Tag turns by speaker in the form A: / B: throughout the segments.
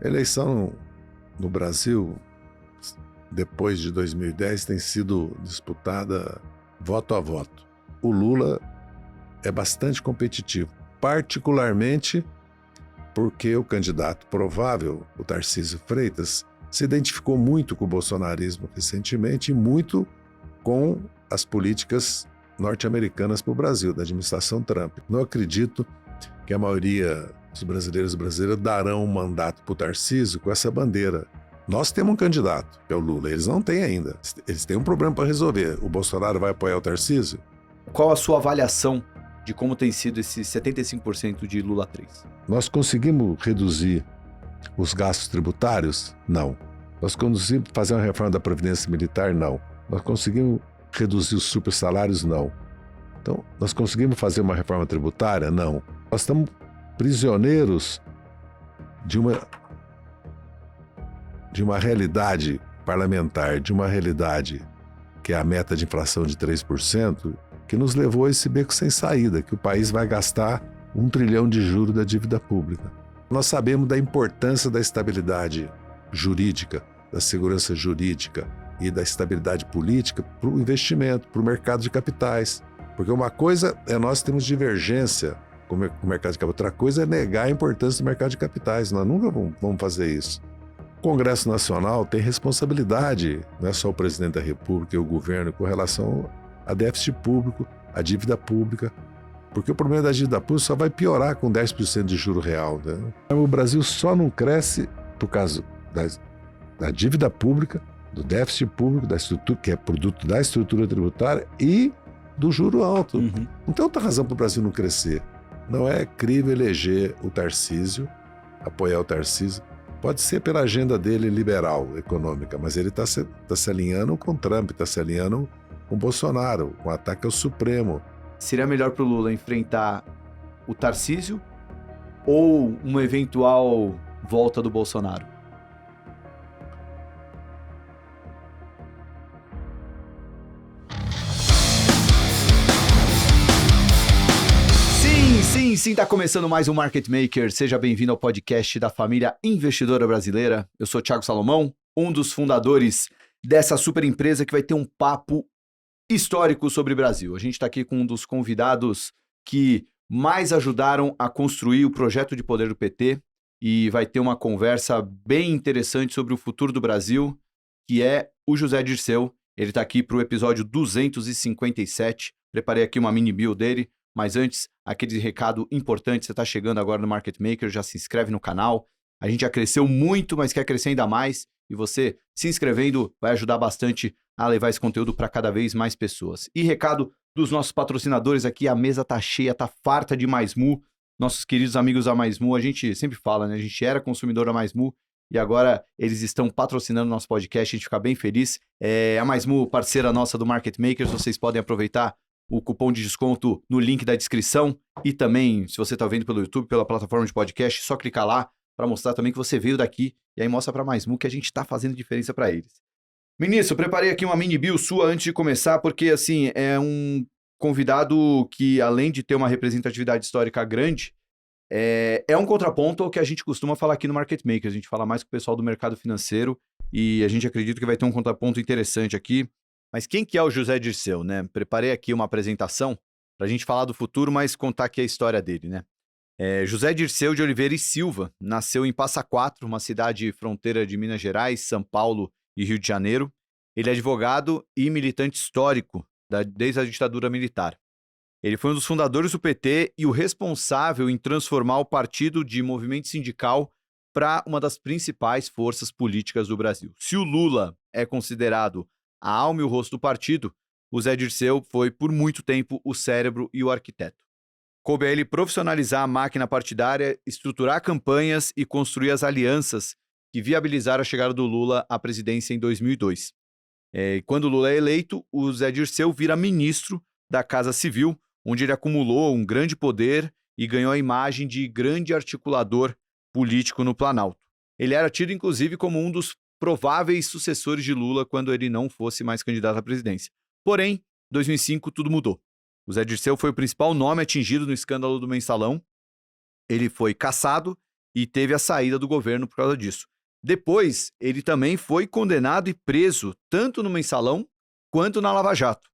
A: A eleição no Brasil, depois de 2010, tem sido disputada voto a voto. O Lula é bastante competitivo, particularmente porque o candidato provável, o Tarcísio Freitas, se identificou muito com o bolsonarismo recentemente e muito com as políticas norte-americanas para o Brasil, da administração Trump. Não acredito que a maioria dos brasileiros e brasileiras darão um mandato para o Tarcísio com essa bandeira. Nós temos um candidato, que é o Lula, eles não têm ainda. Eles têm um problema para resolver. O Bolsonaro vai apoiar o Tarcísio?
B: Qual a sua avaliação de como tem sido esse 75% de Lula 3?
A: Nós conseguimos reduzir os gastos tributários? Não. Nós conseguimos fazer uma reforma da Previdência Militar? Não. Nós conseguimos reduzir os super salários? Não. Então, nós conseguimos fazer uma reforma tributária? Não. Nós estamos prisioneiros de uma realidade parlamentar, de uma realidade que é a meta de inflação de 3%, que nos levou a esse beco sem saída, que o país vai gastar 1 trilhão de juros da dívida pública. Nós sabemos da importância da estabilidade jurídica, da segurança jurídica e da estabilidade política para o investimento, para o mercado de capitais. Porque uma coisa é nós temos divergência com o mercado de capitais, outra coisa é negar a importância do mercado de capitais. Nós nunca vamos fazer isso. O Congresso Nacional tem responsabilidade, não é só o presidente da República e o governo, com relação a déficit público, a dívida pública, porque o problema da dívida pública só vai piorar com 10% de juro real, né? O Brasil só não cresce por causa da dívida pública, do déficit público, da estrutura, que é produto da estrutura tributária e do juro alto. Não tem outra razão para o Brasil não crescer. Não é crível eleger o Tarcísio, apoiar o Tarcísio. Pode ser pela agenda dele liberal, econômica, mas ele está se alinhando com Trump, está se alinhando com Bolsonaro, com ataque ao Supremo.
B: Seria melhor para o Lula enfrentar o Tarcísio ou uma eventual volta do Bolsonaro? Sim, tá começando mais um Market Maker. Seja bem-vindo ao podcast da família investidora brasileira. Eu sou Thiago Salomão, um dos fundadores dessa super empresa que vai ter um papo histórico sobre o Brasil. A gente está aqui com um dos convidados que mais ajudaram a construir o projeto de poder do PT e vai ter uma conversa bem interessante sobre o futuro do Brasil, que é o José Dirceu. Ele está aqui para o episódio 257. Preparei aqui uma mini bio dele, mas antes, aquele recado importante, você está chegando agora no Market Maker, já se inscreve no canal. A gente já cresceu muito, mas quer crescer ainda mais. E você, se inscrevendo, vai ajudar bastante a levar esse conteúdo para cada vez mais pessoas. E recado dos nossos patrocinadores aqui, a mesa tá cheia, tá farta de Mais-Mu. Nossos queridos amigos da Mais-Mu, a gente sempre fala, né? A gente era consumidor da Mais-Mu e agora eles estão patrocinando nosso podcast, a gente fica bem feliz. A Mais-Mu, parceira nossa do Market Makers, vocês podem aproveitar o cupom de desconto no link da descrição e também, se você está vendo pelo YouTube, pela plataforma de podcast, só clicar lá para mostrar também que você veio daqui e aí mostra para Mais-Mu que a gente está fazendo diferença para eles. Ministro, eu preparei aqui uma mini bio sua antes de começar, porque assim, é um convidado que, além de ter uma representatividade histórica grande, é um contraponto ao que a gente costuma falar aqui no Market Maker. A gente fala mais com o pessoal do mercado financeiro e a gente acredita que vai ter um contraponto interessante aqui. Mas quem que é o José Dirceu, né? Preparei aqui uma apresentação para a gente falar do futuro, mas contar aqui a história dele, né? José Dirceu de Oliveira e Silva nasceu em Passa Quatro, uma cidade fronteira de Minas Gerais, São Paulo e Rio de Janeiro. Ele é advogado e militante histórico desde a ditadura militar. Ele foi um dos fundadores do PT e o responsável em transformar o partido de movimento sindical para uma das principais forças políticas do Brasil. Se o Lula é considerado a alma e o rosto do partido, o Zé Dirceu foi, por muito tempo, o cérebro e o arquiteto. Coube a ele profissionalizar a máquina partidária, estruturar campanhas e construir as alianças que viabilizaram a chegada do Lula à presidência em 2002. Quando o Lula é eleito, o Zé Dirceu vira ministro da Casa Civil, onde ele acumulou um grande poder e ganhou a imagem de grande articulador político no Planalto. Ele era tido, inclusive, como um dos prováveis sucessores de Lula quando ele não fosse mais candidato à presidência. Porém, em 2005, tudo mudou. O Zé Dirceu foi o principal nome atingido no escândalo do Mensalão. Ele foi cassado e teve a saída do governo por causa disso. Depois, ele também foi condenado e preso tanto no Mensalão quanto na Lava Jato.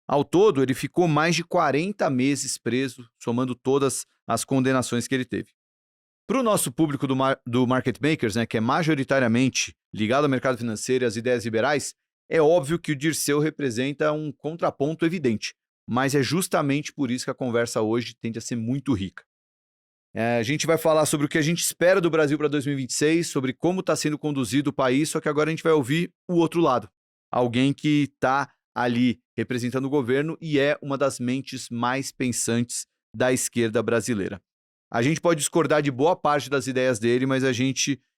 B: Ao todo, ele ficou mais de 40 meses preso, somando todas as condenações que ele teve. Para o nosso público do Market Makers, né, que é majoritariamente ligado ao mercado financeiro e às ideias liberais, é óbvio que o Dirceu representa um contraponto evidente, mas é justamente por isso que a conversa hoje tende a ser muito rica. A gente vai falar sobre o que a gente espera do Brasil para 2026, sobre como está sendo conduzido o país, só que agora a gente vai ouvir o outro lado. Alguém que está ali representando o governo e é uma das mentes mais pensantes da esquerda brasileira. A gente pode discordar de boa parte das ideias dele, mas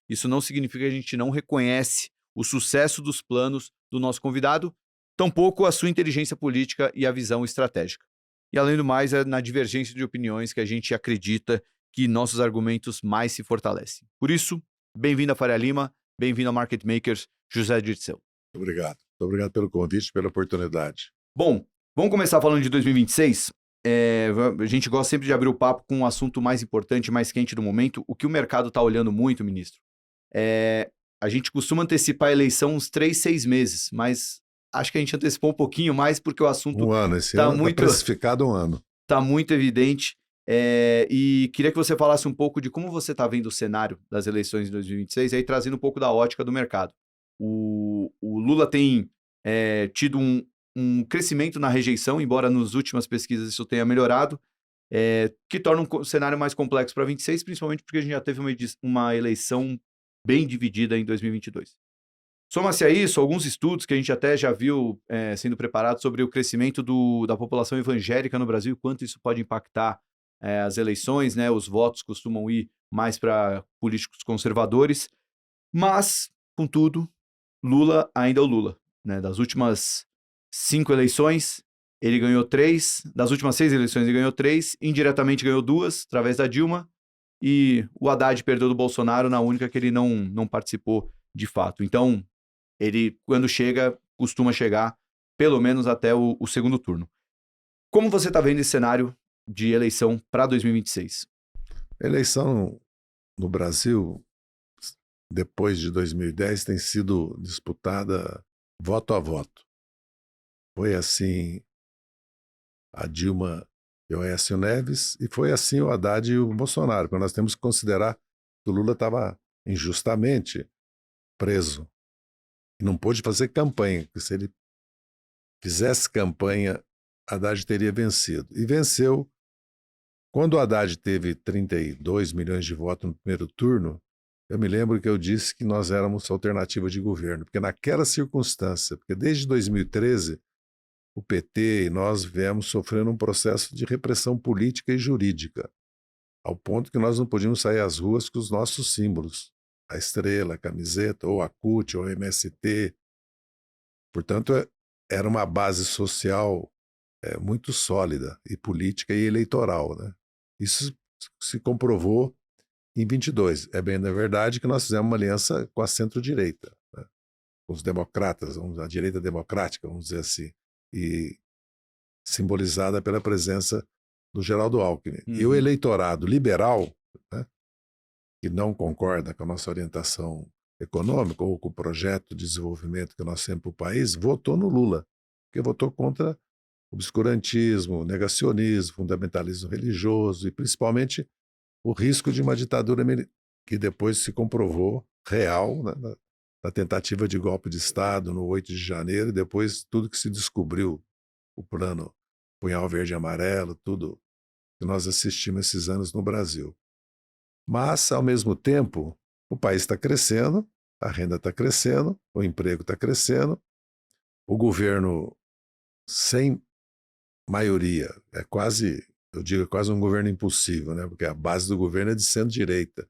B: isso não significa que a gente não reconhece o sucesso dos planos do nosso convidado, tampouco a sua inteligência política e a visão estratégica. E além do mais, é na divergência de opiniões que a gente acredita que nossos argumentos mais se fortalecem. Por isso, bem-vindo a Faria Lima, bem-vindo ao Market Makers, José Dirceu.
A: Obrigado. Muito obrigado pelo convite, pela oportunidade.
B: Bom, vamos começar falando de 2026. A gente gosta sempre de abrir o papo com um assunto mais importante, mais quente do momento. O que o mercado está olhando muito, ministro, a gente costuma antecipar a eleição uns 3, 6 meses, mas acho que a gente antecipou um pouquinho mais porque o assunto
A: Esse ano está precificado um ano.
B: Está muito evidente. E queria que você falasse um pouco de como você está vendo o cenário das eleições de 2026, aí trazendo um pouco da ótica do mercado. O Lula tem tido um crescimento na rejeição, embora nas últimas pesquisas isso tenha melhorado, que torna um cenário mais complexo para 26, principalmente porque a gente já teve uma eleição bem dividida em 2022. Soma-se a isso alguns estudos que a gente até já viu sendo preparados sobre o crescimento da população evangélica no Brasil e quanto isso pode impactar as eleições, né? Os votos costumam ir mais para políticos conservadores, mas, contudo, Lula ainda é o Lula, né? Das últimas 5 eleições, ele ganhou 3, das últimas 6 eleições ele ganhou 3, indiretamente ganhou 2, através da Dilma, e o Haddad perdeu do Bolsonaro na única que ele não participou de fato. Então, ele, quando chega, costuma chegar pelo menos até o segundo turno. Como você está vendo esse cenário de eleição para 2026?
A: A eleição no Brasil, depois de 2010, tem sido disputada voto a voto. Foi assim a Dilma e o Aécio Neves, e foi assim o Haddad e o Bolsonaro, porque nós temos que considerar que o Lula estava injustamente preso e não pôde fazer campanha, porque se ele fizesse campanha, Haddad teria vencido. E venceu. Quando o Haddad teve 32 milhões de votos no primeiro turno, eu me lembro que eu disse que nós éramos alternativa de governo, porque naquela circunstância, porque desde 2013, o PT e nós viemos sofrendo um processo de repressão política e jurídica, ao ponto que nós não podíamos sair às ruas com os nossos símbolos, a estrela, a camiseta, ou a CUT, ou a MST. Portanto, era uma base social muito sólida, e política e eleitoral, né? Isso se comprovou em 22. É bem na verdade que nós fizemos uma aliança com a centro-direita, né? Com os democratas, a direita democrática, vamos dizer assim, e simbolizada pela presença do Geraldo Alckmin. E o eleitorado liberal, né, que não concorda com a nossa orientação econômica ou com o projeto de desenvolvimento que nós temos para o país, votou no Lula, porque votou contra obscurantismo, negacionismo, fundamentalismo religioso e principalmente o risco de uma ditadura que depois se comprovou real, né, na tentativa de golpe de Estado no 8 de janeiro, e depois tudo que se descobriu, o plano Punhal Verde e Amarelo, tudo que nós assistimos esses anos no Brasil. Mas, ao mesmo tempo, o país está crescendo, a renda está crescendo, o emprego está crescendo, o governo sem maioria, eu digo, quase um governo impossível, né? Porque a base do governo é de centro-direita,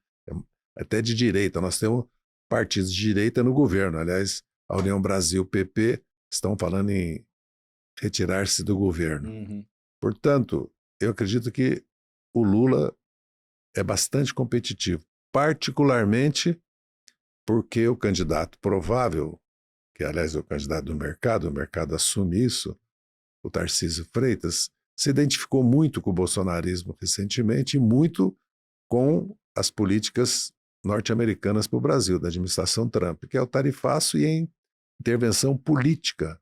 A: até de direita. Nós temos partidos de direita no governo. Aliás, a União Brasil, PP, estão falando em retirar-se do governo. Portanto, eu acredito que o Lula é bastante competitivo, particularmente porque o candidato provável, que aliás é o candidato do mercado, o mercado assume isso, o Tarcísio Freitas, se identificou muito com o bolsonarismo recentemente e muito com as políticas norte-americanas para o Brasil, da administração Trump, que é o tarifaço e a intervenção política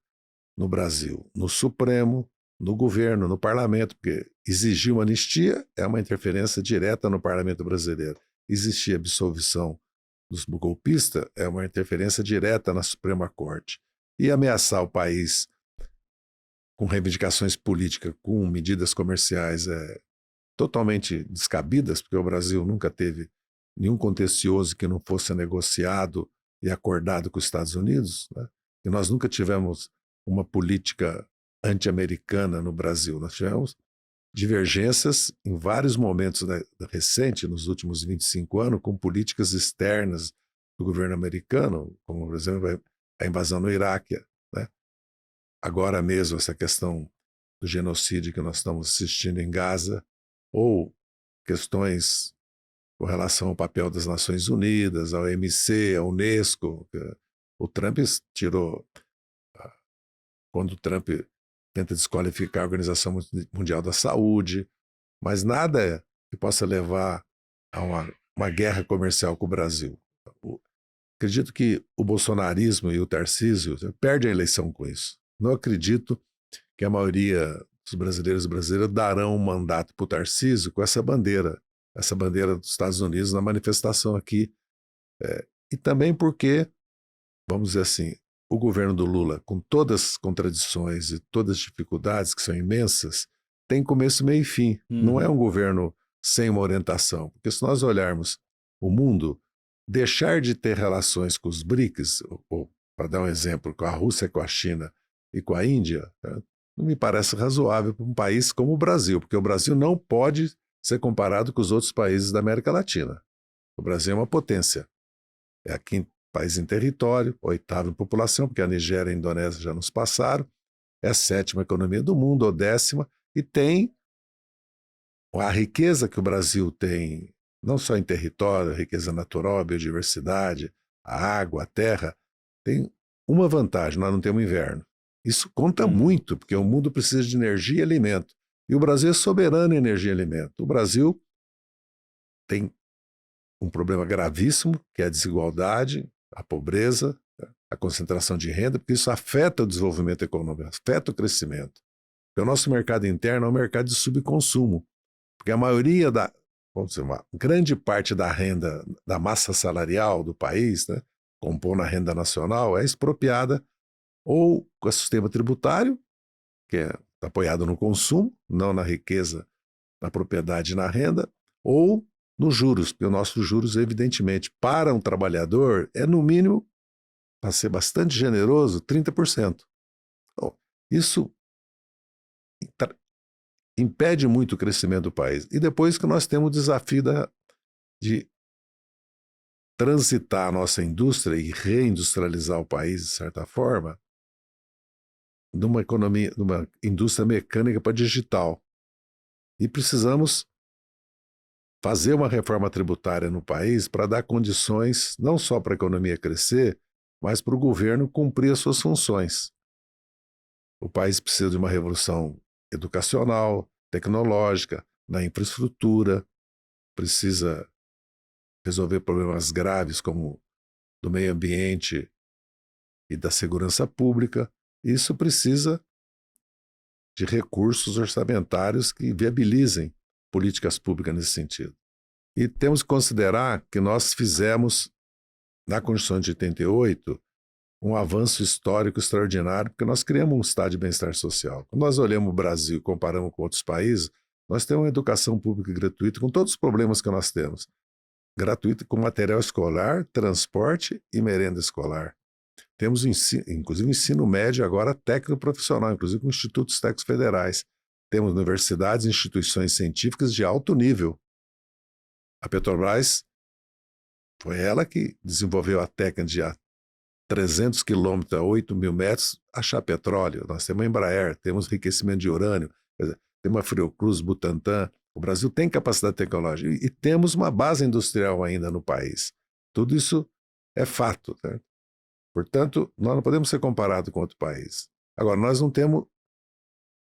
A: no Brasil, no Supremo, no governo, no parlamento, porque exigir uma anistia é uma interferência direta no parlamento brasileiro. Existir absolvição dos golpistas é uma interferência direta na Suprema Corte. E ameaçar o país com reivindicações políticas, com medidas comerciais totalmente descabidas, porque o Brasil nunca teve nenhum contencioso que não fosse negociado e acordado com os Estados Unidos, né? E nós nunca tivemos uma política anti-americana no Brasil. Nós tivemos divergências em vários momentos recentes, nos últimos 25 anos, com políticas externas do governo americano, como, por exemplo, a invasão no Iraque, né? Agora mesmo, essa questão do genocídio que nós estamos assistindo em Gaza, ou questões com relação ao papel das Nações Unidas, ao OMC, à Unesco. O Trump tirou... Quando o Trump tenta desqualificar a Organização Mundial da Saúde, mas nada que possa levar a uma guerra comercial com o Brasil. Acredito que o bolsonarismo e o Tarcísio perdem a eleição com isso. Não acredito que a maioria dos brasileiros e brasileiras darão um mandato para o Tarcísio com essa bandeira dos Estados Unidos na manifestação aqui. E também porque, vamos dizer assim, o governo do Lula, com todas as contradições e todas as dificuldades que são imensas, tem começo, meio e fim. Não é um governo sem uma orientação. Porque se nós olharmos o mundo, deixar de ter relações com os BRICS, ou para dar um exemplo, com a Rússia, com a China e com a Índia, não me parece razoável para um país como o Brasil, porque o Brasil não pode ser comparado com os outros países da América Latina. O Brasil é uma potência. É o quinto país em território, oitavo em população, porque a Nigéria e a Indonésia já nos passaram, é a sétima economia do mundo, ou 10ª, e tem a riqueza que o Brasil tem, não só em território, a riqueza natural, a biodiversidade, a água, a terra, tem uma vantagem: nós não temos inverno. Isso conta muito, porque o mundo precisa de energia e alimento. E o Brasil é soberano em energia e alimento. O Brasil tem um problema gravíssimo, que é a desigualdade, a pobreza, a concentração de renda, porque isso afeta o desenvolvimento econômico, afeta o crescimento. Porque o nosso mercado interno é um mercado de subconsumo, porque a maioria vamos dizer, uma grande parte da renda, da massa salarial do país, né, compõe a renda nacional, é expropriada ou com o sistema tributário, que é apoiado no consumo, não na riqueza, na propriedade e na renda, ou nos juros, porque o nosso juros, evidentemente, para um trabalhador, é no mínimo, para ser bastante generoso, 30%. Bom, isso impede muito o crescimento do país. E depois que nós temos o desafio de transitar a nossa indústria e reindustrializar o país, de certa forma, de uma economia, de uma indústria mecânica para digital. E precisamos fazer uma reforma tributária no país para dar condições não só para a economia crescer, mas para o governo cumprir as suas funções. O país precisa de uma revolução educacional, tecnológica, na infraestrutura, precisa resolver problemas graves como do meio ambiente e da segurança pública. Isso precisa de recursos orçamentários que viabilizem políticas públicas nesse sentido. E temos que considerar que nós fizemos, na Constituição de 88, um avanço histórico extraordinário, porque nós criamos um estado de bem-estar social. Quando nós olhamos o Brasil e comparamos com outros países, nós temos uma educação pública gratuita, com todos os problemas que nós temos. Gratuita com material escolar, transporte e merenda escolar. Temos, inclusive, ensino médio agora técnico profissional, inclusive com institutos técnicos federais. Temos universidades e instituições científicas de alto nível. A Petrobras foi ela que desenvolveu a técnica de 300 quilômetros a 8 mil metros achar petróleo. Nós temos a Embraer, temos enriquecimento de urânio, temos a Fiocruz, Butantan. O Brasil tem capacidade tecnológica e temos uma base industrial ainda no país. Tudo isso é fato, né? Portanto, nós não podemos ser comparados com outro país. Agora, nós não temos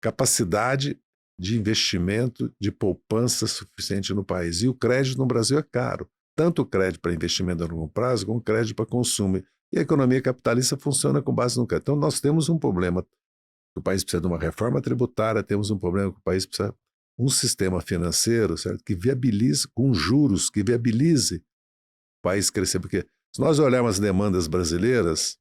A: capacidade de investimento, de poupança suficiente no país. E o crédito no Brasil é caro. tanto crédito para investimento a longo prazo, como crédito para consumo. E a economia capitalista funciona com base no crédito. Então, nós temos um problema. O país precisa de uma reforma tributária, temos um problema que o país precisa de um sistema financeiro, certo? Que viabilize, com juros, que viabilize o país crescer. Porque se nós olharmos as demandas brasileiras,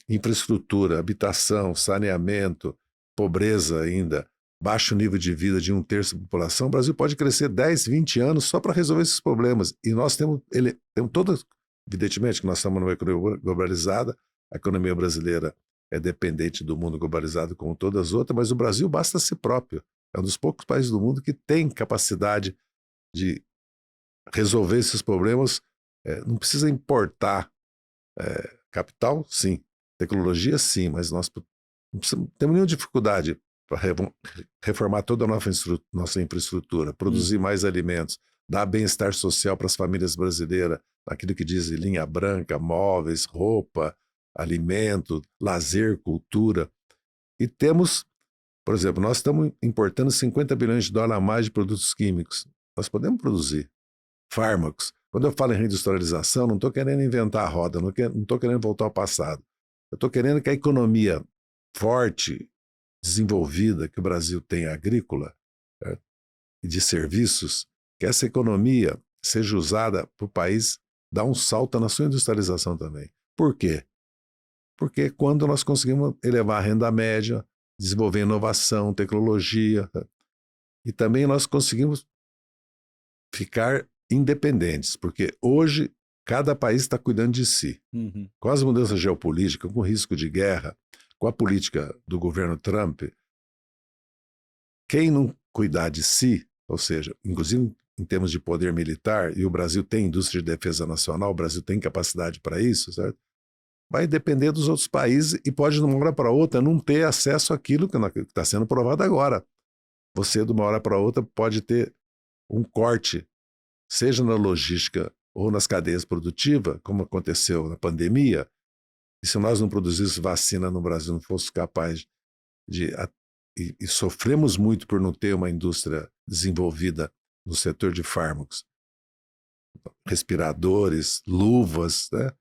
A: infraestrutura, habitação, saneamento, pobreza ainda, baixo nível de vida de 1/3 da população, o Brasil pode crescer 10, 20 anos só para resolver esses problemas. E nós temos todas, evidentemente que nós estamos numa economia globalizada, a economia brasileira é dependente do mundo globalizado como todas as outras, mas o Brasil basta a si próprio. É um dos poucos países do mundo que tem capacidade de resolver esses problemas. Não precisa importar capital, sim. Tecnologia, sim, mas nós não temos nenhuma dificuldade para reformar toda a nossa infraestrutura, produzir mais alimentos, dar bem-estar social para as famílias brasileiras, aquilo que diz linha branca, móveis, roupa, alimento, lazer, cultura. E temos, por exemplo, nós estamos importando 50 bilhões de dólares a mais de produtos químicos. Nós podemos produzir fármacos. Quando eu falo em reindustrialização, não estou querendo inventar a roda, não estou querendo voltar ao passado. Eu estou querendo que a economia forte, desenvolvida que o Brasil tem agrícola, certo? E de serviços, que essa economia seja usada para o país dar um salto na sua industrialização também. Por quê? Porque quando nós conseguimos elevar a renda média, desenvolver inovação, tecnologia, e também nós conseguimos ficar independentes, porque hoje cada país está cuidando de si. Com as mudanças geopolíticas, com o risco de guerra, com a política do governo Trump, quem não cuidar de si, ou seja, inclusive em termos de poder militar, e o Brasil tem indústria de defesa nacional, o Brasil tem capacidade para isso, certo? Vai depender dos outros países e pode, de uma hora para outra, não ter acesso àquilo que está sendo provado agora. Você, de uma hora para outra, pode ter um corte, seja na logística ou nas cadeias produtivas, como aconteceu na pandemia. E se nós não produzíssemos vacina no Brasil, não fosse capaz de... E sofremos muito por não ter uma indústria desenvolvida no setor de fármacos, respiradores, luvas, né?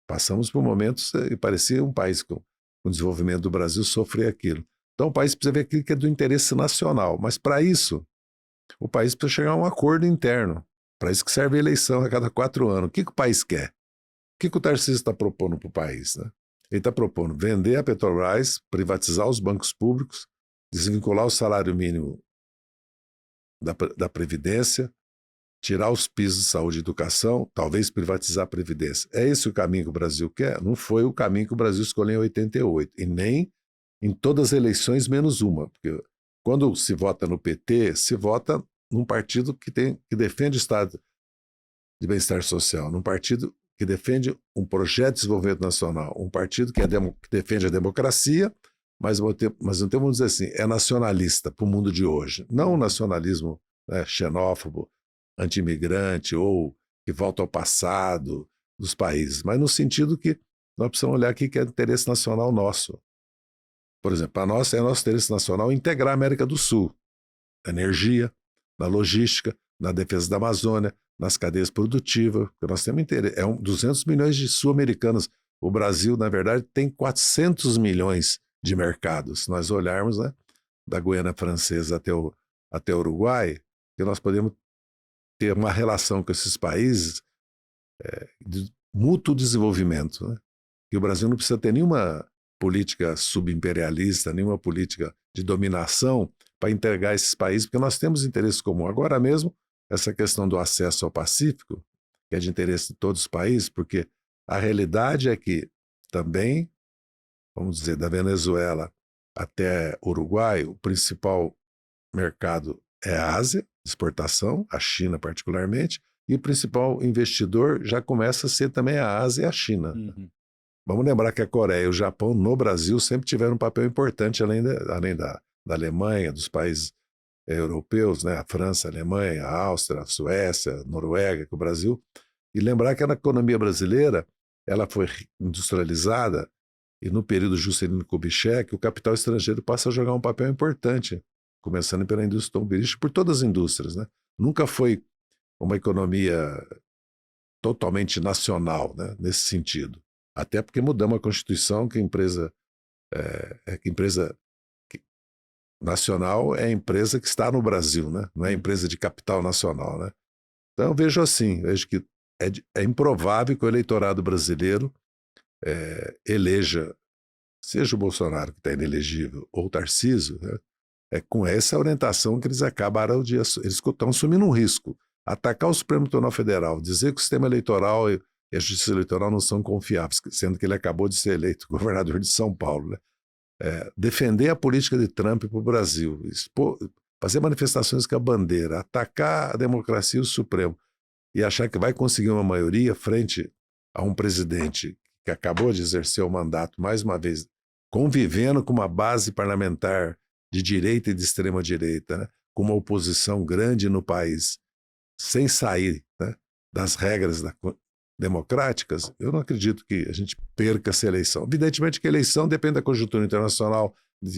A: Passamos por momentos e parecia um país com o desenvolvimento do Brasil sofrer aquilo. Então o país precisa ver aquilo que é do interesse nacional, mas para isso o país precisa chegar a um acordo interno, para isso que serve a eleição a cada 4 anos. O que o país quer? O que o Tarcísio está propondo para o país, né? Ele está propondo vender a Petrobras, privatizar os bancos públicos, desvincular o salário mínimo da Previdência, tirar os pisos de saúde e educação, talvez privatizar a Previdência. É esse o caminho que o Brasil quer? Não foi o caminho que o Brasil escolheu em 88, e nem em todas as eleições, menos uma. Porque quando se vota no PT, se vota num partido que defende o Estado de bem-estar social, num partido que defende um projeto de desenvolvimento nacional, um partido que defende a democracia, mas não temos, vamos dizer assim, é nacionalista para o mundo de hoje. Não um nacionalismo, né, xenófobo, anti-imigrante ou que volta ao passado dos países, mas no sentido que nós precisamos olhar aqui que é interesse nacional nosso. Por exemplo, para nós é nosso interesse nacional integrar a América do Sul, na energia, na logística, na defesa da Amazônia, nas cadeias produtivas, porque nós temos interesse. 200 milhões de sul-americanos. O Brasil, na verdade, tem 400 milhões de mercados. Se nós olharmos, né, da Guiana Francesa até o Uruguai, que nós podemos ter uma relação com esses países de mútuo desenvolvimento, né? E o Brasil não precisa ter nenhuma política subimperialista, nenhuma política de dominação para integrar esses países, porque nós temos interesse comum. Agora mesmo, essa questão do acesso ao Pacífico, que é de interesse de todos os países, porque a realidade é que também, vamos dizer, da Venezuela até Uruguai, o principal mercado é a Ásia, exportação, a China particularmente, e o principal investidor já começa a ser também a Ásia e a China. Vamos lembrar que a Coreia e o Japão no Brasil sempre tiveram um papel importante, além da Alemanha, dos países europeus, né? A França, a Alemanha, a Áustria, a Suécia, a Noruega, que o Brasil. E lembrar que a economia brasileira ela foi industrializada e no período Juscelino Kubitschek o capital estrangeiro passa a jogar um papel importante, começando pela indústria automobilística, por todas as indústrias, né? Nunca foi uma economia totalmente nacional, né, nesse sentido. Até porque mudamos a Constituição, que a empresa nacional é a empresa que está no Brasil, né? Não é a empresa de capital nacional, né? Então eu vejo assim, vejo que é improvável que o eleitorado brasileiro eleja, seja o Bolsonaro, que está inelegível, ou o Tarcísio, né? É com essa orientação que eles acabaram de... Eles estão assumindo um risco. Atacar o Supremo Tribunal Federal, dizer que o sistema eleitoral e a justiça eleitoral não são confiáveis, sendo que ele acabou de ser eleito governador de São Paulo, né? Defender a política de Trump para o Brasil, fazer manifestações com a bandeira, atacar a democracia e o Supremo, e achar que vai conseguir uma maioria frente a um presidente que acabou de exercer o mandato, mais uma vez, convivendo com uma base parlamentar de direita e de extrema-direita, né? Com uma oposição grande no país, sem sair, né, das regras democráticas, eu não acredito que a gente perca essa eleição. Evidentemente que a eleição depende da conjuntura internacional,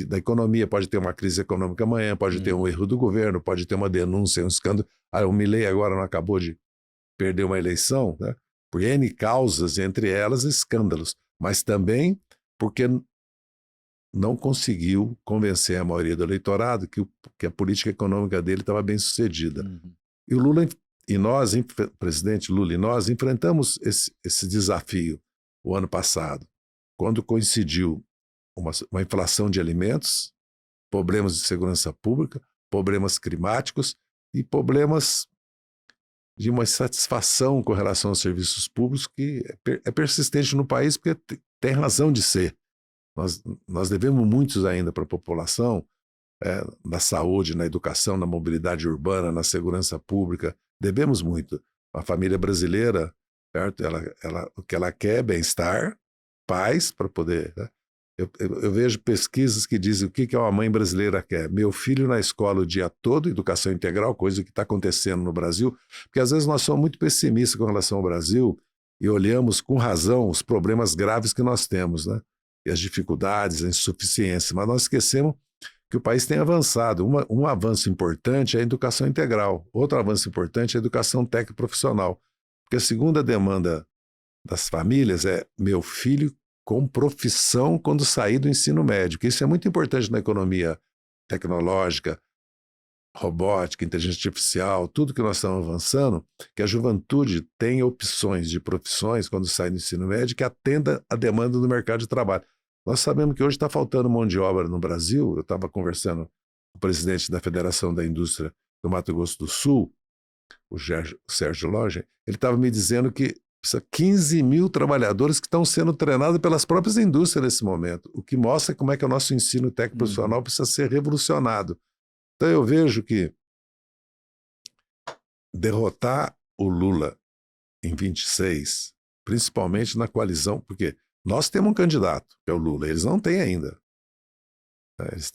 A: da economia, pode ter uma crise econômica amanhã, pode ter um erro do governo, pode ter uma denúncia, um escândalo. O Milei agora não acabou de perder uma eleição, né, por N causas, entre elas escândalos, mas também porque não conseguiu convencer a maioria do eleitorado que a política econômica dele estava bem sucedida. E o Lula e nós, presidente Lula e nós, enfrentamos esse desafio o ano passado, quando coincidiu uma inflação de alimentos, problemas de segurança pública, problemas climáticos e problemas de uma insatisfação com relação aos serviços públicos que é persistente no país porque tem razão de ser. Nós devemos muitos ainda para a população, na saúde, na educação, na mobilidade urbana, na segurança pública. Devemos muito. A família brasileira, certo? O que ela quer é bem-estar, paz, para poder... Né? Eu vejo pesquisas que dizem o que uma mãe brasileira quer. Meu filho na escola o dia todo, educação integral, coisa que está acontecendo no Brasil, porque às vezes nós somos muito pessimistas com relação ao Brasil e olhamos com razão os problemas graves que nós temos, né? E as dificuldades, a insuficiência, mas nós esquecemos que o país tem avançado. Um avanço importante é a educação integral, outro avanço importante é a educação técnico-profissional, porque a segunda demanda das famílias é meu filho com profissão quando sair do ensino médio, que isso é muito importante na economia tecnológica, robótica, inteligência artificial, tudo que nós estamos avançando, que a juventude tenha opções de profissões quando sai do ensino médio que atenda a demanda do mercado de trabalho. Nós sabemos que hoje está faltando mão de obra no Brasil. Eu estava conversando com o presidente da Federação da Indústria do Mato Grosso do Sul, o Sérgio Logen, ele estava me dizendo que precisa 15 mil trabalhadores que estão sendo treinados pelas próprias indústrias nesse momento, o que mostra como é que o nosso ensino técnico-profissional precisa ser revolucionado. Então eu vejo que derrotar o Lula em 26, principalmente na coalizão, porque nós temos um candidato, que é o Lula, eles não têm ainda.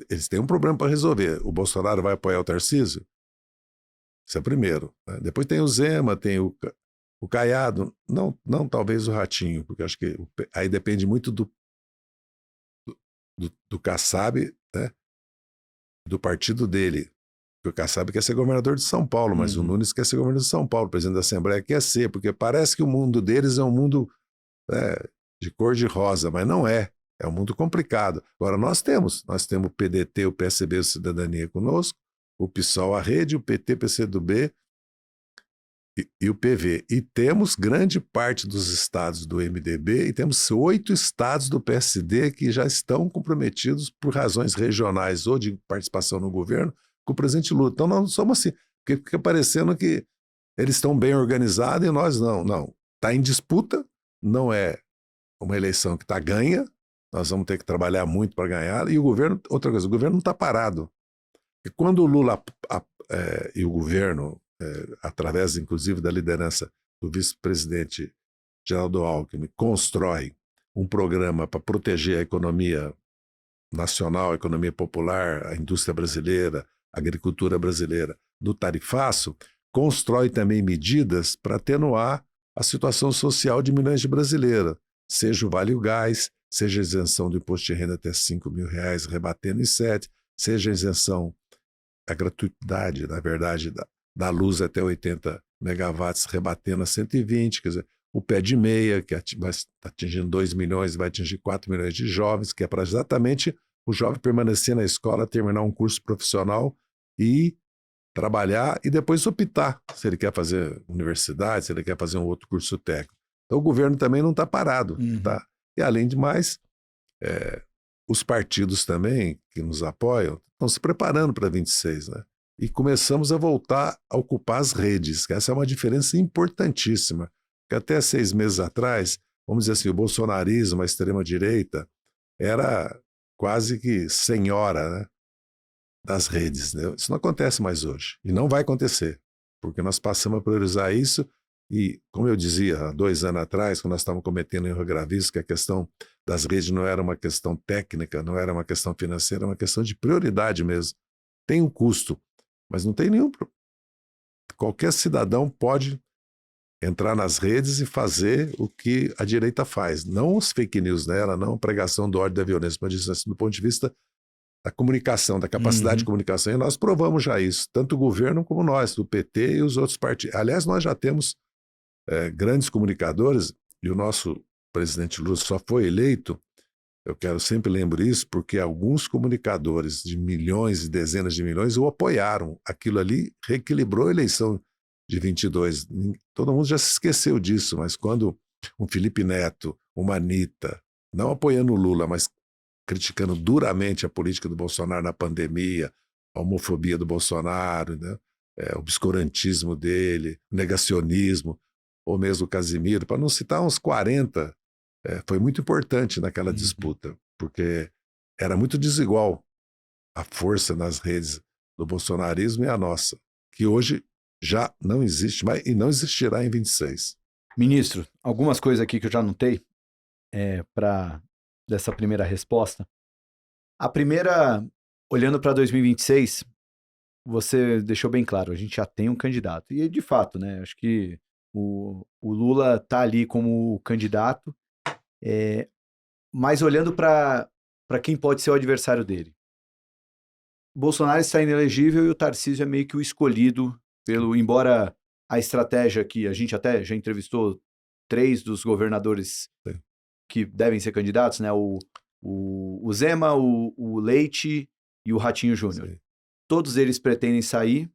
A: Eles têm um problema para resolver. O Bolsonaro vai apoiar o Tarcísio? Isso é o primeiro. Depois tem o Zema, tem o Caiado, não talvez o Ratinho, porque acho que aí depende muito do Kassab, né? Do partido dele. Porque o Kassab quer ser governador de São Paulo, mas o Nunes quer ser governador de São Paulo, o presidente da Assembleia quer ser, porque parece que o mundo deles é um mundo de cor de rosa, mas não é. É um mundo complicado. Agora nós temos o PDT, o PSB, o Cidadania conosco, o PSOL, a Rede, o PT, PCdoB e o PV. E temos grande parte dos estados do MDB e temos 8 estados do PSD que já estão comprometidos por razões regionais ou de participação no governo com o presidente Lula. Então nós somos assim, porque fica parecendo que eles estão bem organizados e nós não. Não, está em disputa, não é uma eleição que está ganha, nós vamos ter que trabalhar muito para ganhar, e o governo, outra coisa, o governo não está parado. E quando o Lula e o governo, através inclusive da liderança do vice-presidente Geraldo Alckmin, constrói um programa para proteger a economia nacional, a economia popular, a indústria brasileira, a agricultura brasileira, do tarifaço, constrói também medidas para atenuar a situação social de milhões de brasileiros, seja o Vale Gás, seja a isenção do imposto de renda até R$5 mil, rebatendo em 7, seja a isenção, a gratuidade, na verdade, da luz até 80 megawatts, rebatendo a 120, quer dizer, o pé de meia, que vai atingindo 2 milhões, vai atingir 4 milhões de jovens, que é para exatamente o jovem permanecer na escola, terminar um curso profissional e trabalhar e depois optar se ele quer fazer universidade, se ele quer fazer um outro curso técnico. Então o governo também não está parado, tá? E além de mais, os partidos também que nos apoiam estão se preparando para 26, né? E começamos a voltar a ocupar as redes, que essa é uma diferença importantíssima, que até 6 meses atrás, vamos dizer assim, o bolsonarismo, a extrema-direita, era quase que senhora, né, das redes, né? Isso não acontece mais hoje, e não vai acontecer, porque nós passamos a priorizar isso, e como eu dizia há 2 anos atrás, quando nós estávamos cometendo erro gravíssimo, que a questão das redes não era uma questão técnica, não era uma questão financeira, era uma questão de prioridade mesmo. Tem um custo, mas não tem nenhum. Qualquer cidadão pode entrar nas redes e fazer o que a direita faz. Não os fake news dela, não a pregação do ódio e da violência, mas assim, do ponto de vista da comunicação, da capacidade de comunicação. E nós provamos já isso, tanto o governo como nós, do PT e os outros partidos. Aliás, nós já temos grandes comunicadores, e o nosso presidente Lula só foi eleito, eu quero sempre lembrar isso, porque alguns comunicadores de milhões e dezenas de milhões o apoiaram. Aquilo ali reequilibrou a eleição de 22. Todo mundo já se esqueceu disso, mas quando um Felipe Neto, uma Anitta, não apoiando o Lula, mas criticando duramente a política do Bolsonaro na pandemia, a homofobia do Bolsonaro, né? O obscurantismo dele, o negacionismo, ou mesmo o Casimiro, para não citar uns 40, foi muito importante naquela disputa, porque era muito desigual a força nas redes do bolsonarismo e a nossa, que hoje já não existe mais e não existirá em 26.
B: Ministro, algumas coisas aqui que eu já anotei dessa primeira resposta. A primeira, olhando para 2026, você deixou bem claro, a gente já tem um candidato. E de fato, né? Acho que o Lula está ali como candidato, mas olhando para quem pode ser o adversário dele. Bolsonaro está inelegível e o Tarcísio é meio que o escolhido embora a estratégia que a gente até já entrevistou 3 dos governadores que devem ser candidatos, né? O Zema, o Leite e o Ratinho Júnior. Todos eles pretendem sair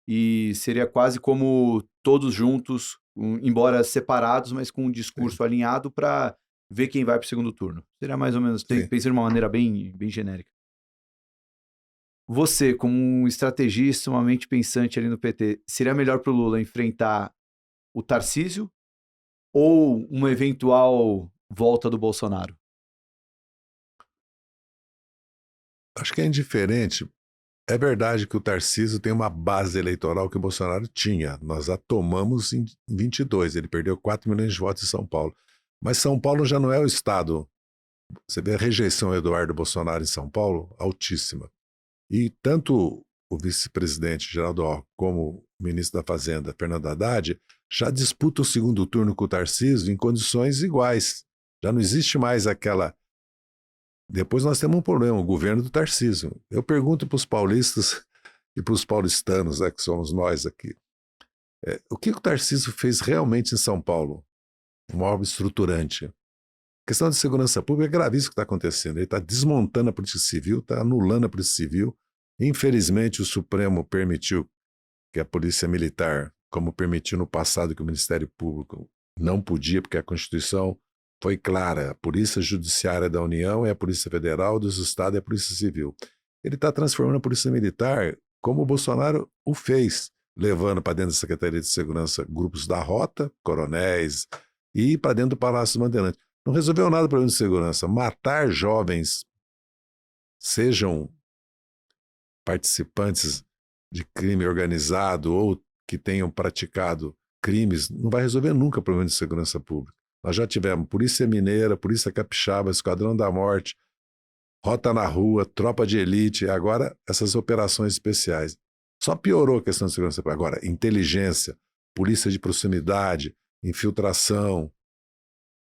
B: e seria quase como todos juntos, embora separados, mas com um discurso alinhado para ver quem vai para o segundo turno. Seria mais ou menos, pensando de uma maneira bem, bem genérica. Você, como um estrategista, uma mente pensante ali no PT, seria melhor para o Lula enfrentar o Tarcísio ou uma eventual volta do Bolsonaro?
A: Acho que é indiferente. É verdade que o Tarcísio tem uma base eleitoral que o Bolsonaro tinha. Nós a tomamos em 22. Ele perdeu 4 milhões de votos em São Paulo. Mas São Paulo já não é o estado. Você vê a rejeição ao Eduardo Bolsonaro em São Paulo, altíssima. E tanto o vice-presidente Geraldo Alckmin como o ministro da Fazenda, Fernando Haddad, já disputam o segundo turno com o Tarcísio em condições iguais. Já não existe mais aquela... Depois nós temos um problema, o governo do Tarcísio. Eu pergunto para os paulistas e para os paulistanos, né, que somos nós aqui, o que o Tarcísio fez realmente em São Paulo? Uma obra estruturante. A questão de segurança pública é gravíssimo o que está acontecendo. Ele está desmontando a Polícia Civil, está anulando a Polícia Civil. Infelizmente, o Supremo permitiu que a Polícia Militar, como permitiu no passado que o Ministério Público não podia, porque a Constituição foi clara. A Polícia Judiciária da União é a Polícia Federal, dos Estados é a Polícia Civil. Ele está transformando a Polícia Militar como o Bolsonaro o fez, levando para dentro da Secretaria de Segurança grupos da Rota, coronéis, e para dentro do Palácio dos Bandeirantes. Não resolveu nada para o problema de segurança. Matar jovens, sejam participantes de crime organizado ou que tenham praticado crimes, não vai resolver nunca o problema de segurança pública. Nós já tivemos Polícia Mineira, Polícia Capixaba, Esquadrão da Morte, Rota na Rua, Tropa de Elite, e agora essas operações especiais. Só piorou a questão de segurança pública. Agora, inteligência, polícia de proximidade, infiltração,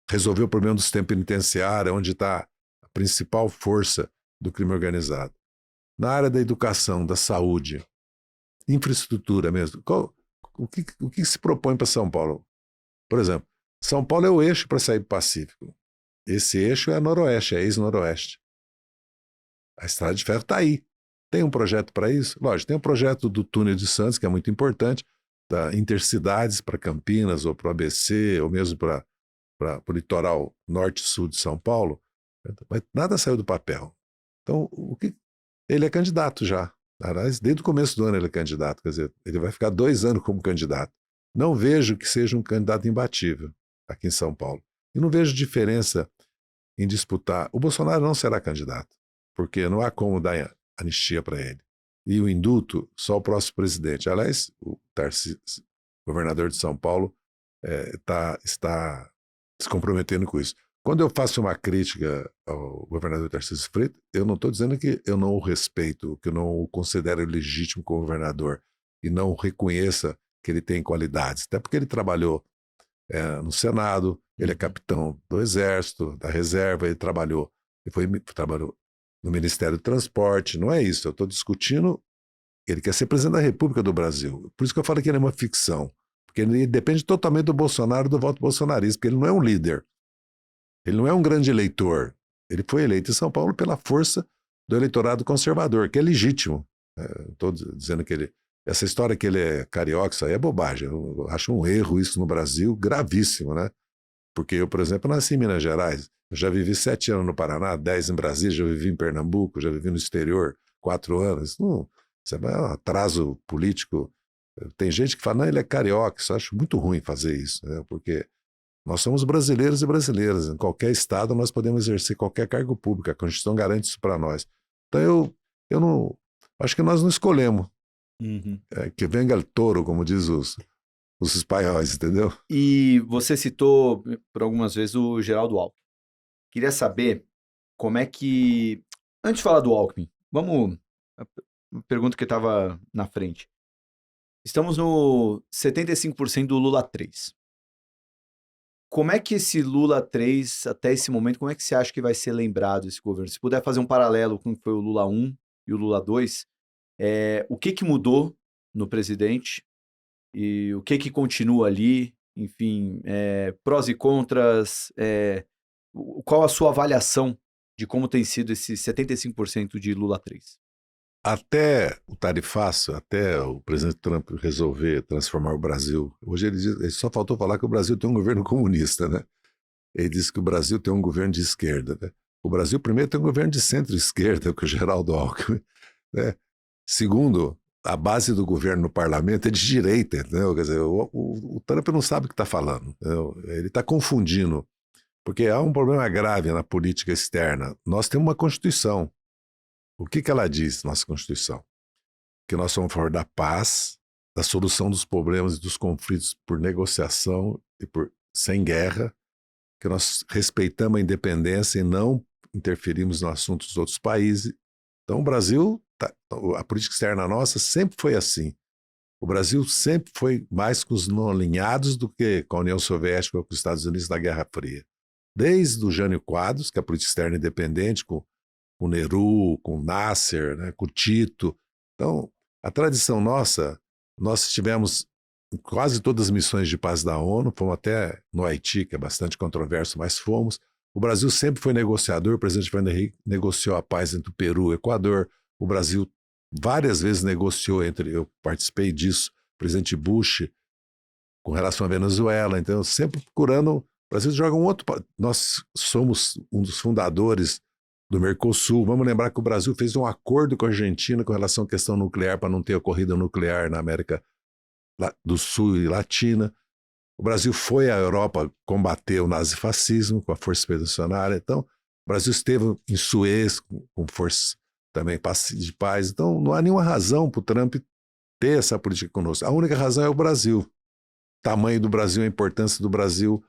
A: resolver o problema do sistema penitenciário, onde está a principal força do crime organizado. Na área da educação, da saúde, infraestrutura mesmo. O que se propõe para São Paulo? Por exemplo, São Paulo é o eixo para sair do Pacífico. Esse eixo é noroeste, é ex-noroeste. A estrada de ferro está aí. Tem um projeto para isso? Lógico, tem um projeto do túnel de Santos, que é muito importante, da intercidades para Campinas, ou para o ABC, ou mesmo para o litoral norte e sul de São Paulo. Mas nada saiu do papel. Então, ele é candidato já. Aliás, desde o começo do ano ele é candidato. Quer dizer, ele vai ficar 2 anos como candidato. Não vejo que seja um candidato imbatível aqui em São Paulo. E não vejo diferença em disputar. O Bolsonaro não será candidato, porque não há como dar anistia para ele. E o indulto, só o próximo presidente. Aliás, o Tarcísio, governador de São Paulo, está se comprometendo com isso. Quando eu faço uma crítica ao governador Tarcísio Freitas, eu não estou dizendo que eu não o respeito, que eu não o considero legítimo como governador e não reconheça que ele tem qualidades. Até porque ele trabalhou no Senado, ele é capitão do Exército, da Reserva, ele trabalhou no Ministério do Transporte. Não é isso, eu estou discutindo, ele quer ser presidente da República do Brasil. Por isso que eu falo que ele é uma ficção, porque ele depende totalmente do Bolsonaro, do voto bolsonarista, porque ele não é um líder. Ele não é um grande eleitor. Ele foi eleito em São Paulo pela força do eleitorado conservador, que é legítimo. Estou dizendo que essa história que ele é carioca, isso aí é bobagem. Eu acho um erro isso no Brasil, gravíssimo, né? Porque eu, por exemplo, nasci em Minas Gerais. Eu já vivi 7 anos no Paraná, 10 em Brasília, já vivi em Pernambuco, já vivi no exterior 4 anos. Isso é um atraso político. Tem gente que fala, não, ele é carioca. Isso eu acho muito ruim fazer isso, né? Porque nós somos brasileiros e brasileiras. Em qualquer estado nós podemos exercer qualquer cargo público. A Constituição garante isso para nós. Então eu não... Acho que nós não escolhemos.
B: Uhum.
A: Que venga o touro, como diz os espanhóis, entendeu?
B: E você citou por algumas vezes o Geraldo Alckmin. Queria saber como é que... Antes de falar do Alckmin, vamos... Uma pergunta que estava na frente. Estamos no 75% do Lula 3. Como é que esse Lula 3, até esse momento, como é que você acha que vai ser lembrado esse governo? Se puder fazer um paralelo com o que foi o Lula 1 e o Lula 2, o que mudou no presidente e o que continua ali, enfim, prós e contras, qual a sua avaliação de como tem sido esse 75% de Lula 3?
A: Até o tarifaço, até o presidente Trump resolver transformar o Brasil, hoje ele só faltou falar que o Brasil tem um governo comunista, né? Ele disse que o Brasil tem um governo de esquerda, né? O Brasil primeiro tem um governo de centro-esquerda, com o Geraldo Alckmin, né? Segundo, a base do governo no parlamento é de direita, entendeu? Quer dizer, o Trump não sabe o que está falando, entendeu? Ele está confundindo, porque há um problema grave na política externa. Nós temos uma Constituição. O que ela diz, nossa Constituição? Que nós somos a favor da paz, da solução dos problemas e dos conflitos por negociação e sem guerra, que nós respeitamos a independência e não interferimos no assunto dos outros países. Então, o Brasil, a política externa nossa sempre foi assim. O Brasil sempre foi mais com os não alinhados do que com a União Soviética ou com os Estados Unidos na Guerra Fria. Desde o Jânio Quadros, que é a política externa independente, com o Nehru, com o Nasser, né, com o Tito. Então, a tradição nossa, nós estivemos em quase todas as missões de paz da ONU, fomos até no Haiti, que é bastante controverso, mas fomos. O Brasil sempre foi negociador, o presidente Fernando Henrique negociou a paz entre o Peru e o Equador, o Brasil várias vezes negociou eu participei disso, o presidente Bush, com relação à Venezuela, então sempre procurando, o Brasil joga nós somos um dos fundadores do Mercosul. Vamos lembrar que o Brasil fez um acordo com a Argentina com relação à questão nuclear para não ter ocorrida nuclear na América do Sul e Latina. O Brasil foi à Europa combater o nazifascismo com a Força Expedicionária. Então, o Brasil esteve em Suez com força também de paz. Então, não há nenhuma razão para o Trump ter essa política conosco. A única razão é o Brasil. O tamanho do Brasil, a importância do Brasil,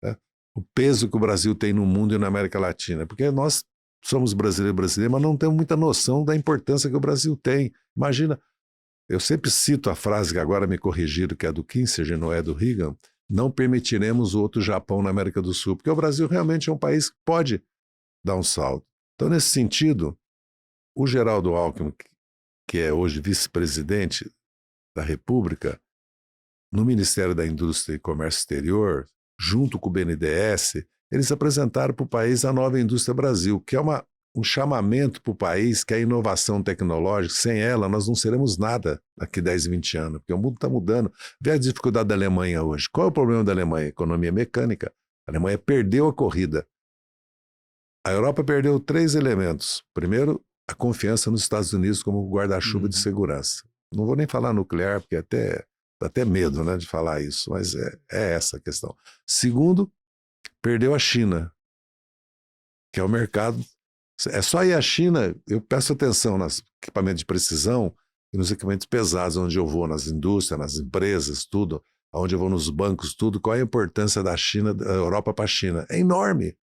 A: né? O peso que o Brasil tem no mundo e na América Latina. Porque nós somos brasileiros, mas não temos muita noção da importância que o Brasil tem. Imagina, eu sempre cito a frase que agora me corrigiram, que é do Kissinger, não é do Reagan, não permitiremos outro Japão na América do Sul, porque o Brasil realmente é um país que pode dar um salto. Então, nesse sentido, o Geraldo Alckmin, que é hoje vice-presidente, da República, no Ministério da Indústria e Comércio Exterior, junto com o BNDES, eles apresentaram para o país a Nova Indústria Brasil, que é um chamamento para o país, que é a inovação tecnológica. Sem ela, nós não seremos nada daqui 10, 20 anos, porque o mundo está mudando. Vê a dificuldade da Alemanha hoje. Qual é o problema da Alemanha? Economia mecânica. A Alemanha perdeu a corrida. A Europa perdeu 3 elementos. Primeiro, a confiança nos Estados Unidos como guarda-chuva de segurança. Não vou nem falar nuclear, porque dá até medo, né, de falar isso, mas é essa a questão. Segundo, perdeu a China, que é o mercado. É só ir à China, eu peço atenção nos equipamentos de precisão e nos equipamentos pesados, onde eu vou, nas indústrias, nas empresas, tudo, onde eu vou nos bancos, tudo. Qual é a importância da China, da Europa para a China? É enorme.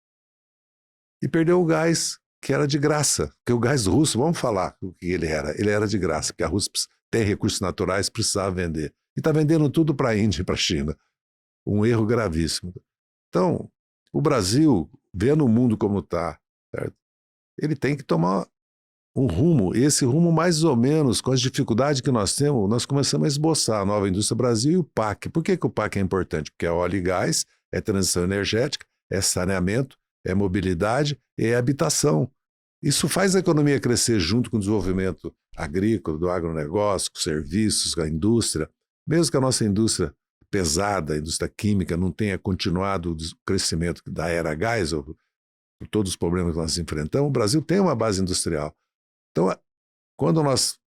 A: E perdeu o gás, que era de graça, porque o gás russo, vamos falar o que ele era de graça, porque a Rússia tem recursos naturais, precisava vender. E está vendendo tudo para a Índia e para a China. Um erro gravíssimo. Então, o Brasil, vendo o mundo como está, ele tem que tomar um rumo, esse rumo mais ou menos, com as dificuldades que nós temos, nós começamos a esboçar a Nova Indústria Brasil e o PAC. Por que o PAC é importante? Porque é óleo e gás, é transição energética, é saneamento, é mobilidade e é habitação. Isso faz a economia crescer junto com o desenvolvimento agrícola, do agronegócio, com serviços, com a indústria. Mesmo que a nossa indústria pesada, a indústria química, não tenha continuado o crescimento da era gás, ou por todos os problemas que nós enfrentamos, o Brasil tem uma base industrial. Então, quando nós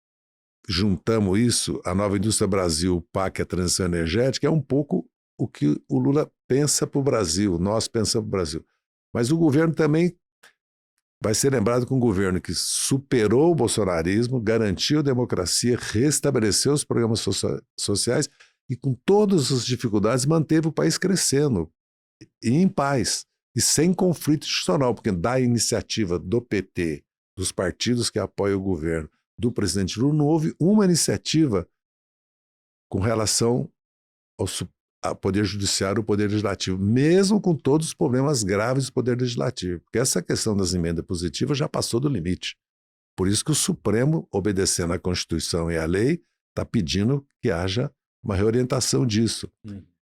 A: juntamos isso, a Nova Indústria Brasil, o PAC, a transição energética, é um pouco o que o Lula pensa para o Brasil, nós pensamos para o Brasil. Mas o governo também vai ser lembrado como um governo que superou o bolsonarismo, garantiu a democracia, restabeleceu os programas sociais e, com todas as dificuldades, manteve o país crescendo e em paz e sem conflito institucional, porque da iniciativa do PT, dos partidos que apoiam o governo, do presidente Lula, não houve uma iniciativa com relação ao Poder Judiciário e ao Poder Legislativo, mesmo com todos os problemas graves do Poder Legislativo, porque essa questão das emendas positivas já passou do limite. Por isso que o Supremo, obedecendo à Constituição e à lei, está pedindo que haja uma reorientação disso.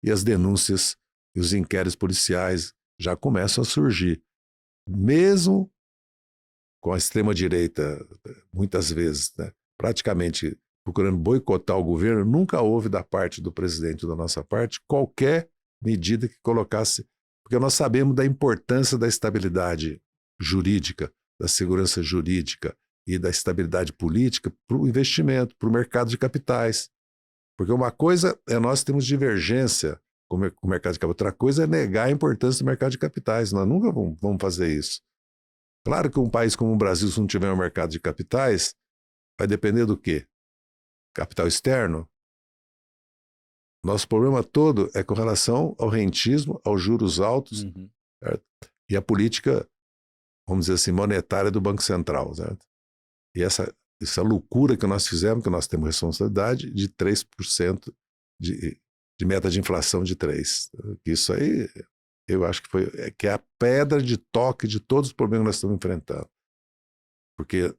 A: E as denúncias e os inquéritos policiais já começam a surgir. Mesmo com a extrema-direita, muitas vezes, né, praticamente procurando boicotar o governo, nunca houve da parte do presidente, da nossa parte, qualquer medida que colocasse, porque nós sabemos da importância da estabilidade jurídica, da segurança jurídica e da estabilidade política para o investimento, para o mercado de capitais. Porque uma coisa é nós temos divergência com o mercado de capitais, outra coisa é negar a importância do mercado de capitais. Nós nunca vamos fazer isso. Claro que um país como o Brasil, se não tiver um mercado de capitais, vai depender do quê? Capital externo. Nosso problema todo é com relação ao rentismo, aos juros altos, certo? E a política, vamos dizer assim, monetária do Banco Central. Certo? E essa loucura que nós fizemos, que nós temos responsabilidade de 3% de meta de inflação de 3%. Isso aí, eu acho que é a pedra de toque de todos os problemas que nós estamos enfrentando. Porque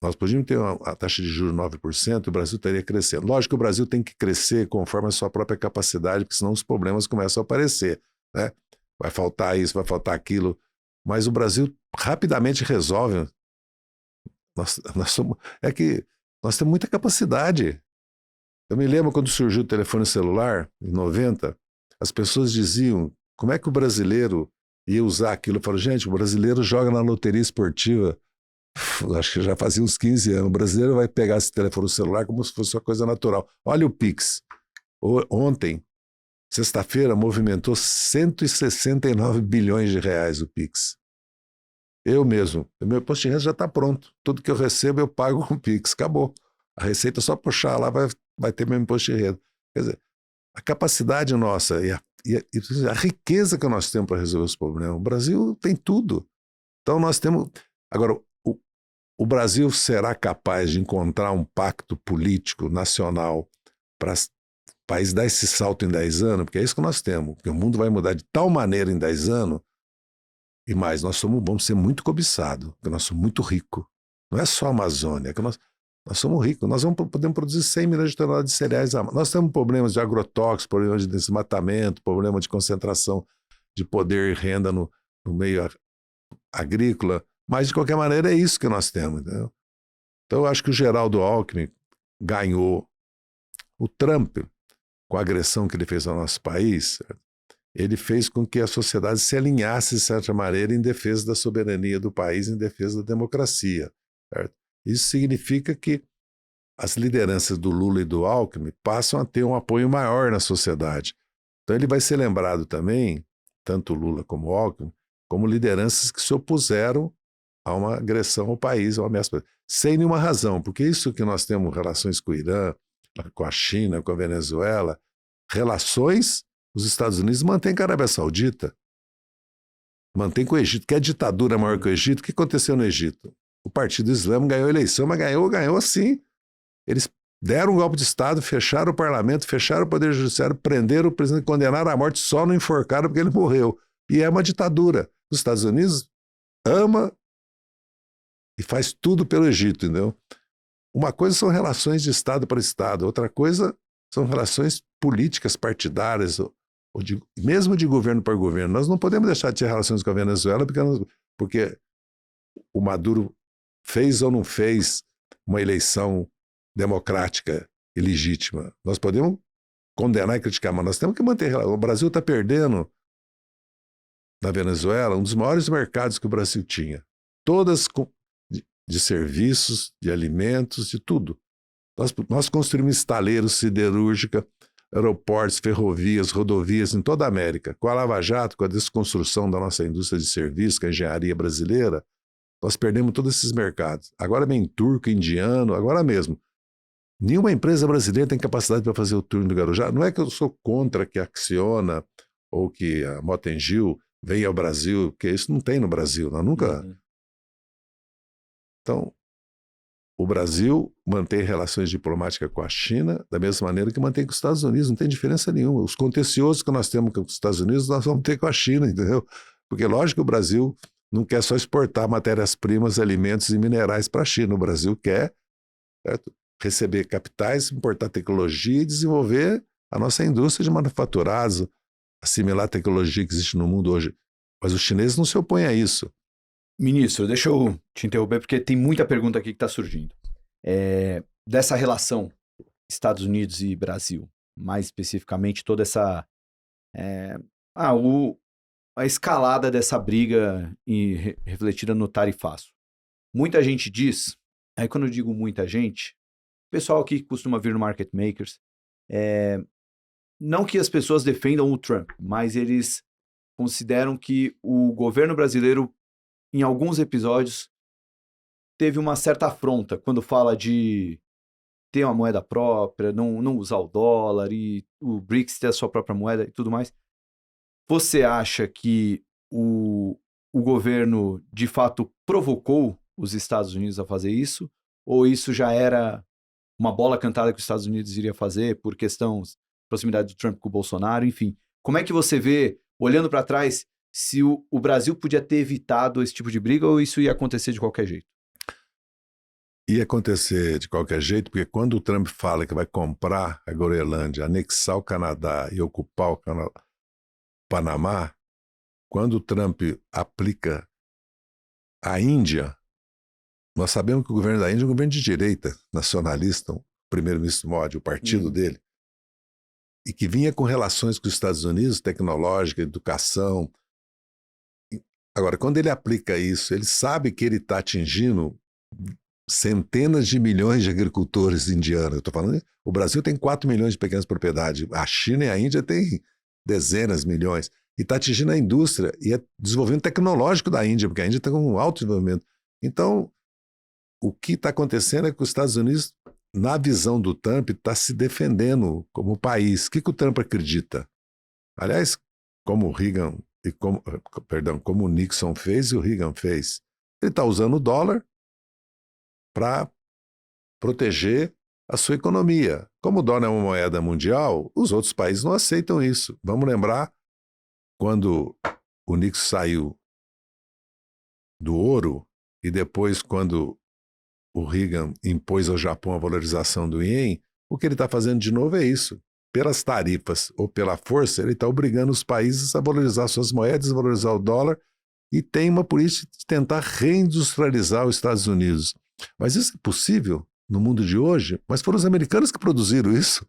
A: nós podíamos ter a taxa de juros 9%, o Brasil estaria crescendo. Lógico que o Brasil tem que crescer conforme a sua própria capacidade, porque senão os problemas começam a aparecer. Né? Vai faltar isso, vai faltar aquilo. Mas o Brasil rapidamente resolve. É que nós temos muita capacidade. Eu me lembro quando surgiu o telefone celular, em 90, as pessoas diziam como é que o brasileiro ia usar aquilo. Eu falo, gente, o brasileiro joga na loteria esportiva. Acho que já fazia uns 15 anos. O brasileiro vai pegar esse telefone celular como se fosse uma coisa natural. Olha o Pix. Ontem, sexta-feira, movimentou 169 bilhões de reais o Pix. Eu mesmo. O meu imposto de renda já está pronto. Tudo que eu recebo eu pago com o Pix. Acabou. A receita é só puxar lá, vai ter meu imposto de renda. Quer dizer, a capacidade nossa e a riqueza que nós temos para resolver os problemas. O Brasil tem tudo. Então nós temos... Agora, o Brasil será capaz de encontrar um pacto político nacional para o país dar esse salto em 10 anos? Porque é isso que nós temos. Porque o mundo vai mudar de tal maneira em 10 anos. E mais, vamos ser muito cobiçados, porque nós somos muito ricos. Não é só a Amazônia. Nós somos ricos, podemos produzir 100 milhões de toneladas de cereais a mais. Nós temos problemas de agrotóxicos, problemas de desmatamento, problema de concentração de poder e renda no meio agrícola, mas de qualquer maneira é isso que nós temos, entendeu? Então eu acho que o Geraldo Alckmin ganhou. O Trump, com a agressão que ele fez ao nosso país, ele fez com que a sociedade se alinhasse de certa maneira em defesa da soberania do país, em defesa da democracia, certo? Isso significa que as lideranças do Lula e do Alckmin passam a ter um apoio maior na sociedade. Então ele vai ser lembrado também, tanto Lula como Alckmin, como lideranças que se opuseram a uma agressão ao país, a uma ameaça, sem nenhuma razão, porque isso que nós temos relações com o Irã, com a China, com a Venezuela, relações, os Estados Unidos mantêm com a Arábia Saudita, mantém com o Egito, que é ditadura maior que o Egito. O que aconteceu no Egito? O Partido Islâmico ganhou a eleição, mas ganhou sim. Eles deram um golpe de Estado, fecharam o parlamento, fecharam o Poder Judiciário, prenderam o presidente, condenaram à morte, só não enforcaram porque ele morreu. E é uma ditadura. Os Estados Unidos ama e faz tudo pelo Egito, entendeu? Uma coisa são relações de Estado para Estado, outra coisa são relações políticas partidárias, mesmo de governo para governo. Nós não podemos deixar de ter relações com a Venezuela porque o Maduro fez ou não fez uma eleição democrática e legítima. Nós podemos condenar e criticar, mas nós temos que manter relação. O Brasil está perdendo na Venezuela um dos maiores mercados que o Brasil tinha. Todas de serviços, de alimentos, de tudo. Nós construímos estaleiros, siderúrgica, aeroportos, ferrovias, rodovias em toda a América. Com a Lava Jato, com a desconstrução da nossa indústria de serviços, com a engenharia brasileira, nós perdemos todos esses mercados. Agora vem turco, indiano, agora mesmo. Nenhuma empresa brasileira tem capacidade para fazer o turno do Guarujá. Não é que eu sou contra que a Acciona ou que a Motengil venha ao Brasil, porque isso não tem no Brasil. Nós nunca... Então, o Brasil mantém relações diplomáticas com a China da mesma maneira que mantém com os Estados Unidos, não tem diferença nenhuma. Os contenciosos que nós temos com os Estados Unidos, nós vamos ter com a China, entendeu? Porque, lógico, que o Brasil não quer só exportar matérias-primas, alimentos e minerais para a China. O Brasil quer, certo, receber capitais, importar tecnologia e desenvolver a nossa indústria de manufaturados, assimilar a tecnologia que existe no mundo hoje. Mas os chineses não se opõem a isso.
B: Ministro, deixa eu te interromper, porque tem muita pergunta aqui que está surgindo. Dessa relação Estados Unidos e Brasil, mais especificamente toda essa... a escalada dessa briga refletida no tarifaço. Muita gente diz, aí quando eu digo muita gente, o pessoal aqui que costuma vir no Market Makers, não que as pessoas defendam o Trump, mas eles consideram que o governo brasileiro, em alguns episódios, teve uma certa afronta quando fala de ter uma moeda própria, não usar o dólar e o BRICS ter a sua própria moeda e tudo mais. Você acha que o governo, de fato, provocou os Estados Unidos a fazer isso? Ou isso já era uma bola cantada que os Estados Unidos iria fazer por questão de proximidade do Trump com o Bolsonaro? Enfim, como é que você vê, olhando para trás, se o Brasil podia ter evitado esse tipo de briga ou isso ia acontecer de qualquer jeito?
A: Ia acontecer de qualquer jeito, porque quando o Trump fala que vai comprar a Groenlândia, anexar o Canadá e ocupar o Panamá, quando o Trump aplica a Índia, nós sabemos que o governo da Índia é um governo de direita, nacionalista, o primeiro-ministro Modi, o partido dele, e que vinha com relações com os Estados Unidos, tecnológica, educação. Agora, quando ele aplica isso, ele sabe que ele está atingindo centenas de milhões de agricultores indianos. Eu estou falando, o Brasil tem 4 milhões de pequenas propriedades, a China e a Índia têm dezenas de milhões, e está atingindo a indústria e o desenvolvimento tecnológico da Índia, porque a Índia está com um alto desenvolvimento. Então, o que está acontecendo é que os Estados Unidos, na visão do Trump, está se defendendo como país. O que o Trump acredita? Aliás, como o Reagan como o Nixon fez e o Reagan fez. Ele está usando o dólar para proteger a sua economia. Como o dólar é uma moeda mundial, os outros países não aceitam isso. Vamos lembrar quando o Nixon saiu do ouro e depois quando o Reagan impôs ao Japão a valorização do ien, o que ele está fazendo de novo é isso. Pelas tarifas ou pela força, ele está obrigando os países a valorizar suas moedas, a valorizar o dólar, e tem uma política de tentar reindustrializar os Estados Unidos. Mas isso é possível no mundo de hoje? Mas foram os americanos que produziram isso.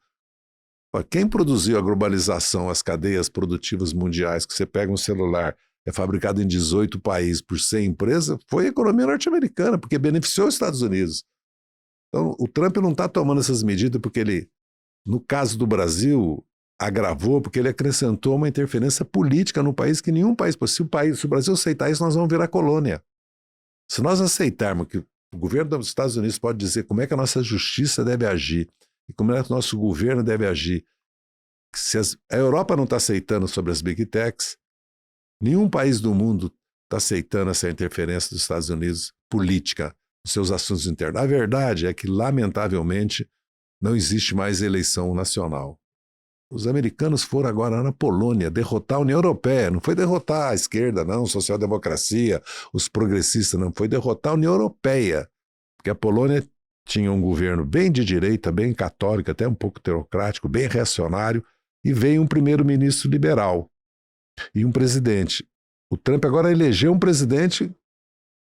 A: Quem produziu a globalização, as cadeias produtivas mundiais, que você pega um celular, é fabricado em 18 países por 100 empresas, foi a economia norte-americana, porque beneficiou os Estados Unidos. Então, o Trump não está tomando essas medidas porque ele, no caso do Brasil, agravou, porque ele acrescentou uma interferência política no país que nenhum país... Se o Brasil aceitar isso, nós vamos virar colônia. Se nós aceitarmos que o governo dos Estados Unidos pode dizer como é que a nossa justiça deve agir, e como é que o nosso governo deve agir. Se a Europa não está aceitando sobre as Big Techs, nenhum país do mundo está aceitando essa interferência dos Estados Unidos política nos seus assuntos internos. A verdade é que, lamentavelmente, não existe mais eleição nacional. Os americanos foram agora na Polônia derrotar a União Europeia. Não foi derrotar a esquerda, não, a social-democracia, os progressistas, não. Foi derrotar a União Europeia. Porque a Polônia tinha um governo bem de direita, bem católico, até um pouco teocrático, bem reacionário, e veio um primeiro-ministro liberal e um presidente. O Trump agora elegeu um presidente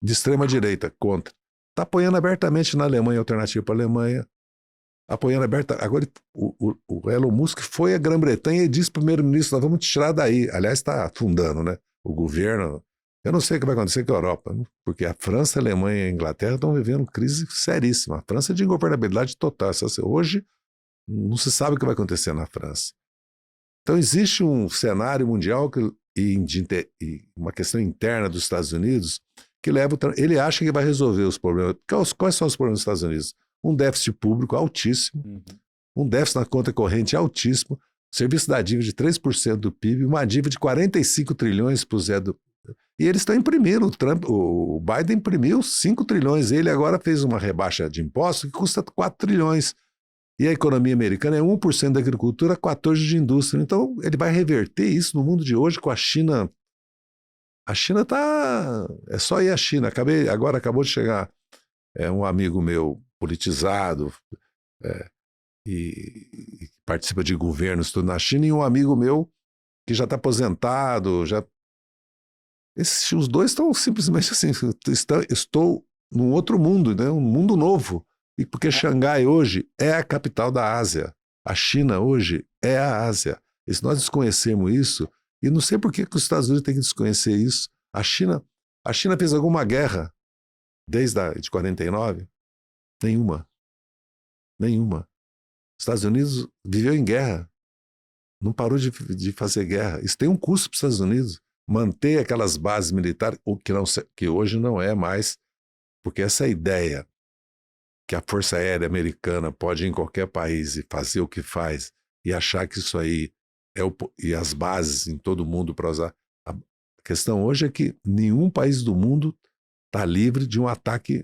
A: de extrema-direita, contra. Está apoiando abertamente na Alemanha, alternativa para a Alemanha, apoiando abertamente. Agora, o Elon Musk foi à Grã-Bretanha e disse para o primeiro-ministro, nós vamos te tirar daí. Aliás, está afundando, né? O governo... Eu não sei o que vai acontecer com a Europa, né? Porque a França, a Alemanha e a Inglaterra estão vivendo crise seríssima. A França é de ingovernabilidade total. Hoje, não se sabe o que vai acontecer na França. Então, existe um cenário mundial e uma questão interna dos Estados Unidos que leva ele acha que vai resolver os problemas. Quais são os problemas dos Estados Unidos? Um déficit público altíssimo, um déficit na conta corrente altíssimo, serviço da dívida de 3% do PIB, uma dívida de 45 trilhões para o Zé do... E eles estão imprimindo, o Biden imprimiu 5 trilhões, ele agora fez uma rebaixa de impostos que custa 4 trilhões. E a economia americana é 1% da agricultura, 14% de indústria. Então, ele vai reverter isso no mundo de hoje com a China. A China está... É só ir à China. Agora acabou de chegar um amigo meu politizado e participa de governos tudo na China, e um amigo meu que já está aposentado, os dois estão simplesmente assim, estou num outro mundo, né? Um mundo novo. E porque Xangai hoje é a capital da Ásia. A China hoje é a Ásia. E se nós desconhecermos isso, e não sei por que os Estados Unidos têm que desconhecer isso, a China fez alguma guerra desde de 49? Nenhuma. Os Estados Unidos viveu em guerra. Não parou de fazer guerra. Isso tem um custo para os Estados Unidos. Manter aquelas bases militares, que hoje não é mais, porque essa ideia que a Força Aérea Americana pode ir em qualquer país e fazer o que faz e achar que isso aí e as bases em todo mundo para usar. A questão hoje é que nenhum país do mundo está livre de um ataque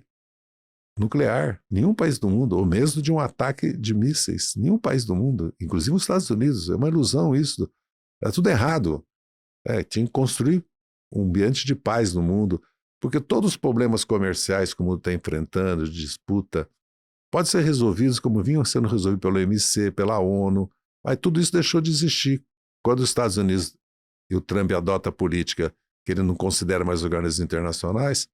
A: nuclear. Nenhum país do mundo, ou mesmo de um ataque de mísseis. Nenhum país do mundo, inclusive os Estados Unidos. É uma ilusão isso. É tudo errado. Tinha que construir um ambiente de paz no mundo, porque todos os problemas comerciais que o mundo está enfrentando, de disputa, podem ser resolvidos como vinham sendo resolvidos pelo OMC, pela ONU, mas tudo isso deixou de existir. Quando os Estados Unidos e o Trump adotam a política que ele não considera mais organismos internacionais,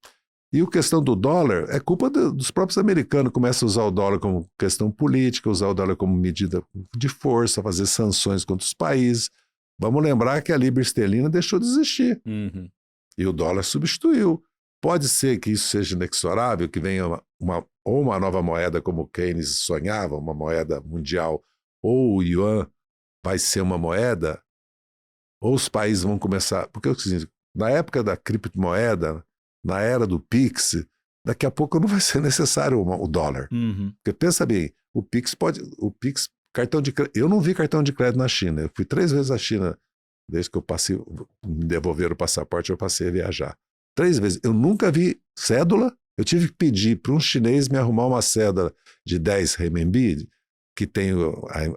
A: e a questão do dólar é culpa dos próprios americanos, começam a usar o dólar como questão política, usar o dólar como medida de força, fazer sanções contra os países. Vamos lembrar que a libra esterlina deixou de existir. E o dólar substituiu. Pode ser que isso seja inexorável, que venha uma nova moeda como Keynes sonhava, uma moeda mundial, ou o yuan vai ser uma moeda, ou os países vão começar... Porque na época da criptomoeda, na era do Pix, daqui a pouco não vai ser necessário o dólar. Porque pensa bem, o Pix, cartão de crédito. Eu não vi cartão de crédito na China. Eu fui 3 vezes à China, desde que me devolveram o passaporte, eu passei a viajar. 3 vezes. Eu nunca vi cédula. Eu tive que pedir para um chinês me arrumar uma cédula de 10 renminbi, que tem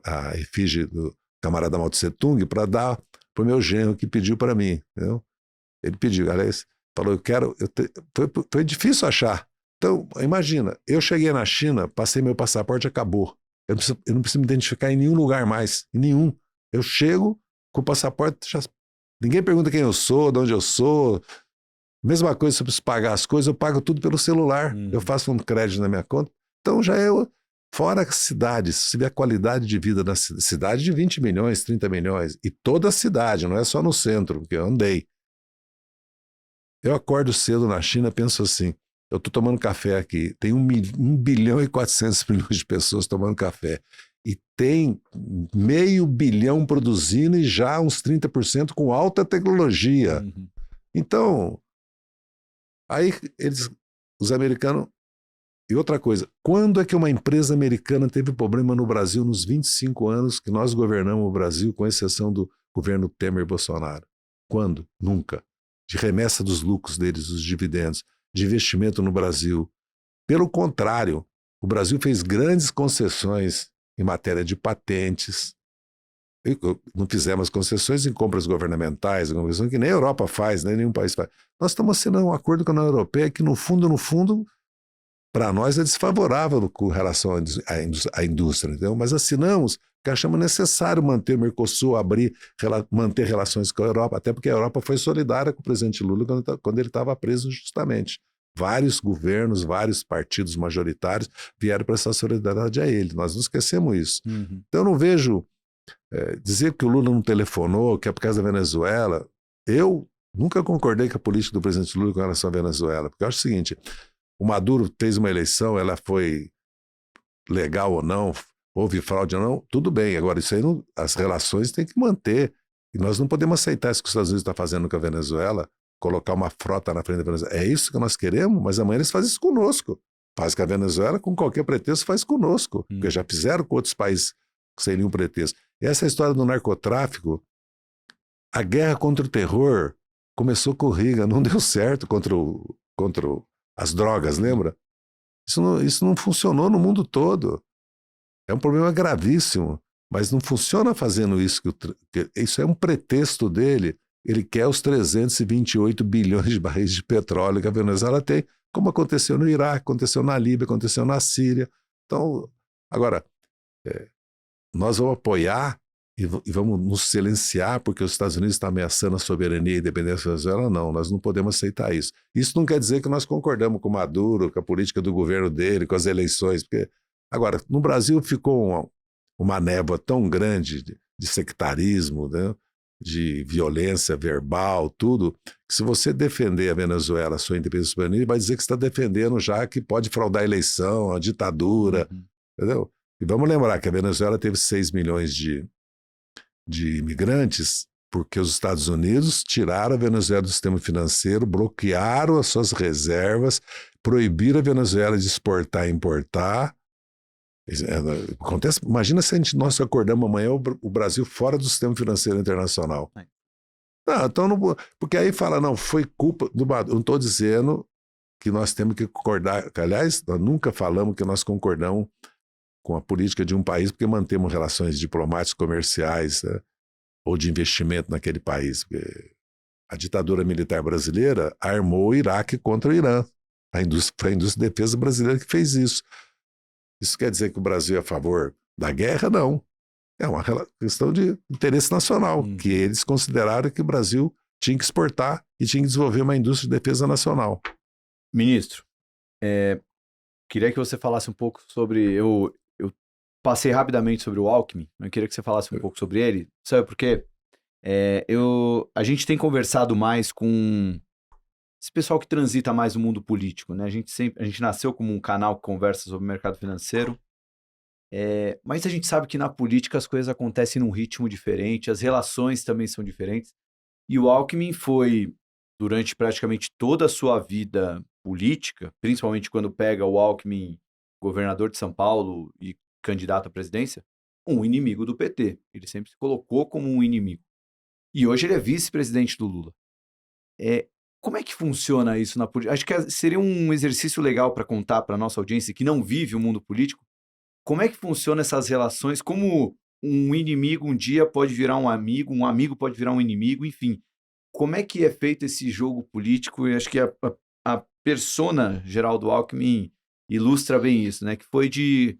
A: a efígie do camarada Mao Tse Tung, para dar para o meu genro que pediu para mim. Entendeu? Ele pediu, aliás, falou, foi difícil achar. Então, imagina, eu cheguei na China, passei meu passaporte, acabou. Eu não preciso me identificar em nenhum lugar mais, em nenhum. Eu chego com o passaporte, ninguém pergunta quem eu sou, de onde eu sou. Mesma coisa, se eu preciso pagar as coisas, eu pago tudo pelo celular. Eu faço um crédito na minha conta. Então já é, fora a cidade, se você vê a qualidade de vida na cidade de 20 milhões, 30 milhões, e toda a cidade, não é só no centro, porque eu andei. Eu acordo cedo na China, penso assim, eu estou tomando café aqui, tem 1 bilhão e 400 milhões de pessoas tomando café, e tem 500 milhão produzindo e já uns 30% com alta tecnologia. Então, aí os americanos... E outra coisa, quando é que uma empresa americana teve problema no Brasil nos 25 anos que nós governamos o Brasil, com exceção do governo Temer e Bolsonaro? Quando? Nunca. De remessa dos lucros deles, dos dividendos, de investimento no Brasil. Pelo contrário, o Brasil fez grandes concessões em matéria de patentes. Não fizemos concessões em compras governamentais, que nem a Europa faz, nem nenhum país faz. Nós estamos assinando um acordo com a União Europeia que, no fundo, para nós é desfavorável com relação à indústria, entendeu? Mas assinamos porque achamos necessário manter o Mercosul, manter relações com a Europa, até porque a Europa foi solidária com o presidente Lula quando ele estava preso justamente. Vários governos, vários partidos majoritários vieram para essa solidariedade a ele. Nós não esquecemos isso. Então eu não vejo dizer que o Lula não telefonou, que é por causa da Venezuela. Eu nunca concordei com a política do presidente Lula com relação à Venezuela, porque eu acho o seguinte... O Maduro fez uma eleição, ela foi legal ou não, houve fraude ou não, tudo bem. Agora, isso aí as relações tem que manter. E nós não podemos aceitar isso que os Estados Unidos está fazendo com a Venezuela, colocar uma frota na frente da Venezuela. É isso que nós queremos, mas amanhã eles fazem isso conosco. Faz com a Venezuela, com qualquer pretexto, faz conosco. Porque já fizeram com outros países sem nenhum pretexto. E essa história do narcotráfico, a guerra contra o terror começou com o Reagan, não deu certo contra as drogas, lembra? Isso não funcionou no mundo todo. É um problema gravíssimo, mas não funciona fazendo isso. Isso é um pretexto dele. Ele quer os 328 bilhões de barris de petróleo que a Venezuela tem, como aconteceu no Iraque, aconteceu na Líbia, aconteceu na Síria. Então, agora, nós vamos apoiar e vamos nos silenciar porque os Estados Unidos estão ameaçando a soberania e a independência da Venezuela? Não, nós não podemos aceitar isso. Isso não quer dizer que nós concordamos com o Maduro, com a política do governo dele, com as eleições. Porque... Agora, no Brasil ficou uma névoa tão grande de sectarismo, né? De violência verbal, tudo, que se você defender a Venezuela, a sua independência e soberania, vai dizer que você está defendendo já que pode fraudar a eleição, a ditadura, entendeu? E vamos lembrar que a Venezuela teve 6 milhões de imigrantes, porque os Estados Unidos tiraram a Venezuela do sistema financeiro, bloquearam as suas reservas, proibiram a Venezuela de exportar e importar. Acontece, imagina se nós acordamos amanhã o Brasil fora do sistema financeiro internacional. Não, então não, porque aí fala, não, foi culpa do Maduro. Eu não estou dizendo que nós temos que concordar, aliás, nós nunca falamos que nós concordamos com a política de um país, porque mantemos relações diplomáticas, comerciais, né, ou de investimento naquele país. Porque a ditadura militar brasileira armou o Iraque contra o Irã. Foi a indústria de defesa brasileira que fez isso. Isso quer dizer que o Brasil é a favor da guerra? Não. É uma questão de interesse nacional, que eles consideraram que o Brasil tinha que exportar e tinha que desenvolver uma indústria de defesa nacional.
B: Ministro, queria que você falasse um pouco sobre... Eu passei rapidamente sobre o Alckmin, eu queria que você falasse um pouco sobre ele. Sabe por quê? A gente tem conversado mais com esse pessoal que transita mais no mundo político, né? A gente nasceu como um canal que conversa sobre o mercado financeiro, mas a gente sabe que na política as coisas acontecem num ritmo diferente, as relações também são diferentes. E o Alckmin foi, durante praticamente toda a sua vida política, principalmente quando pega o Alckmin, governador de São Paulo e candidato à presidência, um inimigo do PT. Ele sempre se colocou como um inimigo. E hoje ele é vice-presidente do Lula. Como é que funciona isso na política? Acho que seria um exercício legal para contar para a nossa audiência que não vive o mundo político. Como é que funcionam essas relações? Como um inimigo um dia pode virar um amigo pode virar um inimigo, enfim. Como é que é feito esse jogo político? E acho que a persona Geraldo Alckmin ilustra bem isso, né? Que foi de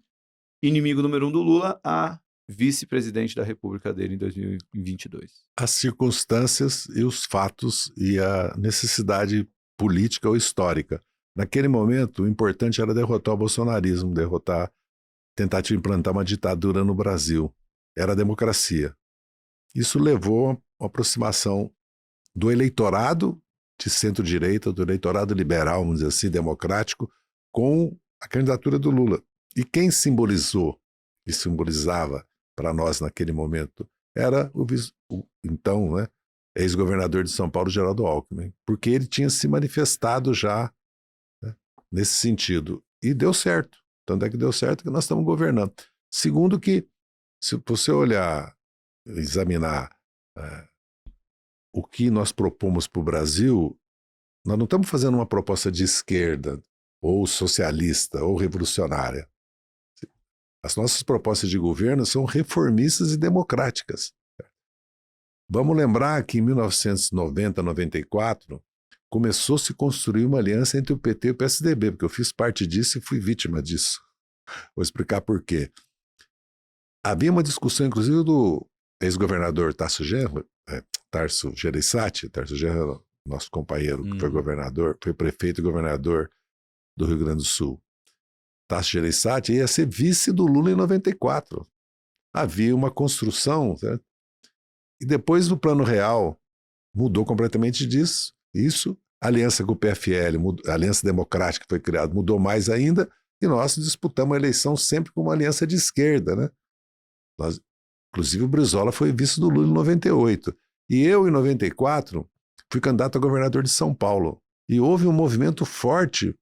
B: inimigo número 1 do Lula a vice-presidente da República dele em 2022.
A: As circunstâncias e os fatos e a necessidade política ou histórica. Naquele momento, o importante era derrotar o bolsonarismo, tentar de implantar uma ditadura no Brasil. Era a democracia. Isso levou a uma aproximação do eleitorado de centro-direita, do eleitorado liberal, vamos dizer assim, democrático, com a candidatura do Lula. E quem simbolizou e simbolizava para nós naquele momento era o então, né, ex-governador de São Paulo, Geraldo Alckmin, porque ele tinha se manifestado já, né, nesse sentido. E deu certo. Tanto é que deu certo que nós estamos governando. Segundo que, se você olhar, examinar o que nós propomos para o Brasil, nós não estamos fazendo uma proposta de esquerda, ou socialista, ou revolucionária. As nossas propostas de governo são reformistas e democráticas. Vamos lembrar que em 1990, 94, começou a se construir uma aliança entre o PT e o PSDB, porque eu fiz parte disso e fui vítima disso. Vou explicar por quê. Havia uma discussão, inclusive, do ex-governador Tarso Gereissati, Tarso Genro, nosso companheiro, que foi governador, foi prefeito e governador do Rio Grande do Sul. Tarso Gereissati ia ser vice do Lula em 94. Havia uma construção, certo? E depois do Plano Real mudou completamente disso. Isso, a aliança com o PFL, a Aliança Democrática que foi criada, mudou mais ainda, e nós disputamos a eleição sempre com uma aliança de esquerda, né? Inclusive o Brizola foi vice do Lula em 98. E eu, em 94, fui candidato a governador de São Paulo. E houve um movimento forte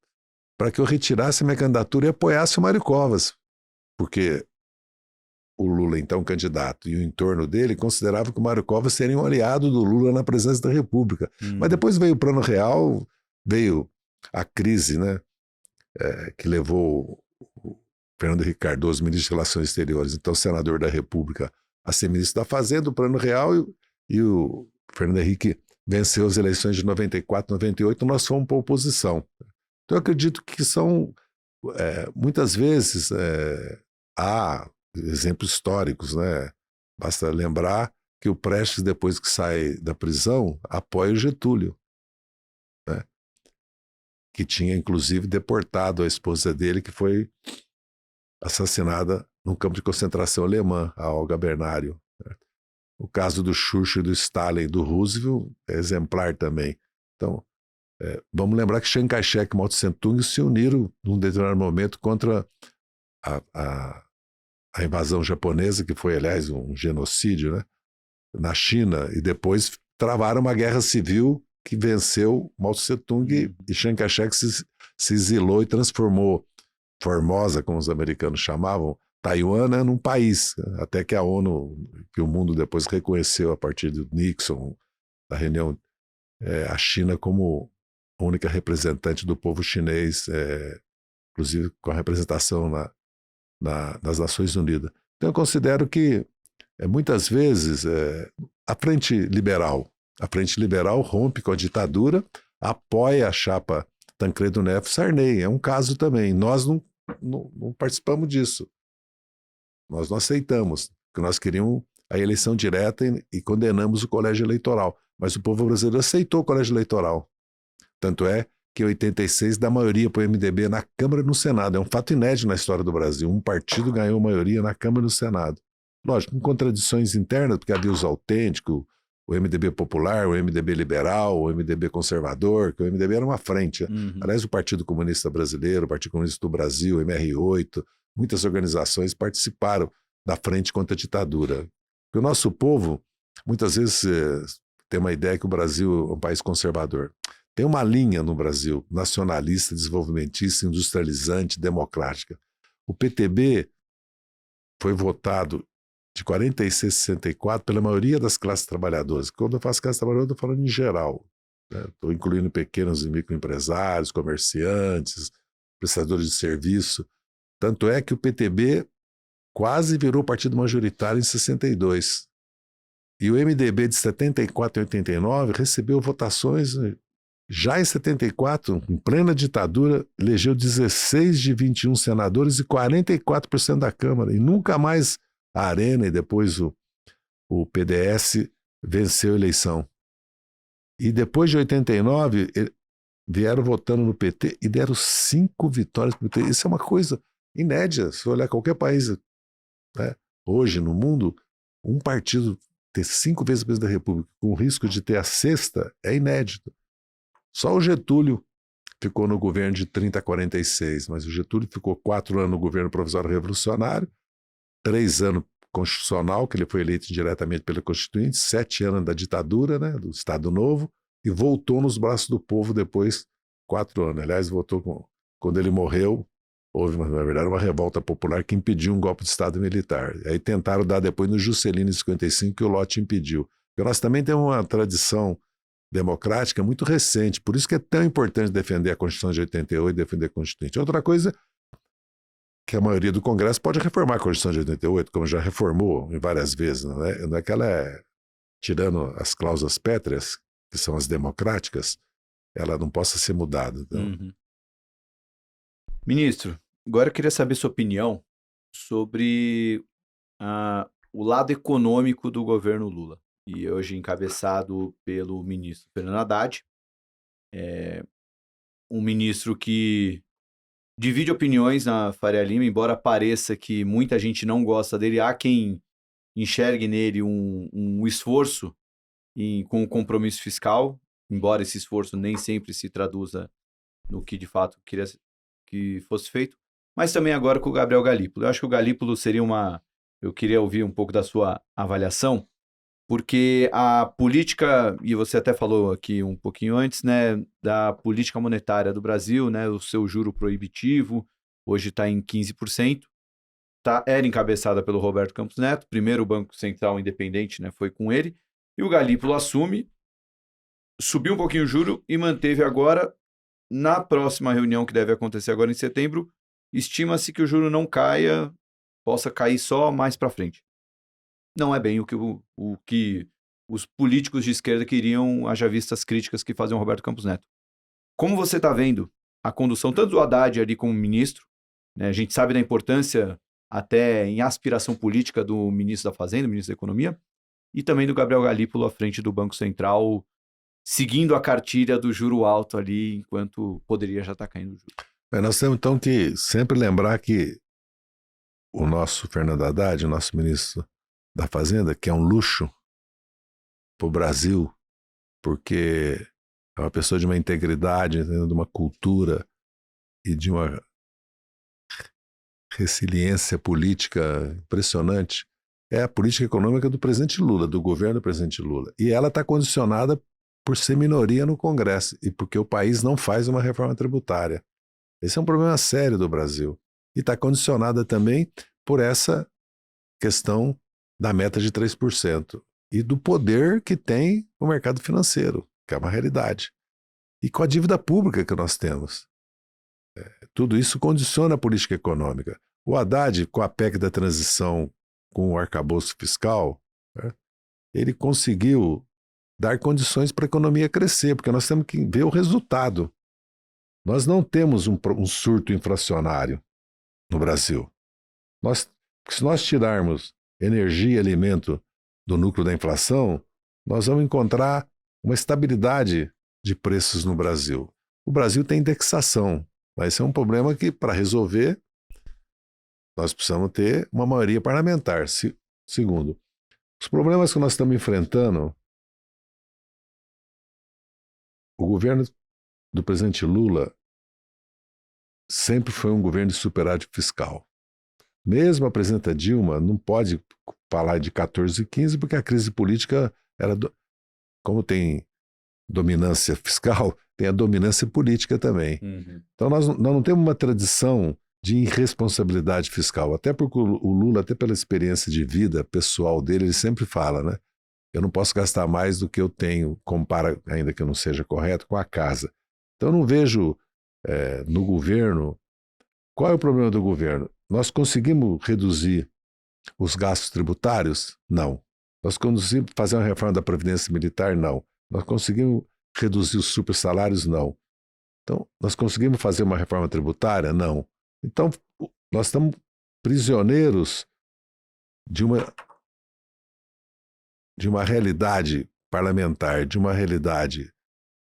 A: para que eu retirasse minha candidatura e apoiasse o Mário Covas, porque o Lula, então candidato, e o entorno dele consideravam que o Mário Covas seria um aliado do Lula na presidência da República. Mas depois veio o Plano Real, veio a crise, né, que levou o Fernando Henrique Cardoso, ministro de Relações Exteriores, então senador da República, a ser ministro da Fazenda, o Plano Real, e o Fernando Henrique venceu as eleições de 94, 98, nós fomos para a oposição. Então eu acredito que são, muitas vezes, há exemplos históricos, né? Basta lembrar que o Prestes, depois que sai da prisão, apoia o Getúlio, né? Que tinha, inclusive, deportado a esposa dele, que foi assassinada num campo de concentração alemã, a Olga Bernário. Né? O caso do Churchill, do Stalin e do Roosevelt é exemplar também. Então, vamos lembrar que Chiang Kai-shek e Mao Tse-tung se uniram num determinado momento contra a invasão japonesa, que foi, aliás, um genocídio, né, na China, e depois travaram uma guerra civil que venceu Mao Tse-tung e Chiang Kai-shek se exilou e transformou Formosa, como os americanos chamavam, Taiwan, né, num país, até que a ONU, que o mundo depois reconheceu a partir do Nixon, da reunião, a China como a única representante do povo chinês, inclusive com a representação nas Nações Unidas. Então eu considero que muitas vezes a frente liberal rompe com a ditadura, apoia a chapa Tancredo Neves Sarney, é um caso também. Nós não participamos disso. Nós não aceitamos, porque nós queríamos a eleição direta e condenamos o colégio eleitoral. Mas o povo brasileiro aceitou o colégio eleitoral. Tanto é que em 86 dá maioria para o MDB na Câmara e no Senado. É um fato inédito na história do Brasil. Um partido ganhou maioria na Câmara e no Senado. Lógico, com contradições internas, porque havia os autênticos, o MDB popular, o MDB liberal, o MDB conservador, que o MDB era uma frente. Aliás, o Partido Comunista Brasileiro, o Partido Comunista do Brasil, o MR8, muitas organizações participaram da frente contra a ditadura. Porque o nosso povo, muitas vezes, tem uma ideia que o Brasil é um país conservador. Tem uma linha no Brasil, nacionalista, desenvolvimentista, industrializante, democrática. O PTB foi votado de 46 a 64 pela maioria das classes trabalhadoras. Quando eu faço classe trabalhadora, estou falando em geral. Estou incluindo pequenos e microempresários, comerciantes, prestadores de serviço. Tanto é que o PTB quase virou partido majoritário em 62. E o MDB de 74 e 89 recebeu votações Já em 74, em plena ditadura, elegeu 16 de 21 senadores e 44% da Câmara. E nunca mais a Arena e depois o PDS venceu a eleição. E depois de 89, vieram votando no PT e deram 5 vitórias para o PT. Isso é uma coisa inédita. Se olhar qualquer país, né, hoje no mundo, um partido ter 5 vezes o presidente da República com o risco de ter a sexta é inédito. Só o Getúlio ficou no governo de 30 a 46, mas o Getúlio ficou 4 anos no governo provisório revolucionário, 3 anos constitucional, que ele foi eleito diretamente pela Constituinte, 7 anos da ditadura, né, do Estado Novo, e voltou nos braços do povo depois 4 anos. Aliás, quando ele morreu, houve, na verdade, uma revolta popular que impediu um golpe de Estado militar. Aí tentaram dar depois no Juscelino em 55, que o Lott impediu. Porque nós também temos uma tradição democrática muito recente, por isso que é tão importante defender a Constituição de 88 e defender a Constituinte. Outra coisa que a maioria do Congresso pode reformar a Constituição de 88, como já reformou em várias vezes, não é que ela tirando as cláusulas pétreas, que são as democráticas, ela não possa ser mudada. Então.
B: Ministro, agora eu queria saber sua opinião sobre o lado econômico do governo Lula. E hoje encabeçado pelo ministro Fernando Haddad, um ministro que divide opiniões na Faria Lima, embora pareça que muita gente não gosta dele, há quem enxergue nele um esforço com o compromisso fiscal, embora esse esforço nem sempre se traduza no que de fato queria que fosse feito, mas também agora com o Gabriel Galípolo. Eu acho que o Galípolo seria eu queria ouvir um pouco da sua avaliação, porque a política, e você até falou aqui um pouquinho antes, né, da política monetária do Brasil, né, o seu juro proibitivo, hoje está em 15%, era encabeçada pelo Roberto Campos Neto, primeiro o Banco Central Independente, né, foi com ele, e o Galípolo assume, subiu um pouquinho o juro e manteve agora, na próxima reunião que deve acontecer agora em setembro, estima-se que o juro não caia, possa cair só mais para frente. Não é bem o que os políticos de esquerda queriam, haja vistas críticas que fazem o Roberto Campos Neto. Como você está vendo a condução tanto do Haddad ali como ministro, né, a gente sabe da importância até em aspiração política do ministro da Fazenda, ministro da Economia, e também do Gabriel Galípolo à frente do Banco Central, seguindo a cartilha do juro alto ali, enquanto poderia já estar caindo o juro.
A: Nós temos então que sempre lembrar que o nosso Fernando Haddad, o nosso ministro da Fazenda, que é um luxo para o Brasil, porque é uma pessoa de uma integridade, de uma cultura e de uma resiliência política impressionante, é a política econômica do presidente Lula, do governo do presidente Lula. E ela está condicionada por ser minoria no Congresso e porque o país não faz uma reforma tributária. Esse é um problema sério do Brasil. E está condicionada também por essa questão da meta de 3% e do poder que tem o mercado financeiro, que é uma realidade. E com a dívida pública que nós temos. Tudo isso condiciona a política econômica. O Haddad, com a PEC da transição, com o arcabouço fiscal, né, ele conseguiu dar condições para a economia crescer, porque nós temos que ver o resultado. Nós não temos um surto inflacionário no Brasil. Se nós tirarmos energia e alimento do núcleo da inflação, nós vamos encontrar uma estabilidade de preços no Brasil. O Brasil tem indexação, mas esse é um problema que, para resolver, nós precisamos ter uma maioria parlamentar. Segundo, os problemas que nós estamos enfrentando, o governo do presidente Lula sempre foi um governo de superávit fiscal. Mesmo a presidenta Dilma não pode falar de 14 e 15, porque a crise política, como tem dominância fiscal, tem a dominância política também. Uhum. Então nós não temos uma tradição de irresponsabilidade fiscal, até porque o Lula, até pela experiência de vida pessoal dele, ele sempre fala, né? Eu não posso gastar mais do que eu tenho, compara, ainda que eu não seja correto, com a casa. Então eu não vejo no governo... Qual é o problema do governo? Nós conseguimos reduzir os gastos tributários? Não. Nós conseguimos fazer uma reforma da Previdência Militar? Não. Nós conseguimos reduzir os supersalários? Não. Então, nós conseguimos fazer uma reforma tributária? Não. Então, nós estamos prisioneiros de uma realidade parlamentar, de uma realidade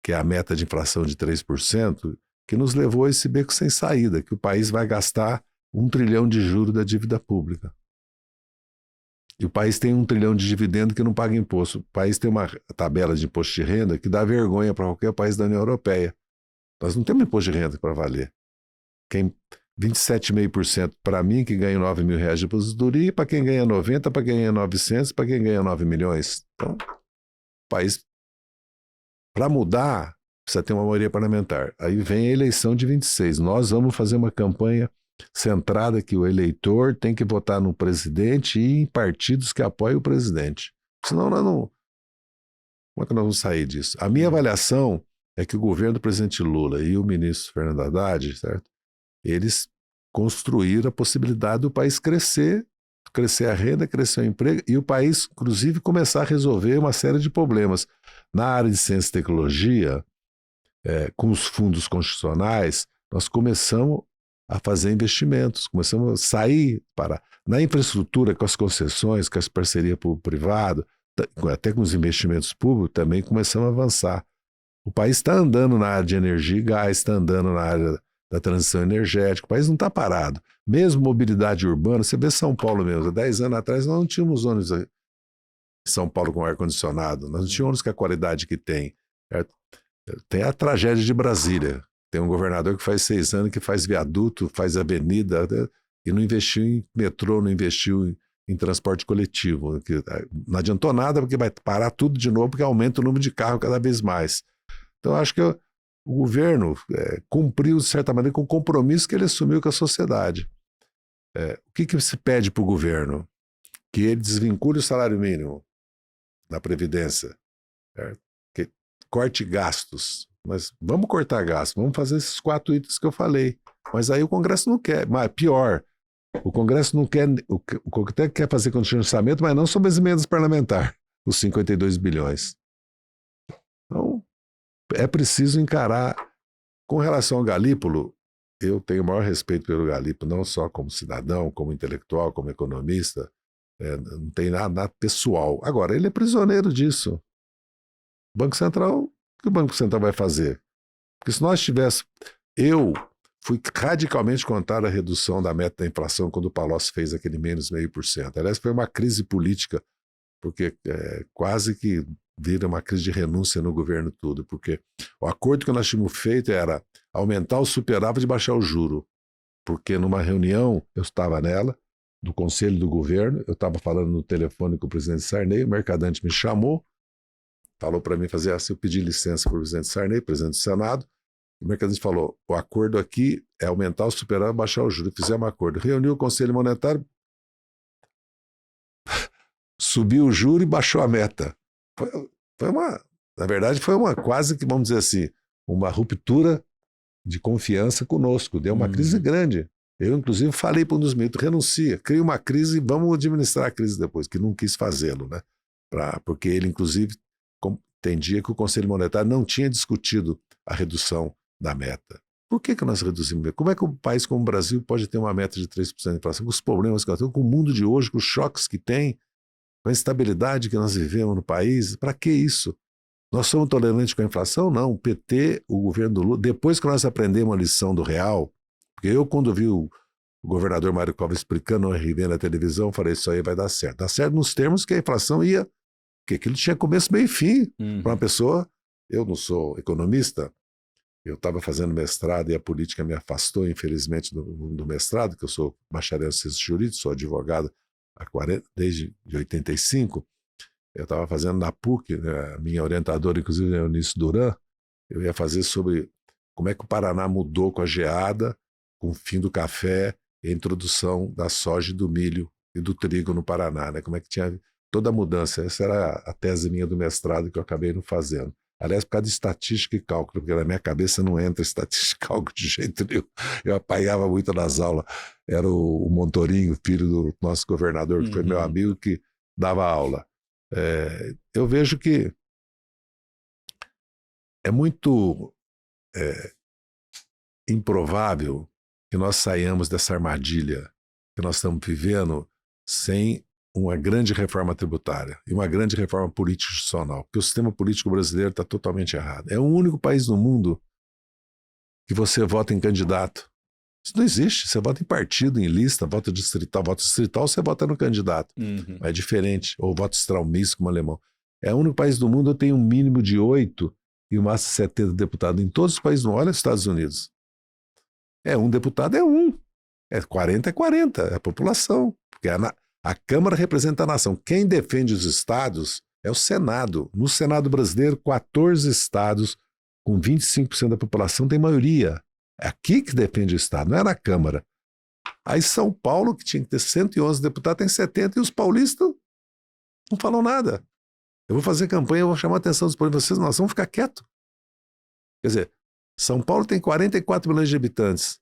A: que é a meta de inflação de 3%, que nos levou a esse beco sem saída, que o país vai gastar 1 trilhão de juros da dívida pública. E o país tem 1 trilhão de dividendo que não paga imposto. O país tem uma tabela de imposto de renda que dá vergonha para qualquer país da União Europeia. Nós não temos imposto de renda para valer. 27,5% para mim, que ganha R$9.000 de aposentadoria, para quem ganha 90, para quem ganha 900, para quem ganha 9 milhões. Então, o país, para mudar, precisa ter uma maioria parlamentar. Aí vem a eleição de 26. Nós vamos fazer uma campanha centrada que o eleitor tem que votar no presidente e em partidos que apoiem o presidente. Senão nós não... Como é que nós vamos sair disso? A minha avaliação é que o governo do presidente Lula e o ministro Fernando Haddad, certo? Eles construíram a possibilidade do país crescer a renda, crescer o emprego e o país, inclusive, começar a resolver uma série de problemas. Na área de ciência e tecnologia, com os fundos constitucionais, nós começamos a fazer investimentos, começamos a sair na infraestrutura, com as concessões, com as parcerias público-privado, até com os investimentos públicos, também começamos a avançar. O país está andando na área de energia e gás, está andando na área da transição energética, o país não está parado. Mesmo mobilidade urbana, você vê São Paulo mesmo, há 10 anos atrás nós não tínhamos ônibus em São Paulo com ar-condicionado, nós não tínhamos ônibus com a qualidade que tem. Certo? Tem a tragédia de Brasília, tem um governador que faz 6 anos que faz viaduto, faz avenida, e não investiu em metrô, não investiu em transporte coletivo. Não adiantou nada porque vai parar tudo de novo porque aumenta o número de carros cada vez mais. Então acho que o governo cumpriu, de certa maneira, com o compromisso que ele assumiu com a sociedade. O que se pede para o governo? Que ele desvincule o salário mínimo na Previdência, certo? Que corte gastos. Mas vamos cortar gastos, vamos fazer esses 4 itens que eu falei. Mas aí o Congresso não quer. Mas pior, o Congresso não quer. O Congresso quer fazer condição de orçamento, mas não sobre as emendas parlamentares, os 52 bilhões. Então, é preciso encarar. Com relação ao Galípolo, eu tenho o maior respeito pelo Galípolo, não só como cidadão, como intelectual, como economista, não tem nada pessoal. Agora, ele é prisioneiro disso. O Banco Central, o que o Banco Central vai fazer? Porque se nós tivéssemos... Eu fui radicalmente contra a redução da meta da inflação quando o Palocci fez aquele menos 0,5%. Aliás, foi uma crise política, porque quase que vira uma crise de renúncia no governo tudo, porque o acordo que nós tínhamos feito era aumentar o superávit e baixar o juro, porque numa reunião, eu estava nela, do Conselho do Governo, eu estava falando no telefone com o presidente Sarney, o Mercadante me chamou, falou para mim fazer assim, eu pedi licença para o presidente Sarney, presidente do Senado, o Mercadante falou, o acordo aqui é aumentar o superávit e baixar o juro, fizemos um acordo, reuniu o Conselho Monetário, subiu o juro e baixou a meta. Na verdade, foi uma quase que, vamos dizer assim, uma ruptura de confiança conosco. Deu uma crise grande. Eu, inclusive, falei para um dos ministros, renuncia, cria uma crise e vamos administrar a crise depois, que não quis fazê-lo, né? Porque ele, inclusive, entendia que o Conselho Monetário não tinha discutido a redução da meta. Por que nós reduzimos? Como é que um país como o Brasil pode ter uma meta de 3% de inflação? Com os problemas que nós temos, com o mundo de hoje, com os choques que tem, com a instabilidade que nós vivemos no país, para que isso? Nós somos tolerantes com a inflação? Não. O PT, o governo do Lula, depois que nós aprendemos a lição do real, porque eu, quando vi o governador Mário Covas explicando o RV na televisão, falei, isso aí vai dar certo. Dá certo nos termos que a inflação ia, porque aquilo tinha começo, meio e fim. Para uma pessoa, eu não sou economista, eu estava fazendo mestrado e a política me afastou, infelizmente, do mestrado, que eu sou bacharel em ciências jurídicas, sou advogado desde 85, eu estava fazendo na PUC, né, minha orientadora, inclusive, é Eunice Duran, eu ia fazer sobre como é que o Paraná mudou com a geada, com o fim do café e a introdução da soja e do milho e do trigo no Paraná, né? Como é que tinha toda a mudança. Essa era a tese minha do mestrado que eu acabei não fazendo. Aliás, por causa de estatística e cálculo, porque na minha cabeça não entra estatística e cálculo de jeito nenhum. Eu apanhava muito nas aulas. Era o Montorinho, filho do nosso governador, que foi meu amigo, que dava aula. Eu vejo que é muito improvável que nós saiamos dessa armadilha que nós estamos vivendo sem uma grande reforma tributária e uma grande reforma político-institucional, porque o sistema político brasileiro está totalmente errado. É o único país no mundo que você vota em candidato. Isso não existe. Você vota em partido, em lista, voto distrital. Voto distrital, você vota no candidato. É diferente. Ou voto extralmisto, como alemão. É o único país do mundo que tem um mínimo de 8 e um máximo de 70 deputados. Em todos os países do mundo. Olha os Estados Unidos. Um deputado é um. 40 é 40. É a população. Porque a Câmara representa a nação. Quem defende os estados é o Senado. No Senado brasileiro, 14 estados com 25% da população tem maioria. É aqui que defende o Estado, não é na Câmara. Aí São Paulo, que tinha que ter 111 deputados, tem 70 e os paulistas não falam nada. Eu vou fazer campanha, eu vou chamar a atenção dos paulistas, vocês nós vamos ficar quietos. Quer dizer, São Paulo tem 44 milhões de habitantes.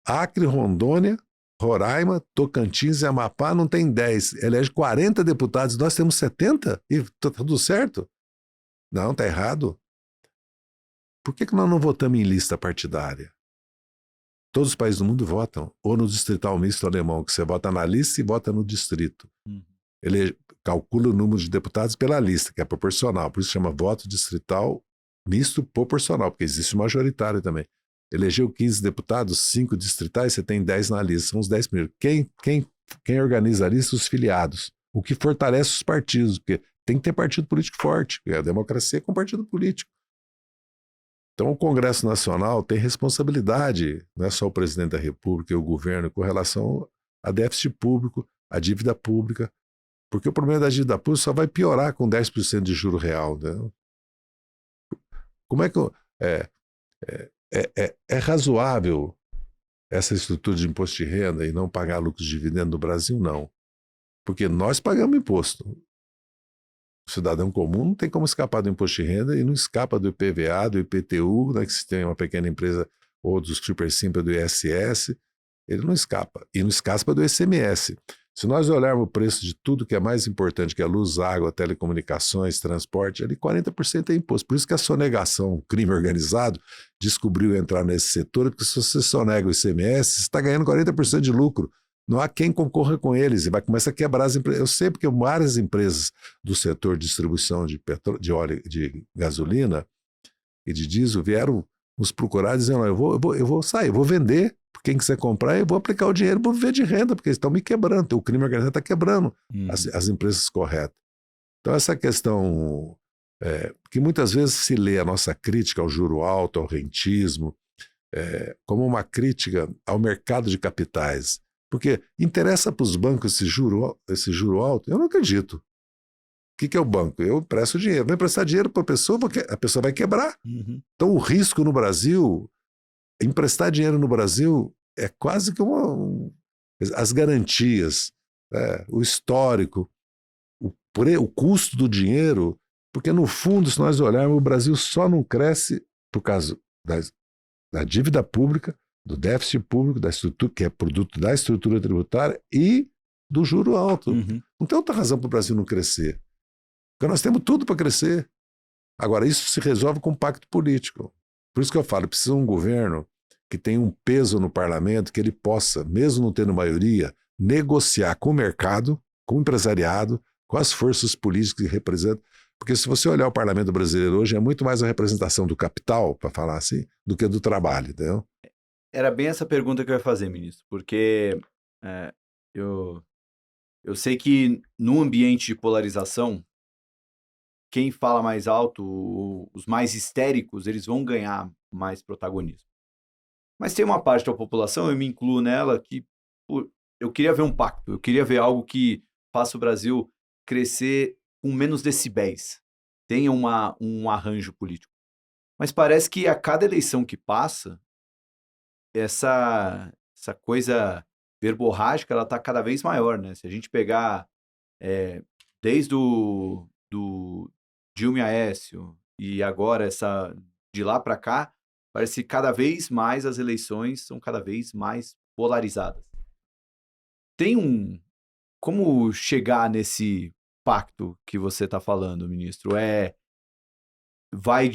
A: Acre, Rondônia, Roraima, Tocantins e Amapá não tem 10. Elege 40 deputados, nós temos 70 e tá tudo certo? Não, tá errado. Por que nós não votamos em lista partidária? Todos os países do mundo votam, ou no distrital misto alemão, que você vota na lista e vota no distrito. Ele calcula o número de deputados pela lista, que é proporcional, por isso chama voto distrital misto proporcional, porque existe o majoritário também. Elegeu 15 deputados, 5 distritais, você tem 10 na lista, são os 10 primeiros. Quem organiza a lista? Os filiados, o que fortalece os partidos, porque tem que ter partido político forte, porque a democracia é com partido político. Então, o Congresso Nacional tem responsabilidade, não é só o presidente da República e o governo, com relação a déficit público, a dívida pública, porque o problema da dívida pública só vai piorar com 10% de juro real. Né? Como é que é razoável essa estrutura de imposto de renda e não pagar lucros de dividendo no Brasil? Não. Porque nós pagamos imposto. O cidadão comum não tem como escapar do imposto de renda e não escapa do IPVA, do IPTU, né, que se tem uma pequena empresa, ou do Super Simples, do ISS, ele não escapa. E não escapa do ICMS. Se nós olharmos o preço de tudo que é mais importante, que é luz, água, telecomunicações, transporte, ali 40% é imposto. Por isso que a sonegação, o crime organizado, descobriu entrar nesse setor, porque se você sonega o ICMS, você está ganhando 40% de lucro. Não há quem concorra com eles e vai começar a quebrar as empresas. Eu sei porque várias empresas do setor de distribuição de óleo, de gasolina e de diesel vieram nos procurar dizendo: eu vou sair, eu vou vender. Quem quiser comprar, eu vou aplicar o dinheiro, vou viver de renda, porque eles estão me quebrando. O crime organizado está quebrando as empresas corretas. Então, essa questão que muitas vezes se lê a nossa crítica ao juro alto, ao rentismo, como uma crítica ao mercado de capitais. Porque interessa para os bancos esse juro alto? Eu não acredito. O que é o banco? Eu empresto dinheiro. Vou emprestar dinheiro para a pessoa vai quebrar. Então o risco no Brasil, emprestar dinheiro no Brasil é quase que as garantias, o histórico, o custo do dinheiro, porque no fundo, se nós olharmos, o Brasil só não cresce por causa da dívida pública, do déficit público, da estrutura, que é produto da estrutura tributária e do juro alto. Não tem outra razão para o Brasil não crescer. Porque nós temos tudo para crescer. Agora, isso se resolve com um pacto político. Por isso que eu falo, precisa um governo que tenha um peso no parlamento, que ele possa, mesmo não tendo maioria, negociar com o mercado, com o empresariado, com as forças políticas que representam. Porque se você olhar o parlamento brasileiro hoje, é muito mais a representação do capital, para falar assim, do que do trabalho, entendeu?
B: Era bem essa pergunta que eu ia fazer, ministro, porque eu sei que no ambiente de polarização, quem fala mais alto, os mais histéricos, eles vão ganhar mais protagonismo. Mas tem uma parte da população, eu me incluo nela, que eu queria ver um pacto, eu queria ver algo que faça o Brasil crescer com menos decibéis, tenha um arranjo político. Mas parece que a cada eleição que passa, essa coisa verborrágica, ela está cada vez maior, né? Se a gente pegar desde o Dilma e Aécio e agora de lá para cá, parece que cada vez mais as eleições são cada vez mais polarizadas. Como chegar nesse pacto que você está falando, ministro? vai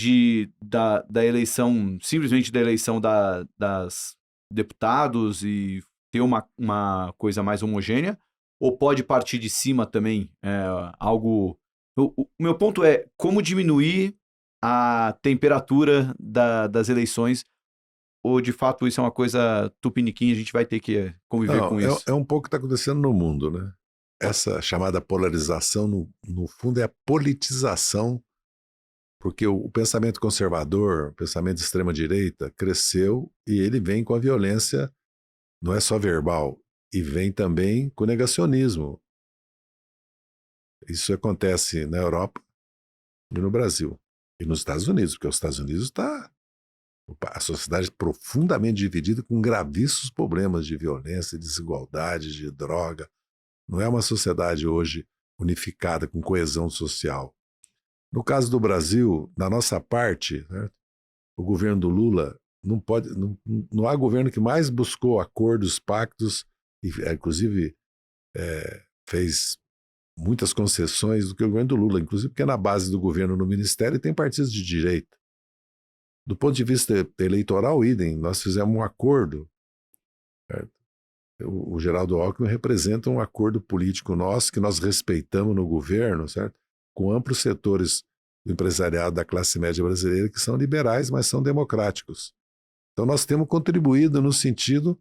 B: da eleição, simplesmente da eleição das deputados e ter uma coisa mais homogênea, ou pode partir de cima também, algo... O meu ponto é como diminuir a temperatura das eleições, ou de fato isso é uma coisa tupiniquim, a gente vai ter que conviver
A: Não,
B: com isso.
A: é um pouco o que está acontecendo no mundo, né? Essa chamada polarização, no fundo, é a politização, porque o pensamento conservador, o pensamento de extrema-direita, cresceu e ele vem com a violência, não é só verbal, e vem também com o negacionismo. Isso acontece na Europa e no Brasil. E nos Estados Unidos, porque os Estados Unidos está a sociedade profundamente dividida com gravíssimos problemas de violência, desigualdade, de droga. Não é uma sociedade hoje unificada, com coesão social. No caso do Brasil, na nossa parte, né, o governo do Lula não há governo que mais buscou acordos, pactos, e inclusive fez muitas concessões do que o governo do Lula, inclusive porque na base do governo no ministério tem partidos de direita. Do ponto de vista eleitoral, idem, nós fizemos um acordo, certo? O Geraldo Alckmin representa um acordo político nosso que nós respeitamos no governo, certo? Com amplos setores do empresariado da classe média brasileira que são liberais, mas são democráticos. Então nós temos contribuído no sentido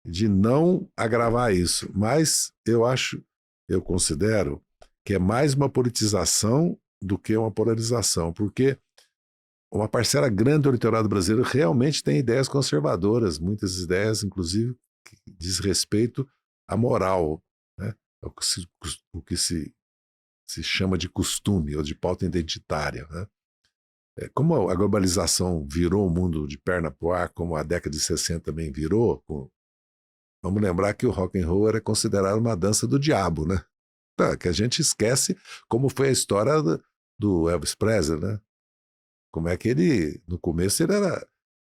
A: de não agravar isso, mas eu considero que é mais uma politização do que uma polarização, porque uma parcela grande do eleitorado brasileiro realmente tem ideias conservadoras, muitas ideias, inclusive, que diz respeito à moral, né? O que se chama de costume ou de pauta identitária, né? Como a globalização virou o mundo de perna pro ar, como a década de 60 também virou, vamos lembrar que o rock and roll era considerado uma dança do diabo, né? Que a gente esquece como foi a história do Elvis Presley, né? Como é que ele, no começo ele era...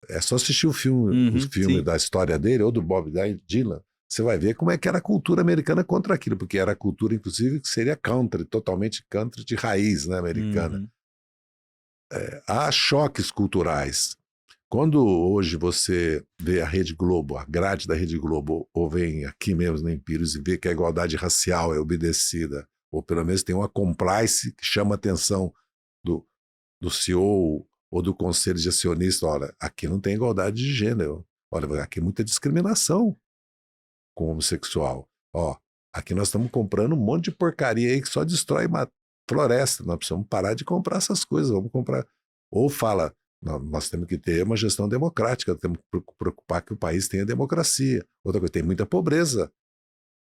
A: É só assistir o filme da história dele, ou do Bob Dylan, você vai ver como é que era a cultura americana contra aquilo, porque era a cultura, inclusive, que seria country, totalmente country de raiz, né, americana. Há choques culturais. Quando hoje você vê a Rede Globo, a grade da Rede Globo, ou vem aqui mesmo na Empírios e vê que a igualdade racial é obedecida, ou pelo menos tem uma compliance que chama a atenção do CEO ou do conselho de acionistas, olha, aqui não tem igualdade de gênero, olha, aqui é muita discriminação com o homossexual, aqui nós estamos comprando um monte de porcaria aí que só destrói uma floresta, nós precisamos parar de comprar essas coisas, vamos comprar, ou fala, nós temos que ter uma gestão democrática, temos que preocupar que o país tenha democracia, outra coisa, tem muita pobreza,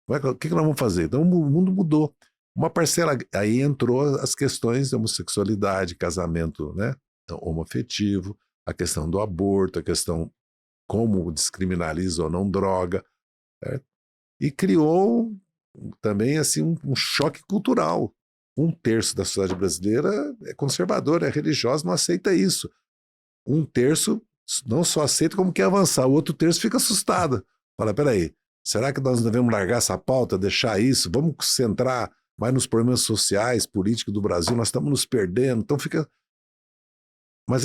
A: o que nós vamos fazer? Então o mundo mudou. Uma parcela, aí entrou as questões de homossexualidade, casamento, né, homoafetivo, a questão do aborto, a questão como descriminaliza ou não droga, certo? E criou também assim um choque cultural. 1/3 da sociedade brasileira é conservadora, é religiosa, não aceita isso. 1/3 não só aceita como quer avançar, o outro terço fica assustado. Fala, peraí, será que nós devemos largar essa pauta, deixar isso? Vamos centrar mais nos problemas sociais, políticos do Brasil, nós estamos nos perdendo, então fica... Mas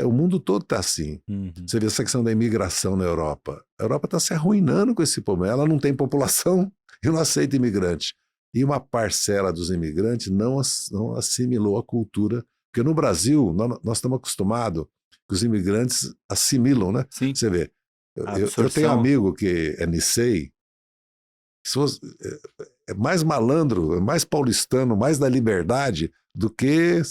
A: o mundo todo está assim. Você vê essa questão da imigração na Europa. A Europa está se arruinando com esse problema. Ela não tem população e não aceita imigrante. E uma parcela dos imigrantes não assimilou a cultura. Porque no Brasil, nós estamos acostumados que os imigrantes assimilam, né?
B: Sim.
A: Você vê, eu tenho um amigo que é nicei, é mais malandro, é mais paulistano, mais da liberdade do que...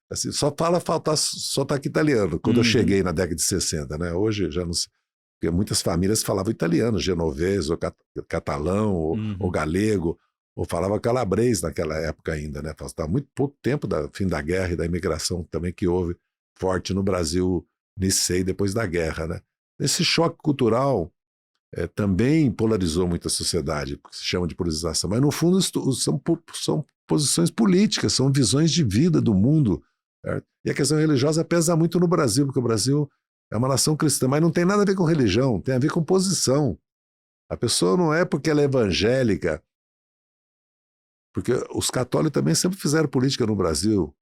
A: Assim, só falta sotaque italiano, quando eu cheguei na década de 60, né? Hoje já não sei, porque muitas famílias falavam italiano, genovês, ou catalão, ou galego, ou falava calabrês naquela época ainda, né? Estava muito pouco tempo do fim da guerra e da imigração também que houve forte no Brasil, nicei depois da guerra, né? Esse choque cultural também polarizou muito a sociedade, que se chama de polarização, mas no fundo são posições políticas, são visões de vida do mundo, certo? E a questão religiosa pesa muito no Brasil, porque o Brasil é uma nação cristã, mas não tem nada a ver com religião, tem a ver com posição. A pessoa não é porque ela é evangélica, porque os católicos também sempre fizeram política no Brasil,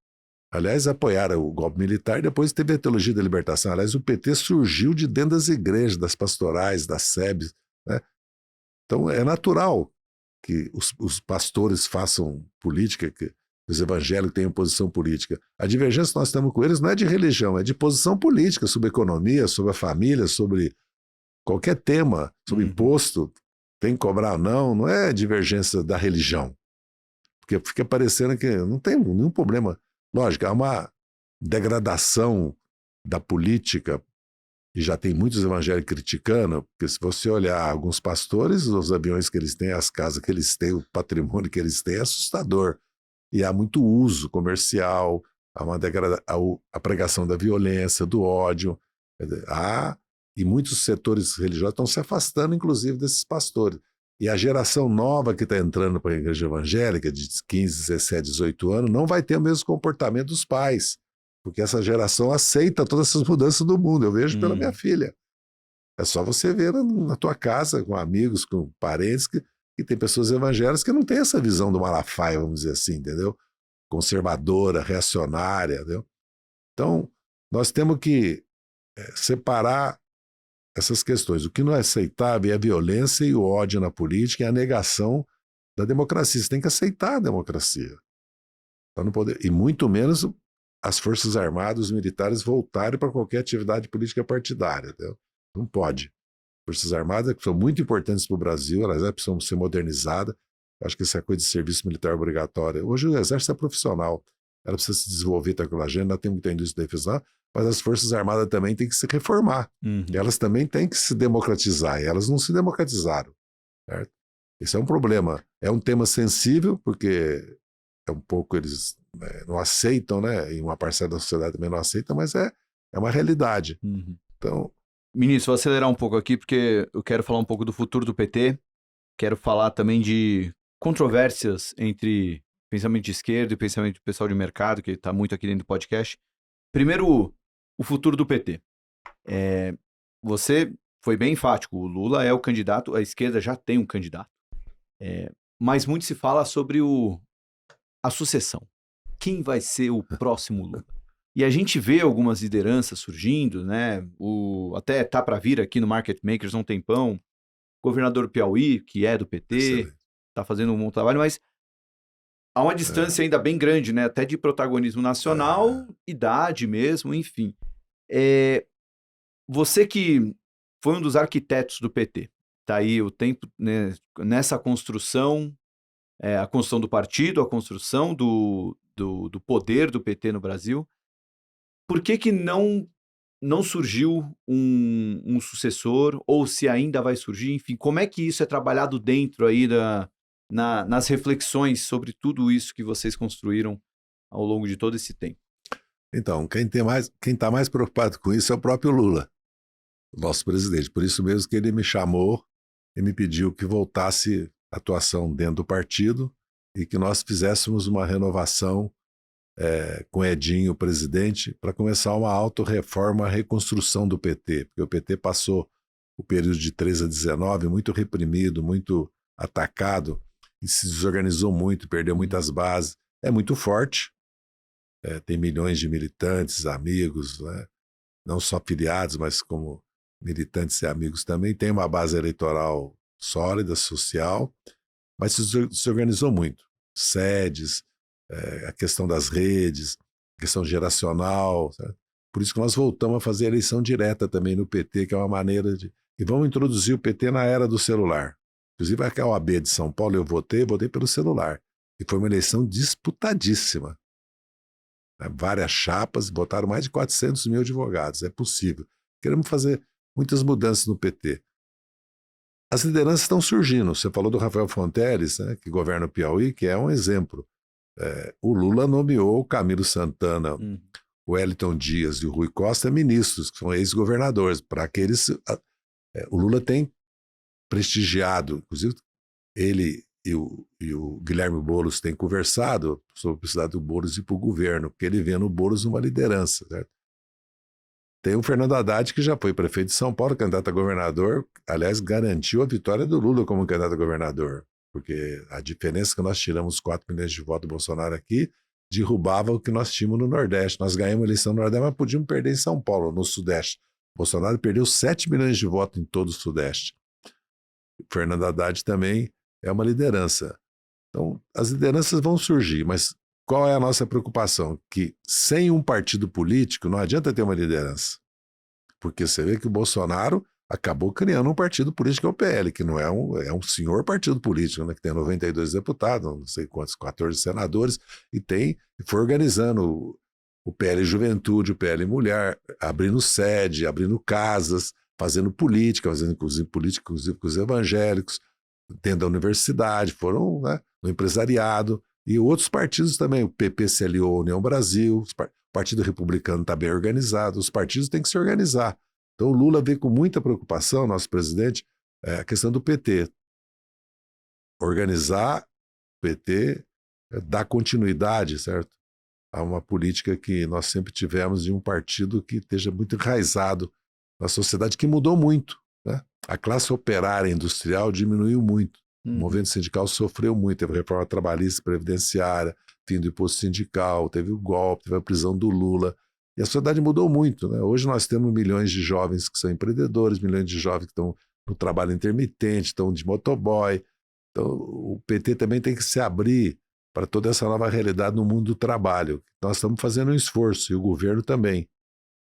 A: Aliás, apoiaram o golpe militar e depois teve a teologia da libertação. Aliás, o PT surgiu de dentro das igrejas, das pastorais, das SEBs, né? Então, é natural que os pastores façam política, que os evangélicos tenham posição política. A divergência que nós temos com eles não é de religião, é de posição política, sobre economia, sobre a família, sobre qualquer tema, sobre imposto, tem que cobrar ou não é divergência da religião. Porque fica parecendo que não tem nenhum problema. Lógico, há uma degradação da política, e já tem muitos evangélicos criticando, porque se você olhar alguns pastores, os aviões que eles têm, as casas que eles têm, o patrimônio que eles têm é assustador. E há muito uso comercial, há a pregação da violência, do ódio. E muitos setores religiosos estão se afastando, inclusive, desses pastores. E a geração nova que está entrando para a igreja evangélica, de 15, 17, 18 anos, não vai ter o mesmo comportamento dos pais, porque essa geração aceita todas essas mudanças do mundo. Eu vejo pela minha filha. É só você ver na tua casa, com amigos, com parentes, que tem pessoas evangélicas que não têm essa visão do Malafaia, vamos dizer assim, entendeu? Conservadora, reacionária, entendeu? Então, nós temos que separar essas questões. O que não é aceitável é a violência e o ódio na política e a negação da democracia. Você tem que aceitar a democracia. Não poder, e muito menos as Forças Armadas, os militares voltarem para qualquer atividade política partidária. Entendeu? Não pode. Forças Armadas, que são muito importantes para o Brasil, elas precisam ser modernizadas. Acho que essa coisa de serviço militar obrigatório. Hoje o Exército é profissional. Ela precisa se desenvolver tecnologia, ainda tem muita indústria de defesa lá, mas as Forças Armadas também têm que se reformar. Elas também têm que se democratizar, e elas não se democratizaram. Certo? Esse é um problema. É um tema sensível, porque é um pouco eles não aceitam, né? E uma parcela da sociedade também não aceita, mas é uma realidade. Então,
B: ministro, vou acelerar um pouco aqui, porque eu quero falar um pouco do futuro do PT, quero falar também de controvérsias entre pensamento de esquerda e pensamento do pessoal de mercado, que está muito aqui dentro do podcast. Primeiro, o futuro do PT. Você foi bem enfático, o Lula é o candidato, a esquerda já tem um candidato. Mas muito se fala sobre a sucessão. Quem vai ser o próximo Lula? E a gente vê algumas lideranças surgindo, né? Até tá para vir aqui no Market Makers há um tempão, governador Piauí, que é do PT, está fazendo um bom trabalho, mas há uma distância ainda bem grande, né? Até de protagonismo nacional, idade mesmo, enfim. Você que foi um dos arquitetos do PT, tá aí o tempo, né, nessa construção, a construção do partido, a construção do poder do PT no Brasil. Por que não surgiu um sucessor, ou se ainda vai surgir? Enfim, como é que isso é trabalhado dentro aí nas reflexões sobre tudo isso que vocês construíram ao longo de todo esse tempo?
A: Então, quem está mais preocupado com isso é o próprio Lula, nosso presidente. Por isso mesmo que ele me chamou e me pediu que voltasse a atuação dentro do partido e que nós fizéssemos uma renovação com Edinho, presidente, para começar uma autorreforma, uma reconstrução do PT, porque o PT passou o período de 13 a 19 muito reprimido, muito atacado, e se desorganizou muito, perdeu muitas bases. É muito forte, tem milhões de militantes, amigos, né? Não só filiados, mas como militantes e amigos também, tem uma base eleitoral sólida, social, mas se desorganizou muito. Sedes, a questão das redes, a questão geracional, certo? Por isso que nós voltamos a fazer a eleição direta também no PT, que é uma maneira de... E vamos introduzir o PT na era do celular. Inclusive a OAB de São Paulo, eu votei pelo celular. E foi uma eleição disputadíssima. Várias chapas, votaram mais de 400 mil advogados, é possível. Queremos fazer muitas mudanças no PT. As lideranças estão surgindo. Você falou do Rafael Fonteles, né, que governa o Piauí, que é um exemplo. O Lula nomeou o Camilo Santana, o Wellington Dias e o Rui Costa ministros, que são ex-governadores, para que eles... o Lula tem prestigiado, inclusive ele e o Guilherme Boulos têm conversado sobre a possibilidade do Boulos ir para o governo, porque ele vê no Boulos uma liderança, certo? Tem o Fernando Haddad, que já foi prefeito de São Paulo, candidato a governador, aliás, garantiu a vitória do Lula como candidato a governador, porque a diferença é que nós tiramos 4 milhões de votos do Bolsonaro aqui, derrubava o que nós tínhamos no Nordeste. Nós ganhamos a eleição no Nordeste, mas podíamos perder em São Paulo, no Sudeste. Bolsonaro perdeu 7 milhões de votos em todo o Sudeste. Fernando Haddad também é uma liderança. Então, as lideranças vão surgir, mas qual é a nossa preocupação? Que sem um partido político não adianta ter uma liderança. Porque você vê que o Bolsonaro acabou criando um partido político, que é o PL, que não é um senhor partido político, né, que tem 92 deputados, não sei quantos, 14 senadores, e foi organizando o PL Juventude, o PL Mulher, abrindo sede, abrindo casas, fazendo política, fazendo inclusive política com os evangélicos, dentro da universidade, foram, né, no empresariado, e outros partidos também, o PP se aliou à União Brasil, o Partido Republicano está bem organizado, os partidos têm que se organizar. Então o Lula vê com muita preocupação, nosso presidente, a questão do PT. Organizar o PT, dar continuidade, certo? A uma política que nós sempre tivemos de um partido que esteja muito enraizado na sociedade, que mudou muito, né? A classe operária industrial diminuiu muito. O movimento sindical sofreu muito, teve reforma trabalhista, previdenciária, fim do imposto sindical, teve o golpe, teve a prisão do Lula. E a sociedade mudou muito, né? Hoje nós temos milhões de jovens que são empreendedores, milhões de jovens que estão no trabalho intermitente, estão de motoboy. Então o PT também tem que se abrir para toda essa nova realidade no mundo do trabalho. Nós estamos fazendo um esforço, e o governo também.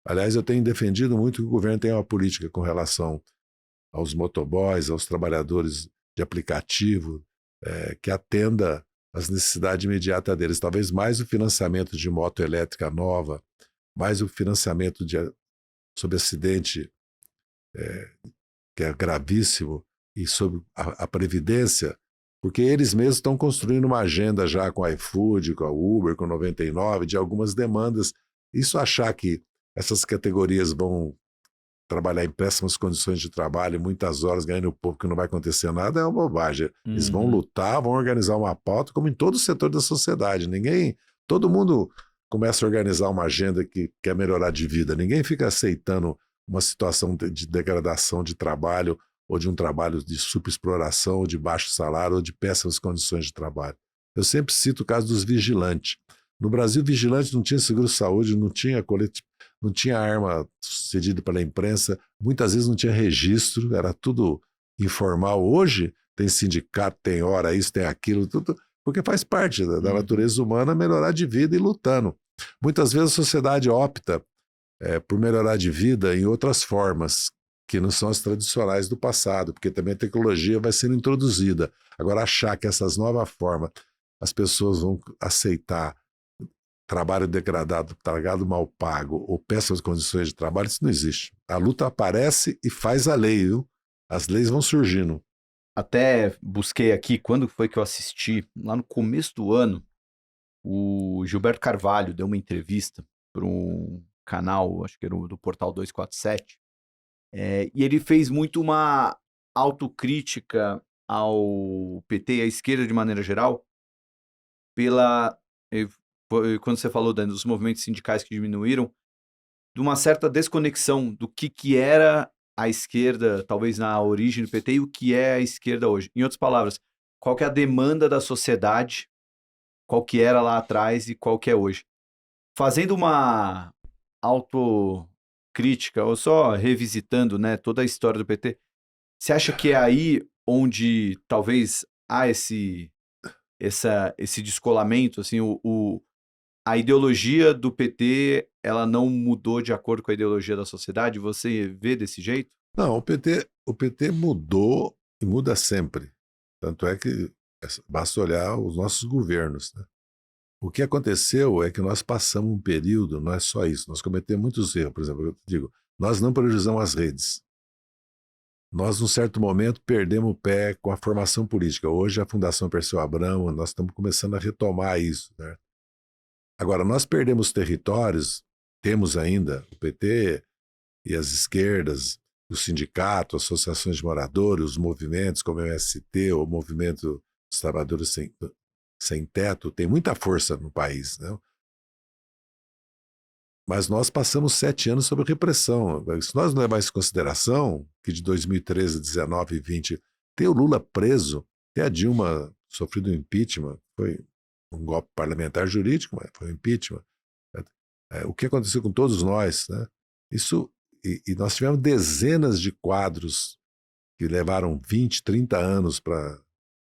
A: Aliás, eu tenho defendido muito que o governo tenha uma política com relação aos motoboys, aos trabalhadores de aplicativo, que atenda às necessidades imediatas deles. Talvez mais o financiamento de moto elétrica nova, mais o financiamento sobre acidente, que é gravíssimo, e sobre a previdência, porque eles mesmos estão construindo uma agenda já com a iFood, com a Uber, com o 99, de algumas demandas. Isso achar que essas categorias vão trabalhar em péssimas condições de trabalho, muitas horas ganhando pouco, que não vai acontecer nada, é uma bobagem. Eles vão lutar, vão organizar uma pauta, como em todo o setor da sociedade. Todo mundo começa a organizar uma agenda que quer melhorar de vida. Ninguém fica aceitando uma situação de degradação de trabalho, ou de um trabalho de superexploração, ou de baixo salário, ou de péssimas condições de trabalho. Eu sempre cito o caso dos vigilantes. No Brasil, vigilante não tinha seguro-saúde, não tinha arma cedida pela imprensa, muitas vezes não tinha registro, era tudo informal. Hoje tem sindicato, tem hora, isso, tem aquilo, tudo, porque faz parte da natureza humana melhorar de vida e lutando. Muitas vezes a sociedade opta por melhorar de vida em outras formas, que não são as tradicionais do passado, porque também a tecnologia vai sendo introduzida. Agora, achar que essas novas formas as pessoas vão aceitar trabalho degradado, trabalho mal pago ou péssimas condições de trabalho, isso não existe. A luta aparece e faz a lei, viu? As leis vão surgindo.
B: Até busquei aqui, quando foi que eu assisti, lá no começo do ano, o Gilberto Carvalho deu uma entrevista para um canal, acho que era do Portal 247, e ele fez muito uma autocrítica ao PT e à esquerda de maneira geral, quando você falou dos movimentos sindicais que diminuíram, de uma certa desconexão do que era a esquerda, talvez na origem do PT, e o que é a esquerda hoje. Em outras palavras, qual que é a demanda da sociedade, qual que era lá atrás e qual que é hoje. Fazendo uma autocrítica, ou só revisitando, né, toda a história do PT, você acha que é aí onde talvez há esse descolamento, assim, a ideologia do PT, ela não mudou de acordo com a ideologia da sociedade? Você vê desse jeito?
A: Não, o PT mudou e muda sempre. Tanto é que basta olhar os nossos governos, né? O que aconteceu é que nós passamos um período, não é só isso, nós cometemos muitos erros. Por exemplo, eu digo, nós não priorizamos as redes. Nós, num certo momento, perdemos o pé com a formação política. Hoje, a Fundação Perseu Abramo, nós estamos começando a retomar isso, né? Agora, nós perdemos territórios, temos ainda o PT e as esquerdas, o sindicato, associações de moradores, os movimentos como o MST, o Movimento dos Trabalhadores Sem Teto, tem muita força no país, né? Mas nós passamos 7 anos sob repressão. Se nós não levarmos em consideração que de 2013, 19 e 20 tem o Lula preso, tem a Dilma sofrido impeachment, foi um golpe parlamentar jurídico, mas foi um impeachment. O que aconteceu com todos nós, né? Isso, e nós tivemos dezenas de quadros que levaram 20, 30 anos para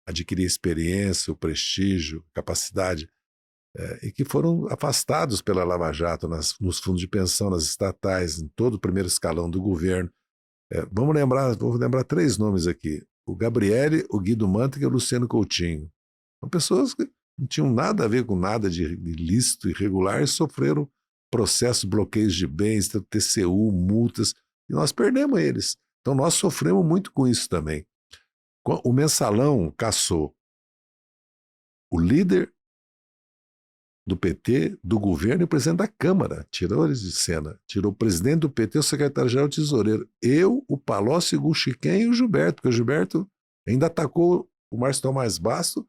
A: adquirir experiência, o prestígio, capacidade, e que foram afastados pela Lava Jato nos fundos de pensão, nas estatais, em todo o primeiro escalão do governo. Vou lembrar 3 nomes aqui: o Gabriele, o Guido Mantega e o Luciano Coutinho. São pessoas que não tinham nada a ver com nada de ilícito, irregular, e sofreram processos, bloqueios de bens, TCU, multas, e nós perdemos eles. Então nós sofremos muito com isso também. O Mensalão caçou o líder do PT, do governo e o presidente da Câmara. Tirou eles de cena. Tirou o presidente do PT, o secretário-geral e o tesoureiro. Eu, o Palocci, o Chiquem e o Gilberto, porque o Gilberto ainda atacou o Márcio Tomás Basto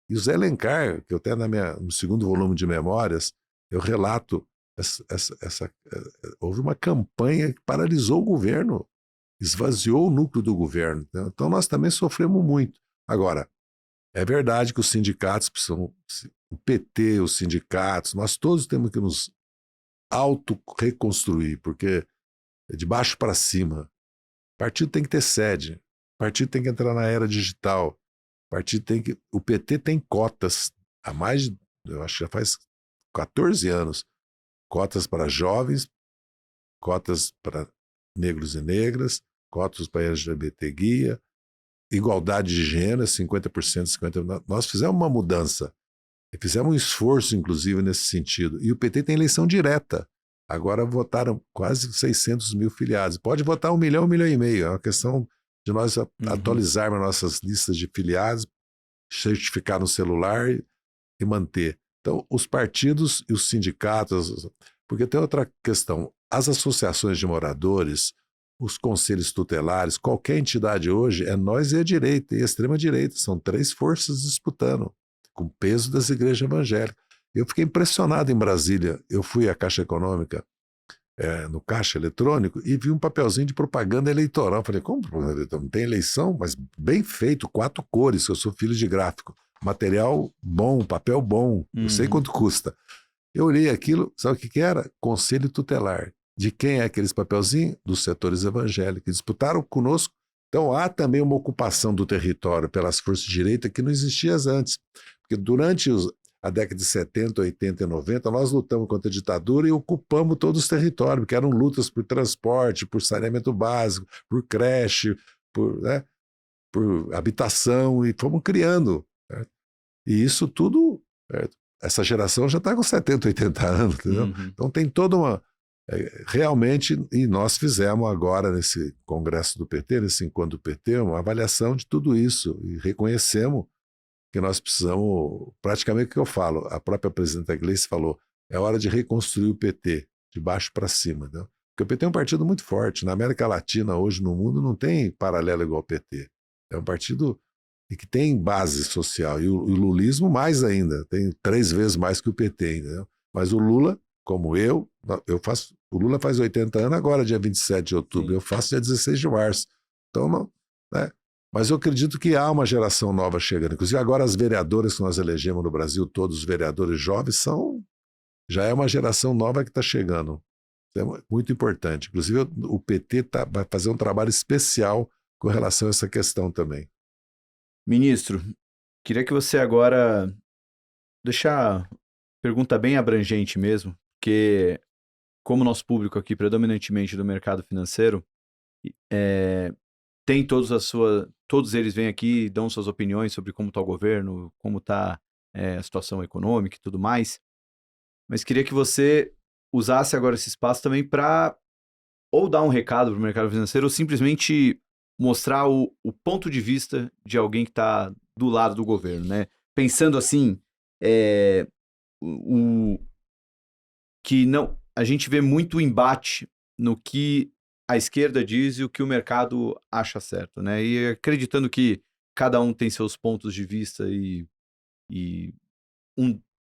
A: e o Zé Alencar, que eu tenho no segundo volume de memórias, eu relato houve uma campanha que paralisou o governo, esvaziou o núcleo do governo. Então nós também sofremos muito. Agora, é verdade que os sindicatos precisam, o PT, os sindicatos, nós todos temos que nos auto-reconstruir, porque é de baixo para cima. O partido tem que ter sede, o partido tem que entrar na era digital, o PT tem cotas há mais de, eu acho que já faz 14 anos, cotas para jovens, cotas para negros e negras, cotas para LGBT guia, igualdade de gênero, 50%, 50%. Nós fizemos uma mudança, fizemos um esforço, inclusive, nesse sentido. E o PT tem eleição direta. Agora votaram quase 600 mil filiados. Pode votar 1 milhão, 1,5 milhão. É uma questão de nós atualizarmos nossas listas de filiados, certificar no celular e manter. Então, os partidos e os sindicatos, porque tem outra questão, as associações de moradores, os conselhos tutelares, qualquer entidade hoje é nós e a direita, e a extrema-direita, são 3 forças disputando, com peso das igrejas evangélicas. Eu fiquei impressionado em Brasília, eu fui à Caixa Econômica, no caixa eletrônico, e vi um papelzinho de propaganda eleitoral. Falei, como propaganda eleitoral? Não tem eleição, mas bem feito, 4 cores, que eu sou filho de gráfico. Material bom, papel bom, eu sei quanto custa. Eu olhei aquilo, sabe o que era? Conselho tutelar. De quem é aqueles papelzinhos? Dos setores evangélicos, que disputaram conosco. Então há também uma ocupação do território pelas forças de direita que não existia antes. Porque durante a década de 70, 80 e 90, nós lutamos contra a ditadura e ocupamos todos os territórios, porque eram lutas por transporte, por saneamento básico, por creche, por habitação, e fomos criando. Certo? E isso tudo, essa geração já está com 70, 80 anos, entendeu? Então tem toda uma... realmente, e nós fizemos agora nesse congresso do PT, nesse encontro do PT, uma avaliação de tudo isso, e reconhecemos que nós precisamos, praticamente o que eu falo, a própria presidenta Gleice falou, é hora de reconstruir o PT, de baixo para cima. Né? Porque o PT é um partido muito forte. Na América Latina, hoje, no mundo, não tem paralelo igual ao PT. É um partido que tem base social. E o lulismo mais ainda, tem 3 vezes mais que o PT. Entendeu? Mas o Lula, como o Lula faz 80 anos agora, dia 27 de outubro. Sim. Eu faço dia 16 de março. Então, não... Né? Mas eu acredito que há uma geração nova chegando. Inclusive, agora as vereadoras que nós elegemos no Brasil, todos os vereadores jovens, já é uma geração nova que está chegando. Isso é muito importante. Inclusive, o PT vai fazer um trabalho especial com relação a essa questão também.
B: Ministro, queria que você agora deixar pergunta bem abrangente mesmo, porque como nosso público aqui, predominantemente do mercado financeiro, tem todos eles vêm aqui e dão suas opiniões sobre como está o governo, como está a situação econômica e tudo mais. Mas queria que você usasse agora esse espaço também para ou dar um recado para o mercado financeiro ou simplesmente mostrar o ponto de vista de alguém que está do lado do governo, né? Pensando assim, que não, a gente vê muito embate no que a esquerda diz e o que o mercado acha certo, né? E acreditando que cada um tem seus pontos de vista e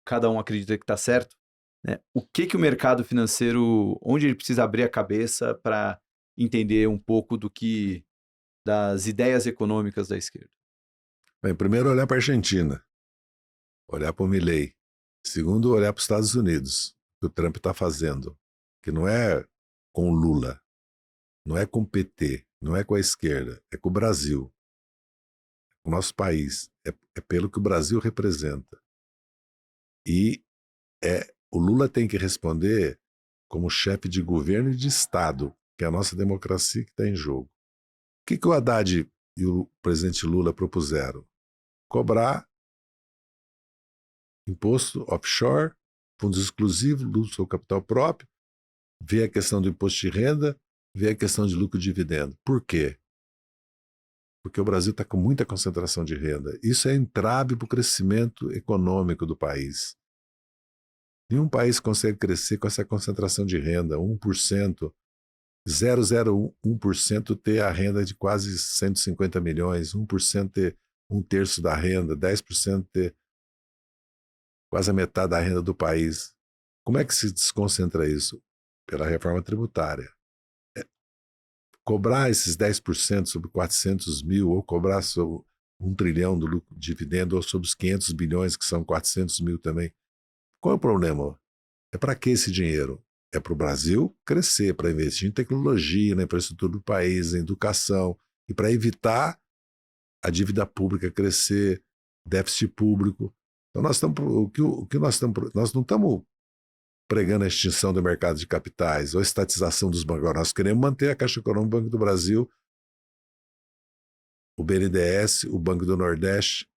B: cada um acredita que está certo, né? O que o mercado financeiro, onde ele precisa abrir a cabeça para entender um pouco das ideias econômicas da esquerda?
A: Bem, primeiro olhar para a Argentina. olhar para o Milei. Segundo, olhar para os Estados Unidos, que o Trump está fazendo, que não é com o Lula, não é com o PT, não é com a esquerda, é com o Brasil, o nosso país, é pelo que o Brasil representa. E o Lula tem que responder como chefe de governo e de Estado, que é a nossa democracia que está em jogo. O que o Haddad e o presidente Lula propuseram? Cobrar imposto offshore, fundos exclusivos, lucro sobre capital próprio, ver a questão do imposto de renda, ver a questão de lucro e dividendo. Por quê? Porque o Brasil está com muita concentração de renda. Isso é entrave para o crescimento econômico do país. Nenhum país consegue crescer com essa concentração de renda, 1%, 0,01% ter a renda de quase 150 milhões, 1% ter um terço da renda, 10% ter quase a metade da renda do país. Como é que se desconcentra isso? Pela reforma tributária. Cobrar esses 10% sobre 400 mil, ou cobrar sobre 1 trilhão do lucro de dividendo, ou sobre os 500 bilhões, que são 400 mil também. Qual é o problema? É para que esse dinheiro? É para o Brasil crescer, para investir em tecnologia, na infraestrutura do país, em educação, e para evitar a dívida pública crescer, déficit público. Então nós não estamos pregando a extinção do mercado de capitais ou a estatização dos bancos. Agora, nós queremos manter a Caixa Econômica, o Banco do Brasil, o BNDES, o Banco do Nordeste,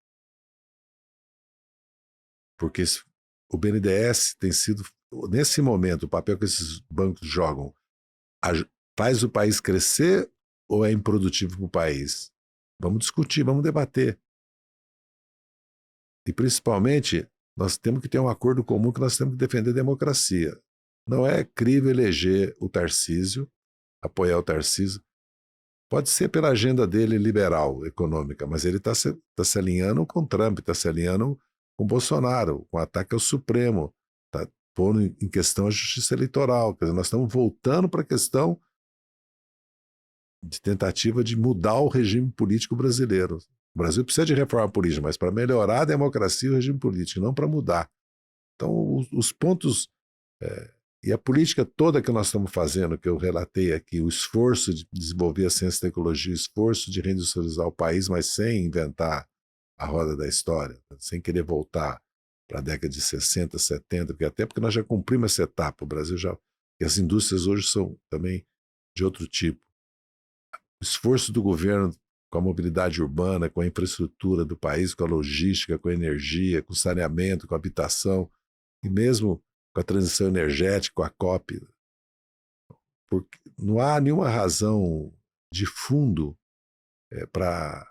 A: porque o BNDES tem sido, nesse momento, o papel que esses bancos jogam faz o país crescer ou é improdutivo para o país? Vamos discutir, vamos debater. E, principalmente, nós temos que ter um acordo comum que nós temos que defender a democracia. Não é crível eleger o Tarcísio, apoiar o Tarcísio. Pode ser pela agenda dele liberal, econômica, mas ele está se alinhando com o Trump, está se alinhando com o Bolsonaro, com o ataque ao Supremo, está pondo em questão a justiça eleitoral. Quer dizer, nós estamos voltando para a questão de tentativa de mudar o regime político brasileiro. O Brasil precisa de reforma política, mas para melhorar a democracia e o regime político, não para mudar. Então, os pontos e a política toda que nós estamos fazendo, que eu relatei aqui, o esforço de desenvolver a ciência e tecnologia, o esforço de reindustrializar o país, mas sem inventar a roda da história, sem querer voltar para a década de 60, 70, porque nós já cumprimos essa etapa. O Brasil já... E as indústrias hoje são também de outro tipo. O esforço do governo com a mobilidade urbana, com a infraestrutura do país, com a logística, com a energia, com o saneamento, com a habitação, e mesmo com a transição energética, com a COP. Porque não há nenhuma razão de fundo para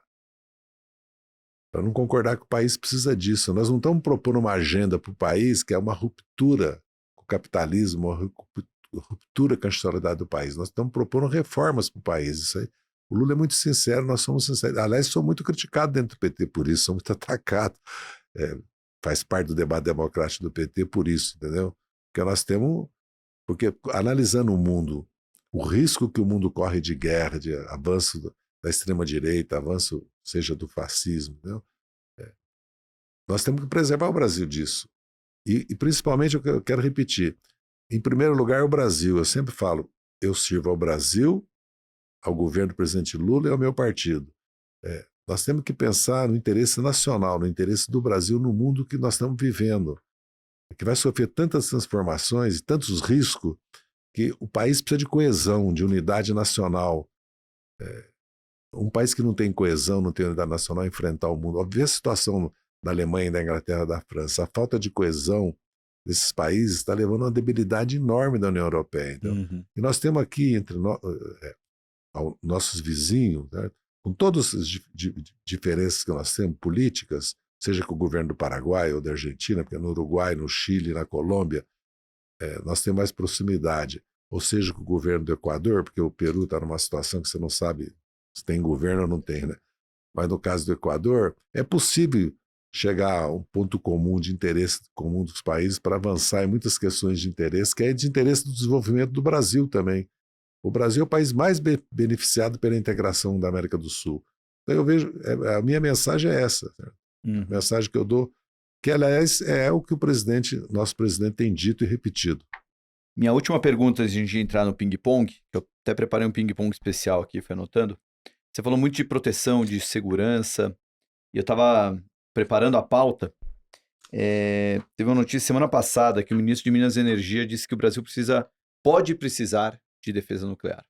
A: não concordar que o país precisa disso. Nós não estamos propondo uma agenda para o país que é uma ruptura com o capitalismo, uma ruptura com a institucionalidade do país. Nós estamos propondo reformas para o país. Isso aí. O Lula é muito sincero, nós somos sinceros. Aliás, sou muito criticado dentro do PT por isso, sou muito atacado. Faz parte do debate democrático do PT por isso, entendeu? Porque nós temos... Porque analisando o mundo, o risco que o mundo corre de guerra, de avanço da extrema-direita, avanço, seja do fascismo, entendeu? Nós temos que preservar o Brasil disso. E principalmente, eu quero repetir, em primeiro lugar, o Brasil. Eu sempre falo, eu sirvo ao Brasil, ao governo do presidente Lula e ao meu partido. Nós temos que pensar no interesse nacional, no interesse do Brasil no mundo que nós estamos vivendo, que vai sofrer tantas transformações e tantos riscos que o país precisa de coesão, de unidade nacional. Um país que não tem coesão, não tem unidade nacional, enfrentar o mundo. Ver a situação da Alemanha, da Inglaterra, da França, a falta de coesão desses países está levando a uma debilidade enorme da União Europeia. Então. Uhum. E nós temos aqui entre nossos vizinhos, né, com todas as diferenças que nós temos, políticas, seja com o governo do Paraguai ou da Argentina, porque no Uruguai, no Chile, na Colômbia, nós temos mais proximidade, ou seja com o governo do Equador, porque o Peru está numa situação que você não sabe se tem governo ou não tem, né? Mas no caso do Equador, é possível chegar a um ponto comum de interesse comum dos países para avançar em muitas questões de interesse, que é de interesse do desenvolvimento do Brasil também. O Brasil é o país mais beneficiado pela integração da América do Sul. Então eu vejo, a minha mensagem é essa. A mensagem que eu dou, que, aliás, é o que nosso presidente tem dito e repetido.
B: Minha última pergunta, antes de a gente entrar no ping-pong, que eu até preparei um ping-pong especial aqui, fui anotando. Você falou muito de proteção, de segurança, e eu estava preparando a pauta. Teve uma notícia semana passada que o ministro de Minas e Energia disse que o Brasil pode precisar de defesa nuclear.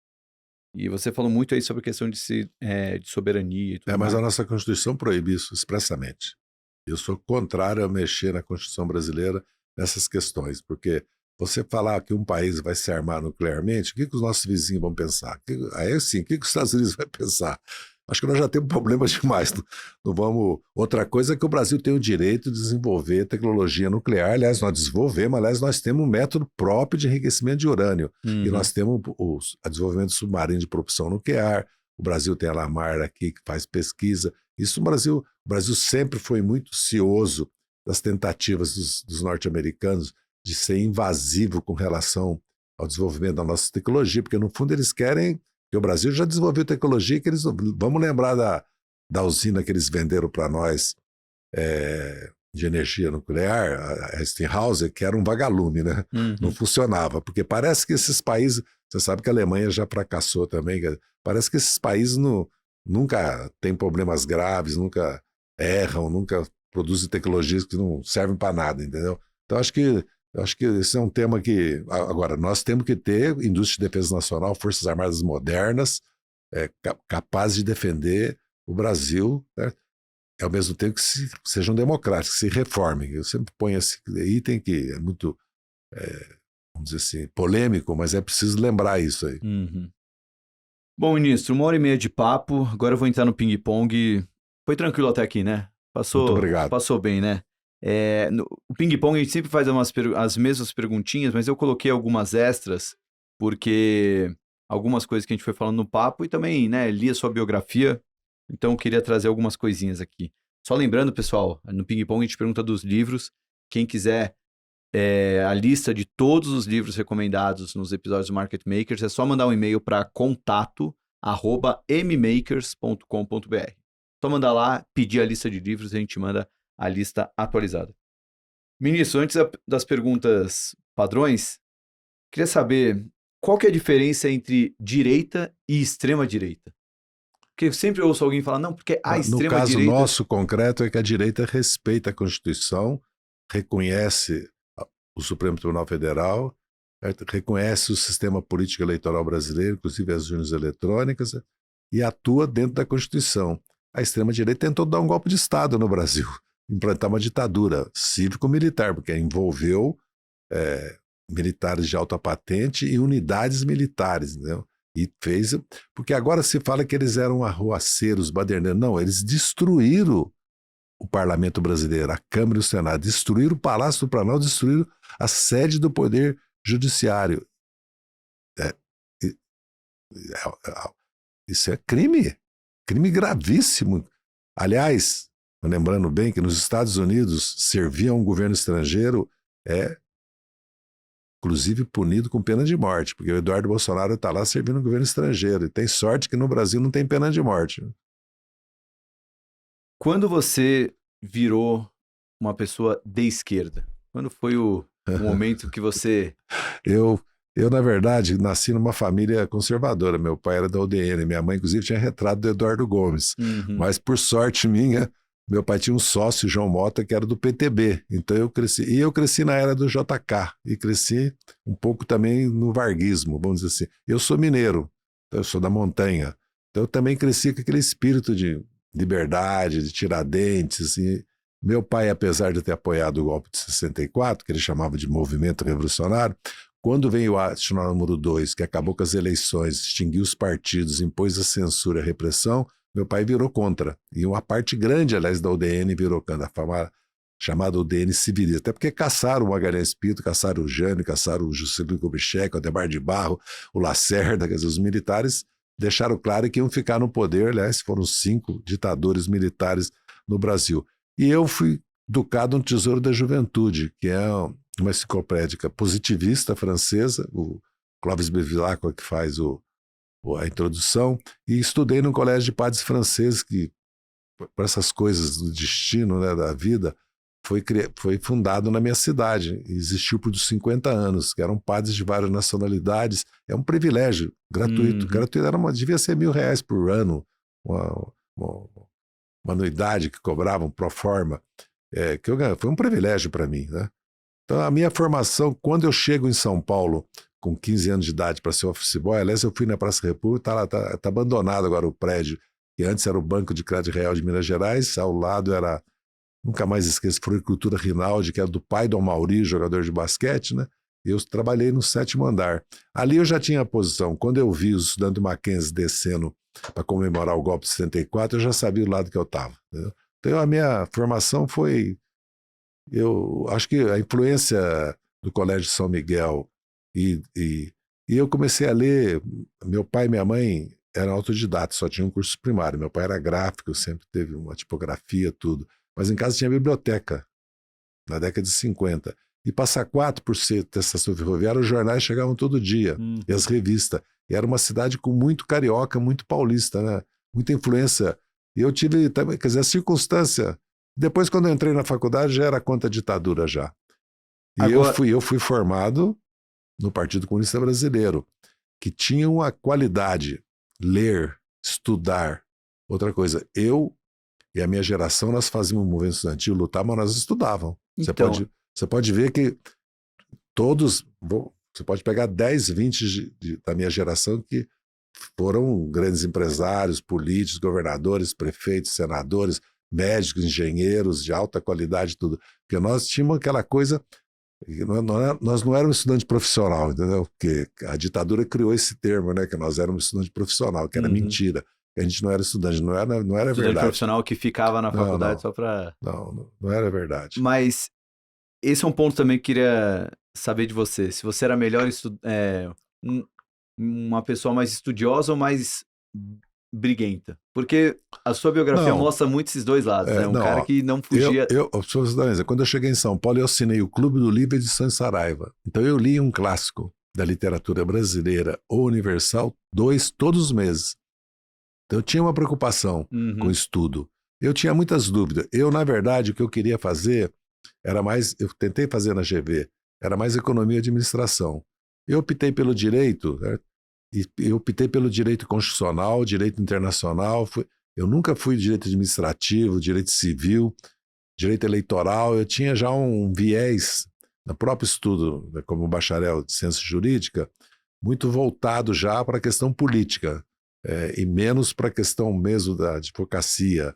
B: E você falou muito aí sobre a questão de soberania e tudo
A: Mas
B: mais.
A: a nossa Constituição proíbe isso expressamente. Eu sou contrário a mexer na Constituição brasileira nessas questões, porque você falar que um país vai se armar nuclearmente, o que os nossos vizinhos vão pensar? Aí sim, o que os Estados Unidos vai pensar? Acho que nós já temos problemas demais. Não vamos. Outra coisa é que o Brasil tem o direito de desenvolver tecnologia nuclear. Aliás, nós desenvolvemos, nós temos um método próprio de enriquecimento de urânio. E nós temos o desenvolvimento submarino de propulsão nuclear. O Brasil tem a Lamar aqui que faz pesquisa. Isso no Brasil. O Brasil sempre foi muito cioso das tentativas dos norte-americanos de ser invasivo com relação ao desenvolvimento da nossa tecnologia, porque no fundo eles querem. Porque o Brasil já desenvolveu tecnologia que vamos lembrar da usina que eles venderam para nós de energia nuclear, a Westinghouse, que era um vagalume, né? Não funcionava, porque parece que esses países, você sabe que a Alemanha já fracassou também, parece que esses países nunca têm problemas graves, nunca erram, nunca produzem tecnologias que não servem para nada, entendeu? Então acho que esse é um tema que... Agora, nós temos que ter indústria de defesa nacional, forças armadas modernas, capazes de defender o Brasil, né? Ao mesmo tempo que sejam democráticos, que se reformem. Eu sempre ponho esse item que é muito, vamos dizer assim, polêmico, mas é preciso lembrar isso aí.
B: Bom, ministro, 1h30 de papo, agora eu vou entrar no ping-pong. Foi tranquilo até aqui, né?
A: Muito obrigado.
B: Passou bem, né? O ping-pong a gente sempre faz as mesmas perguntinhas, mas eu coloquei algumas extras, porque algumas coisas que a gente foi falando no papo e também, né, li a sua biografia, então eu queria trazer algumas coisinhas aqui. Só lembrando, pessoal, no ping-pong a gente pergunta dos livros, quem quiser a lista de todos os livros recomendados nos episódios do Market Makers, é só mandar um e-mail para contato@mmakers.com.br. Só mandar lá, pedir a lista de livros e a gente manda a lista atualizada. Ministro, antes das perguntas padrões, queria saber qual que é a diferença entre direita e extrema-direita? Porque eu sempre ouço alguém falar, não, porque a extrema-direita...
A: No caso nosso concreto é que a direita respeita a Constituição, reconhece o Supremo Tribunal Federal, reconhece o sistema político eleitoral brasileiro, inclusive as urnas eletrônicas, e atua dentro da Constituição. A extrema-direita tentou dar um golpe de Estado no Brasil, implantar uma ditadura cívico-militar, porque envolveu militares de alta patente e unidades militares, entendeu? E fez... Porque agora se fala que eles eram arruaceiros, baderneiros. Não, eles destruíram o parlamento brasileiro, a Câmara e o Senado, destruíram o Palácio do Planalto, destruíram a sede do Poder Judiciário. Isso é crime gravíssimo. Aliás, lembrando bem que nos Estados Unidos servir a um governo estrangeiro é inclusive punido com pena de morte, porque o Eduardo Bolsonaro está lá servindo um governo estrangeiro, e tem sorte que no Brasil não tem pena de morte.
B: Quando você virou uma pessoa de esquerda? Quando foi o momento que você...
A: Eu, na verdade, nasci numa família conservadora. Meu pai era da UDN, minha mãe, inclusive, tinha retrato do Eduardo Gomes. Mas, por sorte minha, meu pai tinha um sócio, João Mota, que era do PTB. Então eu cresci. E eu cresci na era do JK. E cresci um pouco também no varguismo, vamos dizer assim. Eu sou mineiro, então eu sou da montanha. Então eu também cresci com aquele espírito de liberdade, de Tiradentes. Assim. Meu pai, apesar de ter apoiado o golpe de 64, que ele chamava de movimento revolucionário, quando veio o ato número 2, que acabou com as eleições, extinguiu os partidos, impôs a censura e a repressão, meu pai virou contra. E uma parte grande, aliás, da UDN virou contra, a chamada UDN civilista. Até porque caçaram o Magalhães Pinto, caçaram o Jânio, caçaram o Juscelino Kubitschek, o Ademar de Barro, o Lacerda, quer dizer, os militares deixaram claro que iam ficar no poder. Aliás, foram 5 ditadores militares no Brasil. E eu fui educado no Tesouro da Juventude, que é uma enciclopédica positivista francesa, o Clovis Bevilacqua que faz a introdução, e estudei num colégio de padres franceses que, por essas coisas do destino, né, da vida, foi fundado na minha cidade, existiu por 50 anos, que eram padres de várias nacionalidades. É um privilégio, gratuito. Gratuito devia ser R$1.000 por ano, uma anuidade que cobravam pro forma. Foi um privilégio para mim, né? Então, a minha formação, quando eu chego em São Paulo, com 15 anos de idade, para ser office boy, aliás, eu fui na Praça República, tá abandonado agora o prédio, que antes era o Banco de Crédito Real de Minas Gerais, ao lado era, nunca mais esqueço, Floricultura Rinaldi, que era do pai do Amauri, jogador de basquete, né? Eu trabalhei no 7º andar. Ali eu já tinha a posição. Quando eu vi os estudantes do Mackenzie descendo para comemorar o golpe de 64, eu já sabia o lado que eu estava. Então, a minha formação foi... Eu acho que a influência do Colégio São Miguel e eu comecei a ler. Meu pai e minha mãe eram autodidatas, só tinham um curso primário. Meu pai era gráfico, sempre teve uma tipografia, tudo. Mas em casa tinha biblioteca, na década de 50. E Passa Quatro, por ser estação ferroviária, os jornais chegavam todo dia, e as revistas. E era uma cidade com muito carioca, muito paulista, né? Muita influência. E eu tive também, quer dizer, a circunstância. Depois, quando eu entrei na faculdade, já era contra a ditadura já. E agora... eu fui formado no Partido Comunista Brasileiro, que tinha uma qualidade, ler, estudar. Outra coisa, eu e a minha geração, nós fazíamos movimento estudantil, lutar, mas nós estudávamos. Então... Você pode ver que todos, você pode pegar 10, 20 da minha geração que foram grandes empresários, políticos, governadores, prefeitos, senadores, médicos, engenheiros de alta qualidade, tudo. Porque nós tínhamos aquela coisa, nós não éramos estudante profissional, entendeu? Porque a ditadura criou esse termo, né? Que nós éramos estudante profissional, que era mentira. Que a gente não era estudante, não era
B: estudante
A: verdade.
B: Profissional que ficava na faculdade só para...
A: Não era verdade.
B: Mas esse é um ponto também que eu queria saber de você. Se você era melhor uma pessoa mais estudiosa ou mais briguenta? Porque a sua biografia mostra muito esses dois lados, né? Cara que não fugia...
A: Quando eu cheguei em São Paulo, eu assinei o Clube do Livro Edição Saraiva. Então eu li um clássico da literatura brasileira ou universal, todos os meses. Então eu tinha uma preocupação com o estudo. Eu tinha muitas dúvidas. Na verdade, o que eu queria fazer era mais, eu tentei fazer na GV, era mais economia e administração. Eu optei pelo direito, né? E eu optei pelo direito constitucional, direito internacional. Eu nunca fui direito administrativo, direito civil, direito eleitoral. Eu tinha já um viés no próprio estudo, né, como bacharel de ciência jurídica, muito voltado já para a questão política, e menos para a questão mesmo da advocacia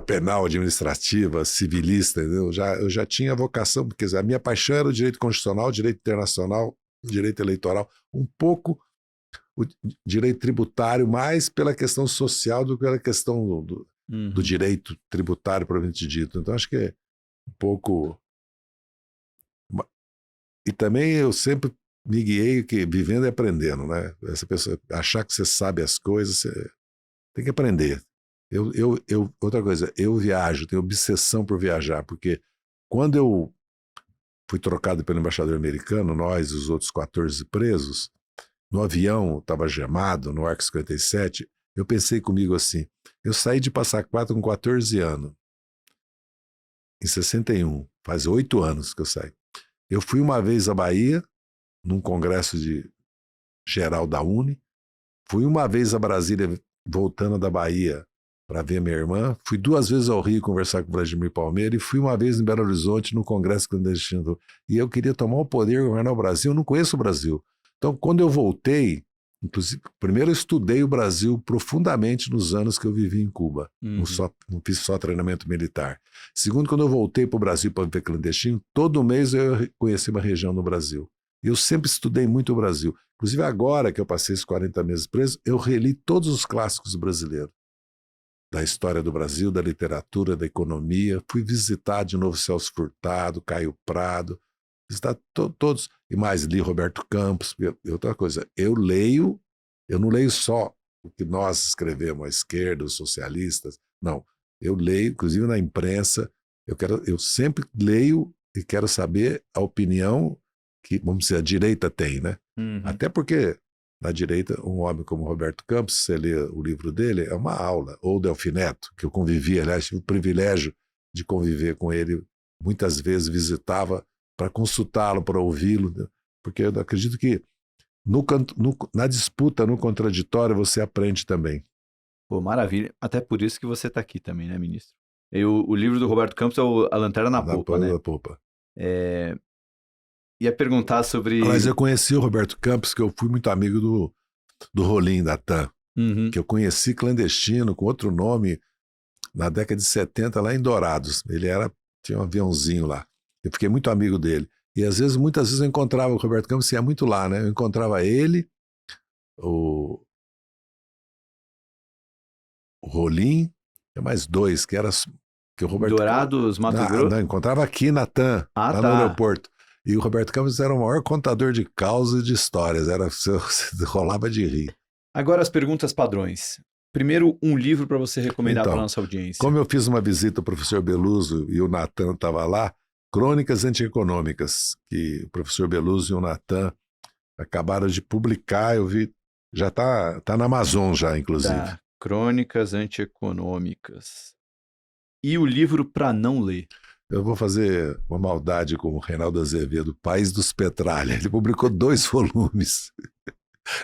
A: penal, administrativa, civilista, entendeu? Eu já tinha vocação, porque a minha paixão era o direito constitucional, direito internacional, direito eleitoral, um pouco o direito tributário, mais pela questão social do que pela questão do direito tributário propriamente dito. Então, acho que é um pouco... E também eu sempre me guiei que vivendo e aprendendo, né? Essa pessoa achar que você sabe as coisas, você tem que aprender. Outra coisa, eu viajo, tenho obsessão por viajar, porque quando eu fui trocado pelo embaixador americano, nós e os outros 14 presos, no avião, estava gemado, no Arco 57, eu pensei comigo assim, eu saí de Passa Quatro com 14 anos, em 61, faz 8 anos que eu saí. Eu fui uma vez à Bahia, num congresso geral da Uni, fui uma vez a Brasília, voltando da Bahia, para ver minha irmã. Fui 2 vezes ao Rio conversar com o Vladimir Palmeira e fui uma vez em Belo Horizonte no Congresso Clandestino. E eu queria tomar o poder, governar o Brasil. Eu não conheço o Brasil. Então, quando eu voltei, inclusive, primeiro eu estudei o Brasil profundamente nos anos que eu vivi em Cuba. Não fiz só treinamento militar. Segundo, quando eu voltei para o Brasil para viver clandestino, todo mês eu conheci uma região no Brasil. Eu sempre estudei muito o Brasil. Inclusive agora que eu passei esses 40 meses preso, eu reli todos os clássicos brasileiros. Da história do Brasil, da literatura, da economia. Fui visitar de novo Celso Furtado, Caio Prado, visitar todos. E mais, li Roberto Campos. E outra coisa, eu não leio só o que nós escrevemos, a esquerda, os socialistas. Não, eu leio, inclusive na imprensa, eu sempre leio e quero saber a opinião que, vamos dizer, a direita tem, né? Até porque... Na direita, um homem como Roberto Campos, se você lê o livro dele, é uma aula. Ou Delfim Neto, que eu convivi, aliás, tive o privilégio de conviver com ele. Muitas vezes visitava para consultá-lo, para ouvi-lo, né? Porque eu acredito que na disputa, no contraditório, você aprende também.
B: Pô, maravilha. Até por isso que você está aqui também, né, ministro? O livro do Roberto Campos é A Lanterna na Popa, né?
A: Na popa.
B: Ia perguntar sobre...
A: Aliás, eu conheci o Roberto Campos, que eu fui muito amigo do Rolim, da TAM, que eu conheci clandestino, com outro nome, na década de 70, lá em Dourados. Tinha um aviãozinho lá. Eu fiquei muito amigo dele. E muitas vezes eu encontrava o Roberto Campos, ia muito lá, né? Eu encontrava ele, o Rolim, e mais dois, que o Roberto
B: Dourados, Mato Grosso?
A: Não, encontrava aqui na TAM, lá no aeroporto. E o Roberto Campos era o maior contador de causas e de histórias. Você rolava de rir.
B: Agora as perguntas padrões. Primeiro, um livro para você recomendar para a nossa audiência.
A: Como eu fiz uma visita ao professor Beluso e o Natan estava lá, Crônicas Antieconômicas, que o professor Beluso e o Natan acabaram de publicar, eu vi, já está na Amazon já, inclusive.
B: Tá. Crônicas Antieconômicas. E o livro para não ler?
A: Eu vou fazer uma maldade com o Reinaldo Azevedo, País dos Petralha. Ele publicou 2 volumes.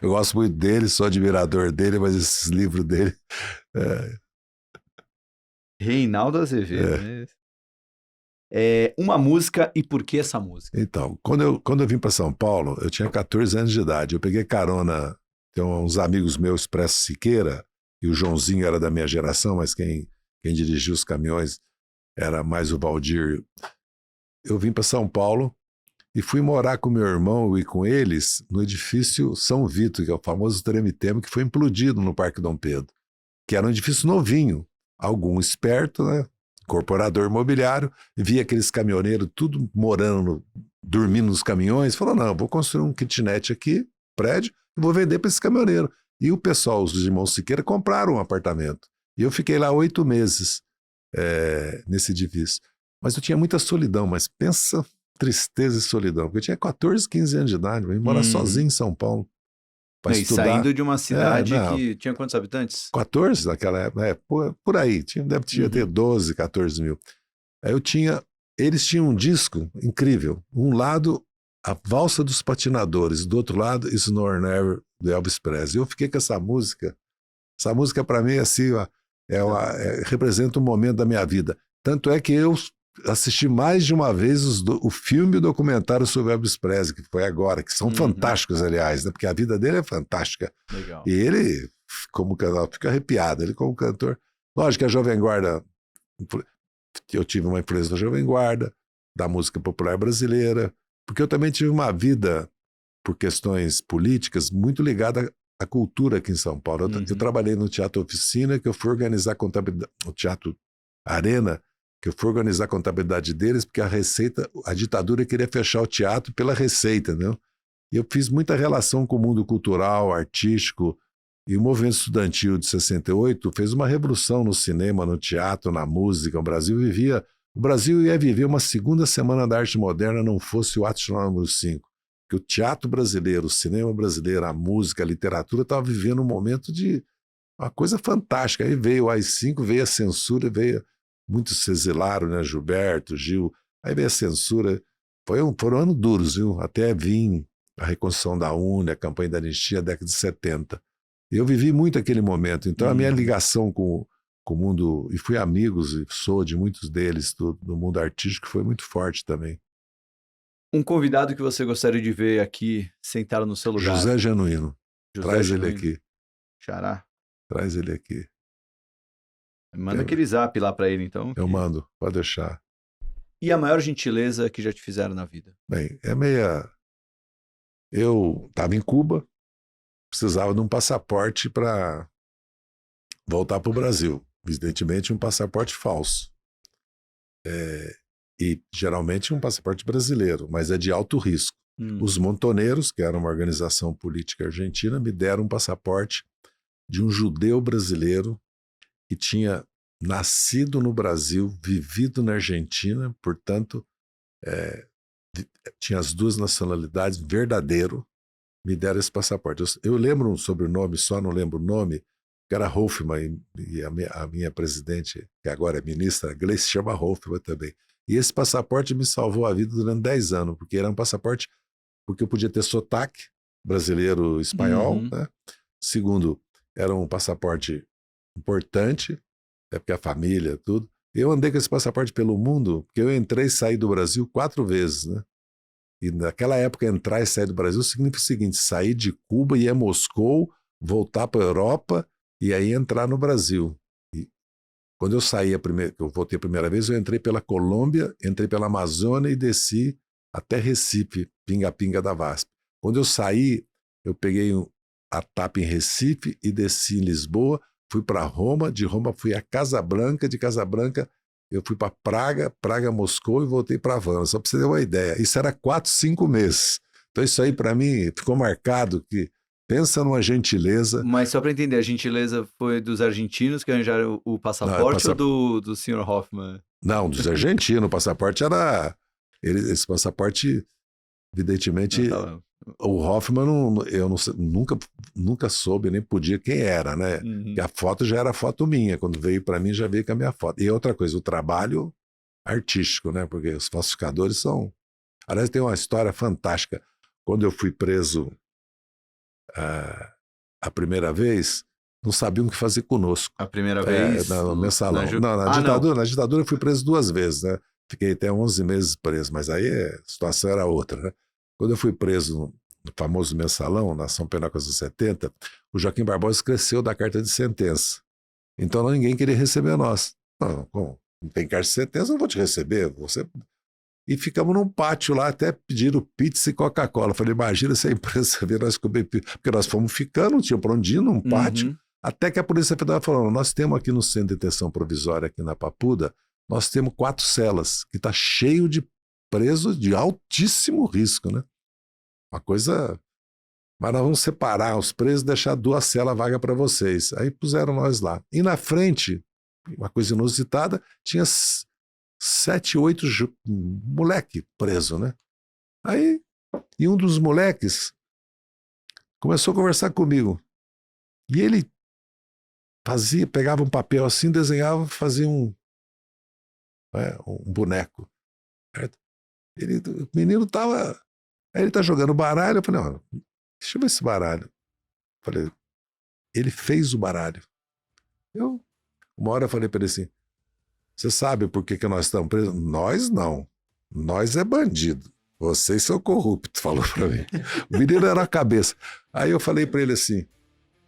A: Eu gosto muito dele, sou admirador dele, mas esses livros dele...
B: Reinaldo Azevedo, né? Uma música e por que essa música?
A: Então, quando eu vim para São Paulo, eu tinha 14 anos de idade. Eu peguei carona, tem uns amigos meus, Expresso Siqueira, e o Joãozinho era da minha geração, mas quem dirigia os caminhões era mais o Valdir. Eu vim para São Paulo e fui morar com meu irmão e com eles no edifício São Vito, que é o famoso Treme-Treme, que foi implodido no Parque Dom Pedro, que era um edifício novinho. Algum esperto, né? Incorporador imobiliário, via aqueles caminhoneiros tudo dormindo nos caminhões, falou, não, vou construir um kitnet aqui, prédio, e vou vender para esse caminhoneiro. E o pessoal, os irmãos Siqueira, compraram um apartamento. E eu fiquei lá 8 meses nesse edifício. Mas eu tinha muita solidão, mas pensa tristeza e solidão, porque eu tinha 14, 15 anos de idade, eu ia morar sozinho em São Paulo.
B: E
A: estudar.
B: Saindo de uma cidade que tinha quantos habitantes?
A: 14 naquela época, por aí, devia ter 12, 14 mil. Aí eles tinham um disco incrível, um lado a Valsa dos Patinadores, do outro lado It's Nor Never, do Elvis Presley. Eu fiquei com essa música para mim assim, ó, representa um momento da minha vida. Tanto é que eu assisti mais de uma vez o filme e o documentário sobre Elvis Presley, que foi agora, que são fantásticos, aliás, né? Porque a vida dele é fantástica.
B: Legal.
A: E ele, como cantor, fica arrepiado, ele como cantor. Lógico que a Jovem Guarda, eu tive uma influência da Jovem Guarda, da música popular brasileira, porque eu também tive uma vida, por questões políticas, muito ligada à cultura aqui em São Paulo. Eu trabalhei no Teatro Oficina, que eu fui organizar a contabilidade, o Teatro Arena, que eu fui organizar a contabilidade deles, porque a ditadura queria fechar o teatro pela receita, né? E eu fiz muita relação com o mundo cultural, artístico, e o movimento estudantil de 68 fez uma revolução no cinema, no teatro, na música. O Brasil ia viver uma segunda semana da arte moderna, não fosse o Ato Nacional número 5. Porque o teatro brasileiro, o cinema brasileiro, a música, a literatura estava vivendo um momento de uma coisa fantástica. Aí veio o AI-5, veio a censura, muitos se exilaram, né? Gilberto, Gil. Aí veio a censura. Foram anos duros, viu? Até vir a reconstrução da UNE, a campanha da anistia, década de 70. Eu vivi muito aquele momento. Então, a minha ligação com o mundo, e fui amigos, e sou de muitos deles, do mundo artístico, foi muito forte também.
B: Um convidado que você gostaria de ver aqui, sentado no seu lugar?
A: José Genuíno. Traz ele aqui.
B: Xará.
A: Traz ele aqui.
B: Manda aquele zap lá pra ele, então.
A: Eu mando, pode deixar.
B: E a maior gentileza que já te fizeram na vida?
A: Bem, eu estava em Cuba, precisava de um passaporte para voltar para o Brasil. Evidentemente, um passaporte falso. E geralmente um passaporte brasileiro, mas é de alto risco. Os Montoneiros, que era uma organização política argentina, me deram um passaporte de um judeu brasileiro que tinha nascido no Brasil, vivido na Argentina, portanto, tinha as 2 nacionalidades, verdadeiro, me deram esse passaporte. Eu lembro um sobrenome, só não lembro o nome, que era Hoffmann, e a minha presidente, que agora é ministra, a Gleice, se chama Hoffmann também. E esse passaporte me salvou a vida durante 10 anos, porque era um passaporte, porque eu podia ter sotaque brasileiro-espanhol, né? Segundo, era um passaporte importante, porque a família, tudo. Eu andei com esse passaporte pelo mundo, porque eu entrei e saí do Brasil 4 vezes, né? E naquela época, entrar e sair do Brasil significa o seguinte: sair de Cuba, ir a Moscou, voltar para a Europa e aí entrar no Brasil. E quando eu saí, eu voltei a primeira vez, eu entrei pela Colômbia, entrei pela Amazônia e desci até Recife, Pinga-Pinga da VASP. Quando eu saí, eu peguei a TAP em Recife e desci em Lisboa, fui para Roma, de Roma fui a Casablanca, de Casablanca eu fui para Praga, Moscou e voltei para Havana, só para você ter uma ideia. Isso era 4, 5 meses. Então isso aí para mim ficou marcado, que pensa numa gentileza.
B: Mas só para entender, a gentileza foi dos argentinos que arranjaram o passaporte ou do Sr. Hoffmann?
A: Não, dos argentinos. O passaporte era... Esse passaporte, evidentemente... O Hoffmann, eu nunca soube, nem podia quem era, né? E a foto já era foto minha. Quando veio para mim, já veio com a minha foto. E outra coisa, o trabalho artístico, né? Porque os falsificadores são... Aliás, tem uma história fantástica. Quando eu fui preso a primeira vez, não sabiam o que fazer conosco.
B: A primeira vez?
A: No mensalão. Na ditadura eu fui preso 2 vezes, né? Fiquei até 11 meses preso, mas aí a situação era outra, né? Quando eu fui preso no famoso mensalão, na São Penal 70, o Joaquim Barbosa esqueceu da carta de sentença. Então ninguém queria receber nós. Não tem carta de sentença, eu não vou te receber. E ficamos num pátio lá, até pediram pizza e Coca-Cola. Falei, imagina se a imprensa ver nós comer pizza. Porque nós fomos ficando, não tinha pra onde ir, num pátio. Até que a Polícia Federal falou, nós temos aqui no Centro de Detenção Provisória, aqui na Papuda, nós temos 4 celas, que está cheio de presos de altíssimo risco, né? Uma coisa... Mas nós vamos separar os presos e deixar 2 celas vagas para vocês. Aí puseram nós lá. E na frente, uma coisa inusitada, tinha 7, 8 moleque preso, né? Aí, e um dos moleques começou a conversar comigo. E ele pegava um papel assim, desenhava, fazia um boneco. Certo? O menino tava... Aí ele tá jogando baralho, eu falei, não, deixa eu ver esse baralho. Eu falei, ele fez o baralho. Uma hora eu falei para ele assim, você sabe por que nós estamos presos? Nós não. Nós é bandido. Vocês são corruptos, falou para mim. O menino era a cabeça. Aí eu falei para ele assim,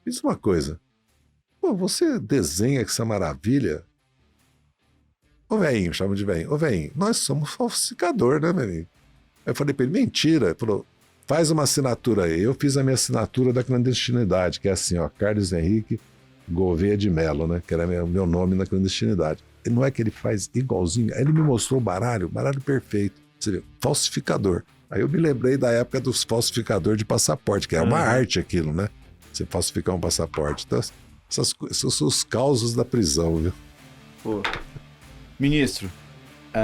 A: diz uma coisa, pô, você desenha essa maravilha? Ô velhinho, chama de velhinho. Ô velhinho, nós somos falsificador, né, velhinho? Aí eu falei pra ele, mentira. Ele falou, faz uma assinatura aí. Eu fiz a minha assinatura da clandestinidade, que é assim, ó, Carlos Henrique Gouveia de Mello, né? Que era meu nome na clandestinidade. E não é que ele faz igualzinho. Aí ele me mostrou o baralho perfeito. Você vê, falsificador. Aí eu me lembrei da época dos falsificadores de passaporte, que é uma arte aquilo, né? Você falsificar um passaporte. Então, esses são os causos da prisão, viu?
B: Pô. Ministro,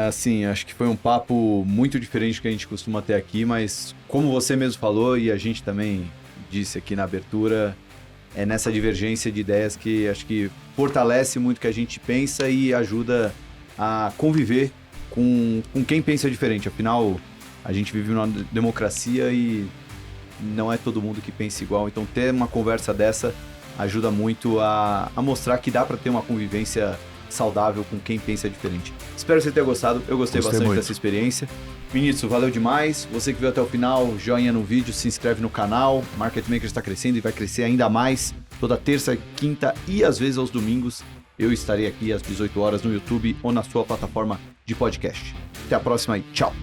B: assim, acho que foi um papo muito diferente do que a gente costuma ter aqui, mas como você mesmo falou e a gente também disse aqui na abertura, é nessa divergência de ideias que acho que fortalece muito o que a gente pensa e ajuda a conviver com quem pensa diferente. Afinal, a gente vive numa democracia e não é todo mundo que pensa igual, então ter uma conversa dessa ajuda muito a mostrar que dá para ter uma convivência saudável com quem pensa diferente. Espero que você tenha gostado, eu gostei bastante muito dessa experiência. Ministro, valeu demais. Você que viu até o final, joinha no vídeo, se inscreve no canal. Market Maker está crescendo e vai crescer ainda mais. Toda terça, quinta e às vezes aos domingos eu estarei aqui às 18 horas no YouTube ou na sua plataforma de podcast. Até a próxima e tchau!